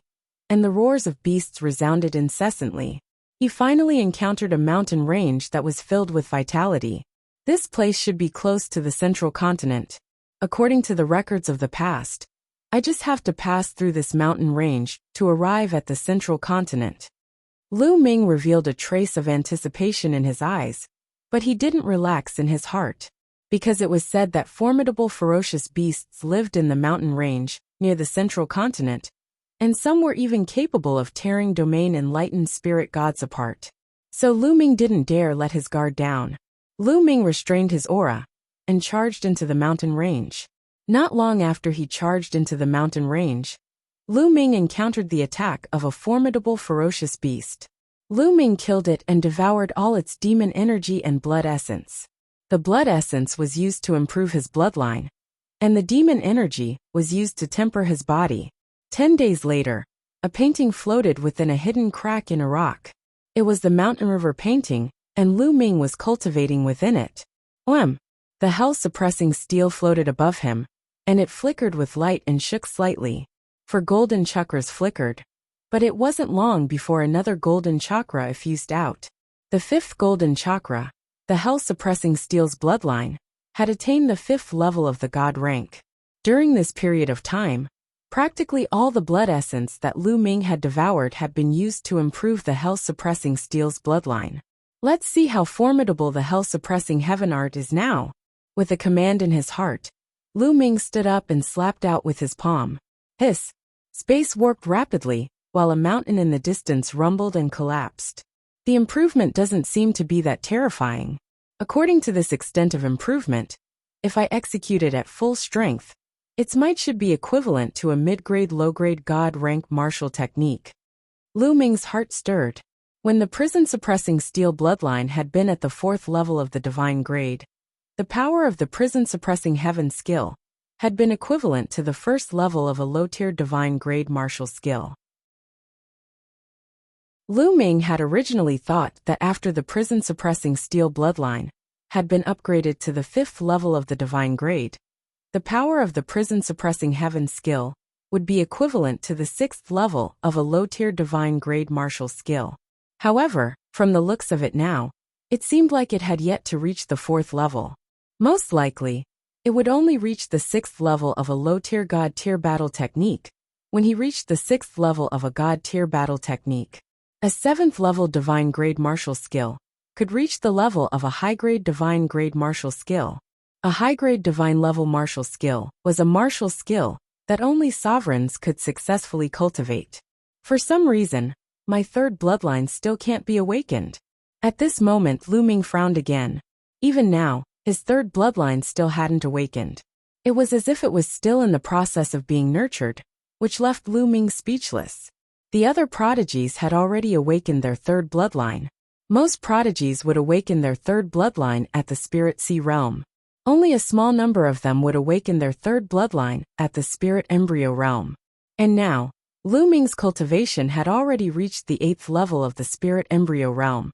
and the roars of beasts resounded incessantly. He finally encountered a mountain range that was filled with vitality. This place should be close to the central continent. According to the records of the past, I just have to pass through this mountain range to arrive at the central continent. Lu Ming revealed a trace of anticipation in his eyes, but he didn't relax in his heart, because it was said that formidable ferocious beasts lived in the mountain range near the central continent, and some were even capable of tearing domain enlightened spirit gods apart. So Lu Ming didn't dare let his guard down. Lu Ming restrained his aura and charged into the mountain range. Not long after he charged into the mountain range, Lu Ming encountered the attack of a formidable ferocious beast. Lu Ming killed it and devoured all its demon energy and blood essence. The blood essence was used to improve his bloodline, and the demon energy was used to temper his body. 10 days later, a painting floated within a hidden crack in a rock. It was the mountain river painting, and Lu Ming was cultivating within it. The hell-suppressing steel floated above him, and it flickered with light and shook slightly. For golden chakras flickered. But it wasn't long before another golden chakra effused out. The fifth golden chakra, the hell-suppressing steel's bloodline, had attained the 5th level of the god rank. During this period of time, practically all the blood essence that Lu Ming had devoured had been used to improve the hell-suppressing steel's bloodline. Let's see how formidable the hell-suppressing heaven art is now. With a command in his heart, Lu Ming stood up and slapped out with his palm. Hiss! Space warped rapidly, while a mountain in the distance rumbled and collapsed. The improvement doesn't seem to be that terrifying. According to this extent of improvement, if I execute it at full strength, its might should be equivalent to a mid-grade low-grade god rank martial technique. Lu Ming's heart stirred. When the prison-suppressing steel bloodline had been at the 4th level of the divine grade, the power of the prison-suppressing heaven skill had been equivalent to the 1st level of a low-tier divine grade martial skill. Lu Ming had originally thought that after the prison-suppressing steel bloodline had been upgraded to the 5th level of the divine grade, the power of the prison-suppressing heaven skill would be equivalent to the 6th level of a low-tier divine grade martial skill. However, from the looks of it now, it seemed like it had yet to reach the 4th level. Most likely, it would only reach the 6th level of a low-tier god-tier battle technique when he reached the 6th level of a god-tier battle technique. A 7th level divine grade martial skill could reach the level of a high-grade divine grade martial skill. A high-grade divine level martial skill was a martial skill that only sovereigns could successfully cultivate. For some reason, my 3rd bloodline still can't be awakened. At this moment Lu Ming frowned again. Even now, his 3rd bloodline still hadn't awakened. It was as if it was still in the process of being nurtured, which left Lu Ming speechless. The other prodigies had already awakened their 3rd bloodline. Most prodigies would awaken their 3rd bloodline at the Spirit Sea realm. Only a small number of them would awaken their 3rd bloodline at the Spirit Embryo realm. And now, Lu Ming's cultivation had already reached the 8th level of the Spirit Embryo realm.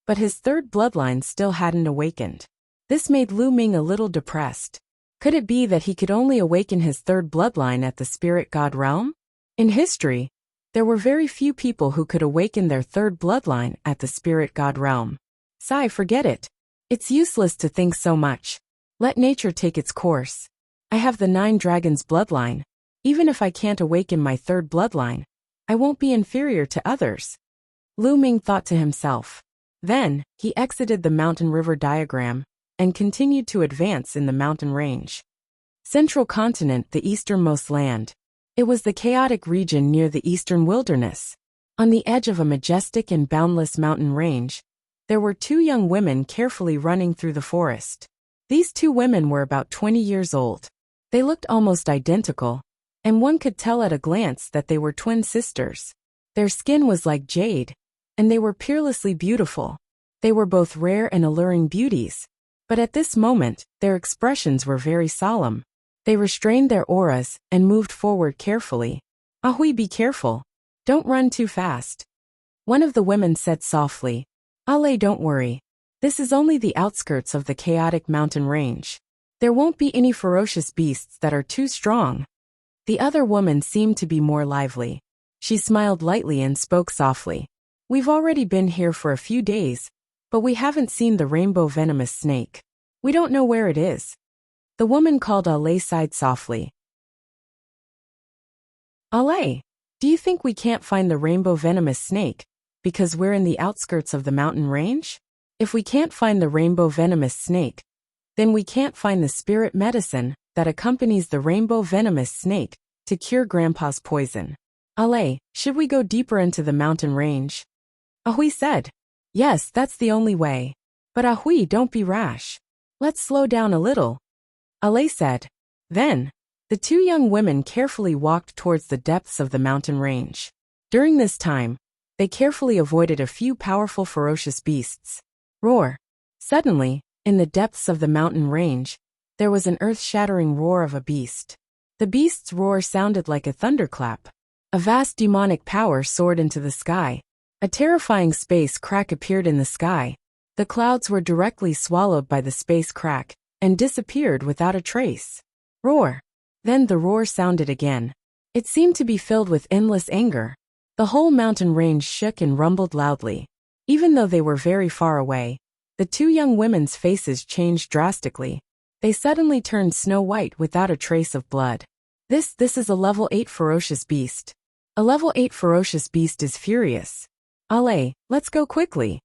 But his 3rd bloodline still hadn't awakened. This made Lu Ming a little depressed. Could it be that he could only awaken his 3rd bloodline at the Spirit God realm? In history, there were very few people who could awaken their 3rd bloodline at the Spirit God realm. Forget it. It's useless to think so much. Let nature take its course. I have the 9 dragons bloodline. Even if I can't awaken my 3rd bloodline, I won't be inferior to others. Lu Ming thought to himself. Then, he exited the mountain river diagram and continued to advance in the mountain range. Central continent, the easternmost land. It was the chaotic region near the eastern wilderness. On the edge of a majestic and boundless mountain range, there were 2 young women carefully running through the forest. These 2 women were about 20 years old. They looked almost identical, and one could tell at a glance that they were twin sisters. Their skin was like jade, and they were peerlessly beautiful. They were both rare and alluring beauties, but at this moment, their expressions were very solemn. They restrained their auras and moved forward carefully. Ahui, be careful. Don't run too fast. One of the women said softly. Ale, don't worry. This is only the outskirts of the chaotic mountain range. There won't be any ferocious beasts that are too strong. The other woman seemed to be more lively. She smiled lightly and spoke softly. We've already been here for a few days, but we haven't seen the rainbow venomous snake. We don't know where it is. The woman called Ale sighed softly. Ale, do you think we can't find the rainbow venomous snake, because we're in the outskirts of the mountain range? If we can't find the rainbow venomous snake, then we can't find the spirit medicine that accompanies the rainbow venomous snake to cure Grandpa's poison. Ale, should we go deeper into the mountain range? Ahui said. Yes, that's the only way. But Ahui, don't be rash. Let's slow down a little. Ale said. Then, the two young women carefully walked towards the depths of the mountain range. During this time, they carefully avoided a few powerful ferocious beasts. Roar. Suddenly, in the depths of the mountain range, there was an earth-shattering roar of a beast. The beast's roar sounded like a thunderclap. A vast demonic power soared into the sky. A terrifying space crack appeared in the sky. The clouds were directly swallowed by the space crack and disappeared without a trace. Roar. Then the roar sounded again. It seemed to be filled with endless anger. The whole mountain range shook and rumbled loudly. Even though they were very far away, the two young women's faces changed drastically. They suddenly turned snow white without a trace of blood. This is a level 8 ferocious beast. A level 8 ferocious beast is furious. Ale, let's go quickly.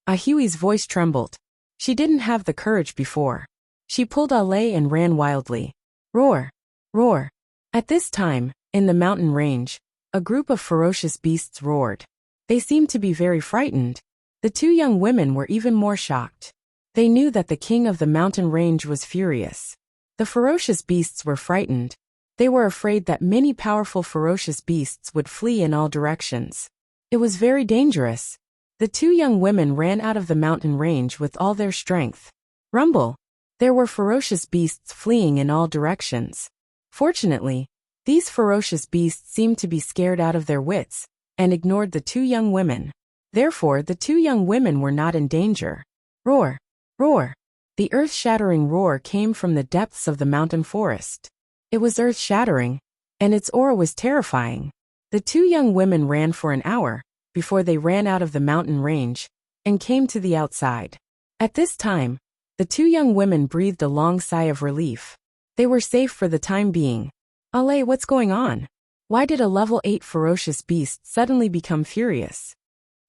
Ahui's voice trembled. She didn't have the courage before. She pulled Ale and ran wildly. Roar. Roar. At this time, in the mountain range, a group of ferocious beasts roared. They seemed to be very frightened. The two young women were even more shocked. They knew that the king of the mountain range was furious. The ferocious beasts were frightened. They were afraid that many powerful ferocious beasts would flee in all directions. It was very dangerous. The two young women ran out of the mountain range with all their strength. Rumble. There were ferocious beasts fleeing in all directions. Fortunately, these ferocious beasts seemed to be scared out of their wits and ignored the two young women. Therefore, the two young women were not in danger. Roar. Roar. The earth-shattering roar came from the depths of the mountain forest. It was earth-shattering, and its aura was terrifying. The two young women ran for an hour before they ran out of the mountain range and came to the outside. At this time, the two young women breathed a long sigh of relief. They were safe for the time being. Ale, what's going on? Why did a level 8 ferocious beast suddenly become furious?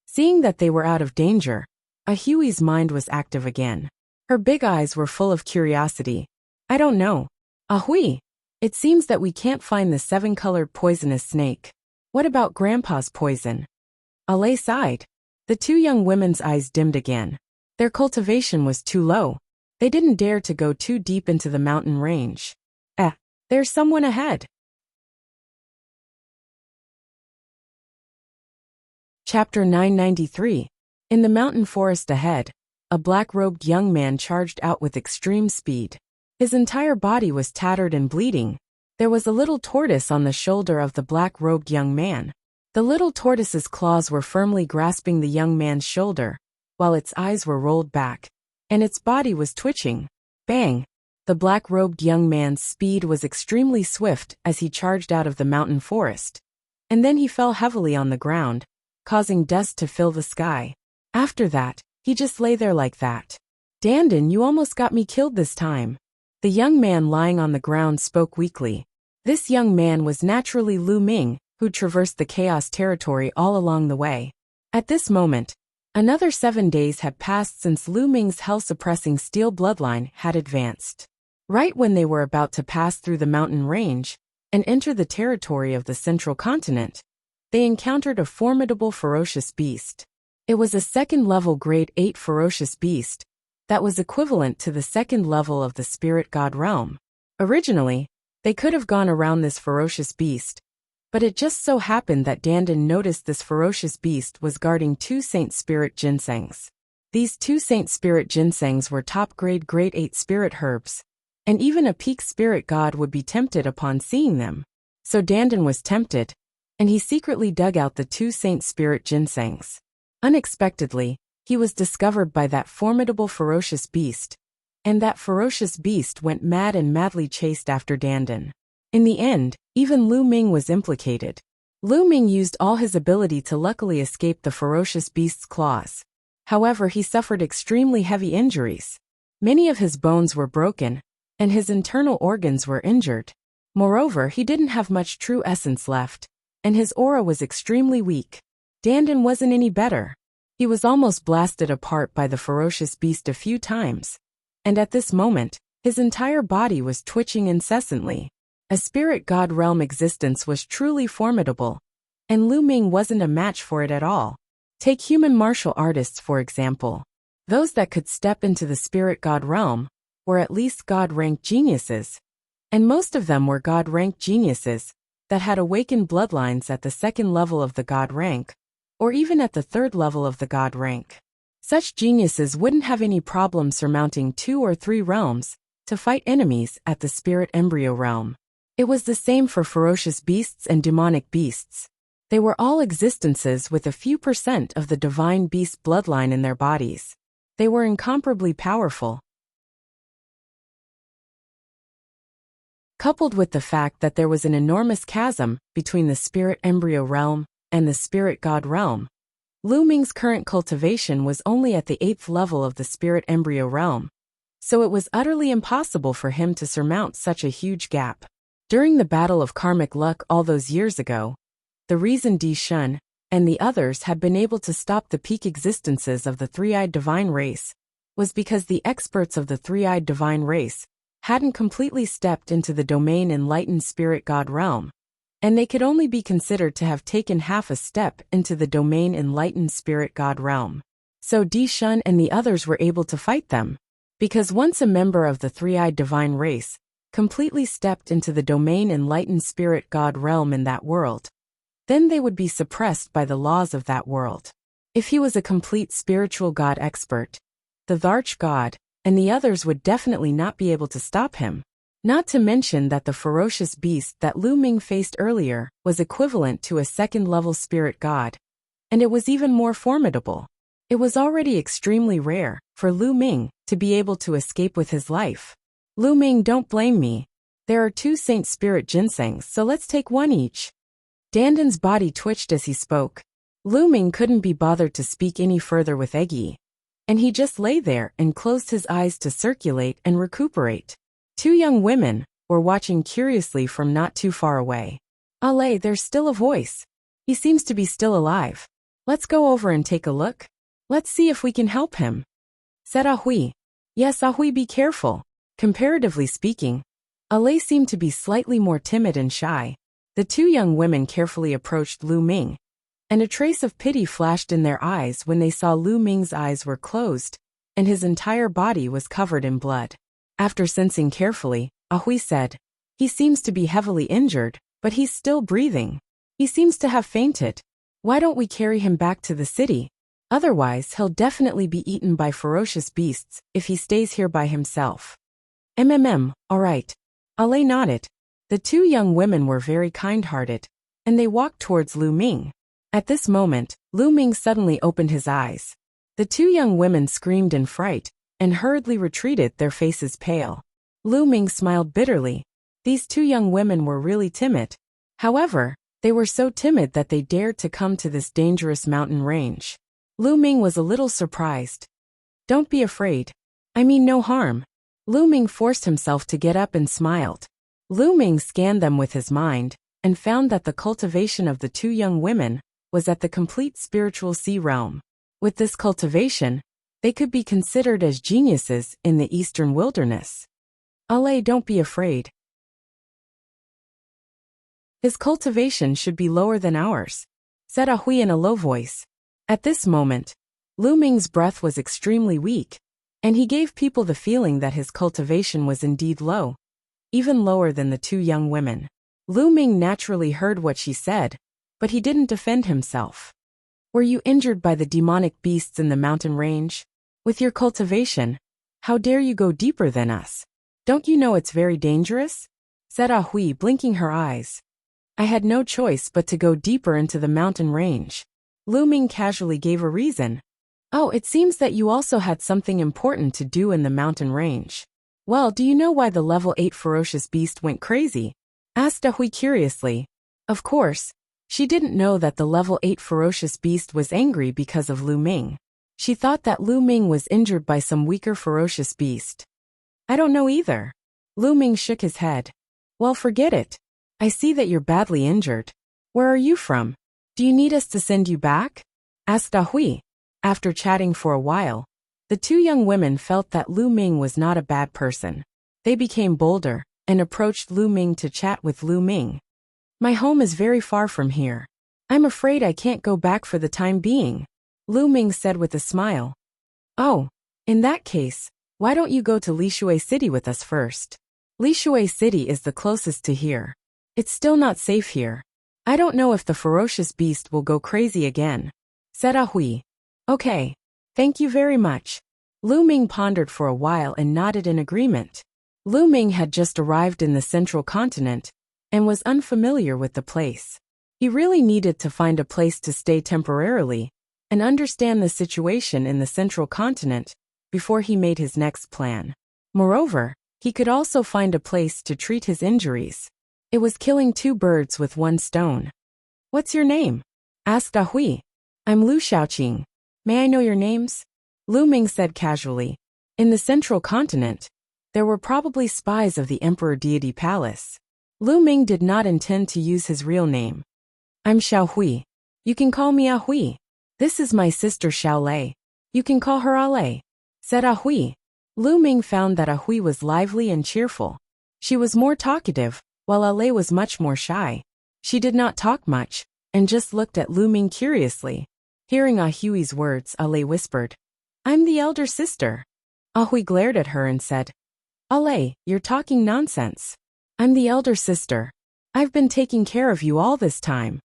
Seeing that they were out of danger, Ahui's mind was active again. Her big eyes were full of curiosity. I don't know. Ahui, it seems that we can't find the 7-colored poisonous snake. What about Grandpa's poison? Ale sighed. The two young women's eyes dimmed again. Their cultivation was too low. They didn't dare to go too deep into the mountain range. There's someone ahead. Chapter 993. In the mountain forest ahead, a black-robed young man charged out with extreme speed. His entire body was tattered and bleeding. There was a little tortoise on the shoulder of the black-robed young man. The little tortoise's claws were firmly grasping the young man's shoulder, while its eyes were rolled back, and its body was twitching. Bang! The black-robed young man's speed was extremely swift as he charged out of the mountain forest, and then he fell heavily on the ground, causing dust to fill the sky. After that, he just lay there like that. Dandan, you almost got me killed this time. The young man lying on the ground spoke weakly. This young man was naturally Lu Ming, who traversed the chaos territory all along the way. At this moment, another 7 days had passed since Lu Ming's hell-suppressing steel bloodline had advanced. Right when they were about to pass through the mountain range and enter the territory of the central continent, they encountered a formidable ferocious beast. It was a second-level grade 8 ferocious beast that was equivalent to the second level of the spirit god realm. Originally, they could have gone around this ferocious beast, but it just so happened that Dandan noticed this ferocious beast was guarding 2 Saint Spirit ginsengs. These 2 Saint Spirit ginsengs were top-grade grade 8 spirit herbs, and even a peak spirit god would be tempted upon seeing them. So Dandan was tempted, and he secretly dug out the 2 Saint Spirit ginsengs. Unexpectedly, he was discovered by that formidable ferocious beast, and that ferocious beast went mad and madly chased after Dandan. In the end, even Lu Ming was implicated. Lu Ming used all his ability to luckily escape the ferocious beast's claws. However, he suffered extremely heavy injuries. Many of his bones were broken, and his internal organs were injured. Moreover, he didn't have much true essence left, and his aura was extremely weak. Dandan wasn't any better. He was almost blasted apart by the ferocious beast a few times, and at this moment, his entire body was twitching incessantly. A spirit god realm existence was truly formidable, and Lu Ming wasn't a match for it at all. Take human martial artists for example. Those that could step into the spirit god realm were at least god-ranked geniuses, and most of them were god-ranked geniuses that had awakened bloodlines at the second level of the god rank, or even at the third level of the god rank. Such geniuses wouldn't have any problem surmounting 2 or 3 realms to fight enemies at the spirit embryo realm. It was the same for ferocious beasts and demonic beasts. They were all existences with a few % of the divine beast bloodline in their bodies. They were incomparably powerful. Coupled with the fact that there was an enormous chasm between the spirit embryo realm and the spirit god realm, Lu Ming's current cultivation was only at the 8th level of the spirit embryo realm, so it was utterly impossible for him to surmount such a huge gap. During the Battle of Karmic Luck all those years ago, the reason Di Shun and the others had been able to stop the peak existences of the three-eyed divine race was because the experts of the three-eyed divine race hadn't completely stepped into the domain enlightened spirit god realm, and they could only be considered to have taken half a step into the domain enlightened spirit god realm. So Di Shun and the others were able to fight them, because once a member of the three-eyed divine race completely stepped into the domain enlightened spirit god realm in that world, then they would be suppressed by the laws of that world. If he was a complete spiritual god expert, the Dharch god and the others would definitely not be able to stop him. Not to mention that the ferocious beast that Lu Ming faced earlier was equivalent to a second-level spirit god, and it was even more formidable. It was already extremely rare for Lu Ming to be able to escape with his life. Lu Ming, don't blame me. There are 2 Saint Spirit ginsengs, so let's take 1 each. Dandan's body twitched as he spoke. Lu Ming couldn't be bothered to speak any further with Eggy, and he just lay there and closed his eyes to circulate and recuperate. 2 young women were watching curiously from not too far away. "Allez, there's still a voice. He seems to be still alive. Let's go over and take a look. Let's see if we can help him," said Ahui. "Yes, Ahui, be careful." Comparatively speaking, Allez seemed to be slightly more timid and shy. The 2 young women carefully approached Lu Ming, and a trace of pity flashed in their eyes when they saw Lu Ming's eyes were closed, and his entire body was covered in blood. After sensing carefully, Ahui said, "He seems to be heavily injured, but he's still breathing. He seems to have fainted. Why don't we carry him back to the city? Otherwise, he'll definitely be eaten by ferocious beasts if he stays here by himself." All right. Allez nodded. The 2 young women were very kind-hearted, and they walked towards Lu Ming. At this moment, Lu Ming suddenly opened his eyes. The 2 young women screamed in fright and hurriedly retreated, their faces pale. Lu Ming smiled bitterly. These 2 young women were really timid. However, they were so timid that they dared to come to this dangerous mountain range. Lu Ming was a little surprised. "Don't be afraid. I mean no harm." Lu Ming forced himself to get up and smiled. Lu Ming scanned them with his mind and found that the cultivation of the 2 young women was at the complete spiritual sea realm. With this cultivation, they could be considered as geniuses in the eastern wilderness. "Allez, don't be afraid. His cultivation should be lower than ours," said Ahui in a low voice. At this moment, Lu Ming's breath was extremely weak, and he gave people the feeling that his cultivation was indeed low, even lower than the 2 young women. Lu Ming naturally heard what she said, but he didn't defend himself. "Were you injured by the demonic beasts in the mountain range? With your cultivation, how dare you go deeper than us? Don't you know it's very dangerous?" said Ahui, blinking her eyes. "I had no choice but to go deeper into the mountain range." Lu Ming casually gave a reason. "Oh, it seems that you also had something important to do in the mountain range. Well, do you know why the level 8 ferocious beast went crazy?" asked Ahui curiously. Of course, she didn't know that the level 8 ferocious beast was angry because of Lu Ming. She thought that Lu Ming was injured by some weaker ferocious beast. "I don't know either. Lu Ming shook his head. Well, forget it. I see that you're badly injured. Where are you from? Do you need us to send you back? Asked A Hui. After chatting for a while, the two young women felt that Lu Ming was not a bad person. They became bolder and approached Lu Ming to chat with Lu Ming. My home is very far from here. I'm afraid I can't go back for the time being, Lu Ming said with a smile. Oh, in that case, why don't you go to Lishui City with us first? Lishui City is the closest to here. It's still not safe here. I don't know if the ferocious beast will go crazy again, said A Hui. Okay. Thank you very much. Lu Ming pondered for a while and nodded in agreement. Lu Ming had just arrived in the central continent and was unfamiliar with the place. He really needed to find a place to stay temporarily and understand the situation in the central continent before he made his next plan. Moreover, he could also find a place to treat his injuries. It was killing two birds with one stone. What's your name? Asked A Hui. I'm Lu Xiaoqing. May I know your names? Lu Ming said casually. In the central continent, there were probably spies of the Emperor Deity Palace. Lu Ming did not intend to use his real name. I'm Xiao Hui. You can call me A Hui. This is my sister Xiao Lei. You can call her A Lei, said A Hui. Lu Ming found that A Hui was lively and cheerful. She was more talkative, while A Lei was much more shy. She did not talk much, and just looked at Lu Ming curiously. Hearing A Hui's words, A Lei whispered, I'm the elder sister. A Hui glared at her and said, A Lei, you're talking nonsense. I'm the elder sister. I've been taking care of you all this time.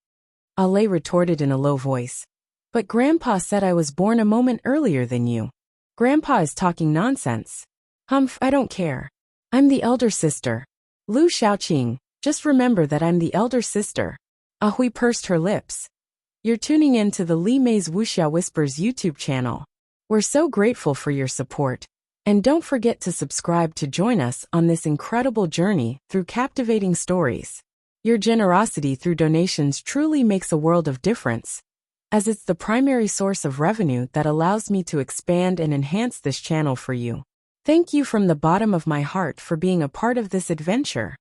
A Lei retorted in a low voice. But Grandpa said I was born a moment earlier than you. Grandpa is talking nonsense. Humph, I don't care. I'm the elder sister. Lu Xiaoqing, just remember that I'm the elder sister. A Hui pursed her lips. You're tuning in to the Li Mei's Wuxia Whispers YouTube channel. We're so grateful for your support. And don't forget to subscribe to join us on this incredible journey through captivating stories. Your generosity through donations truly makes a world of difference, as it's the primary source of revenue that allows me to expand and enhance this channel for you. Thank you from the bottom of my heart for being a part of this adventure.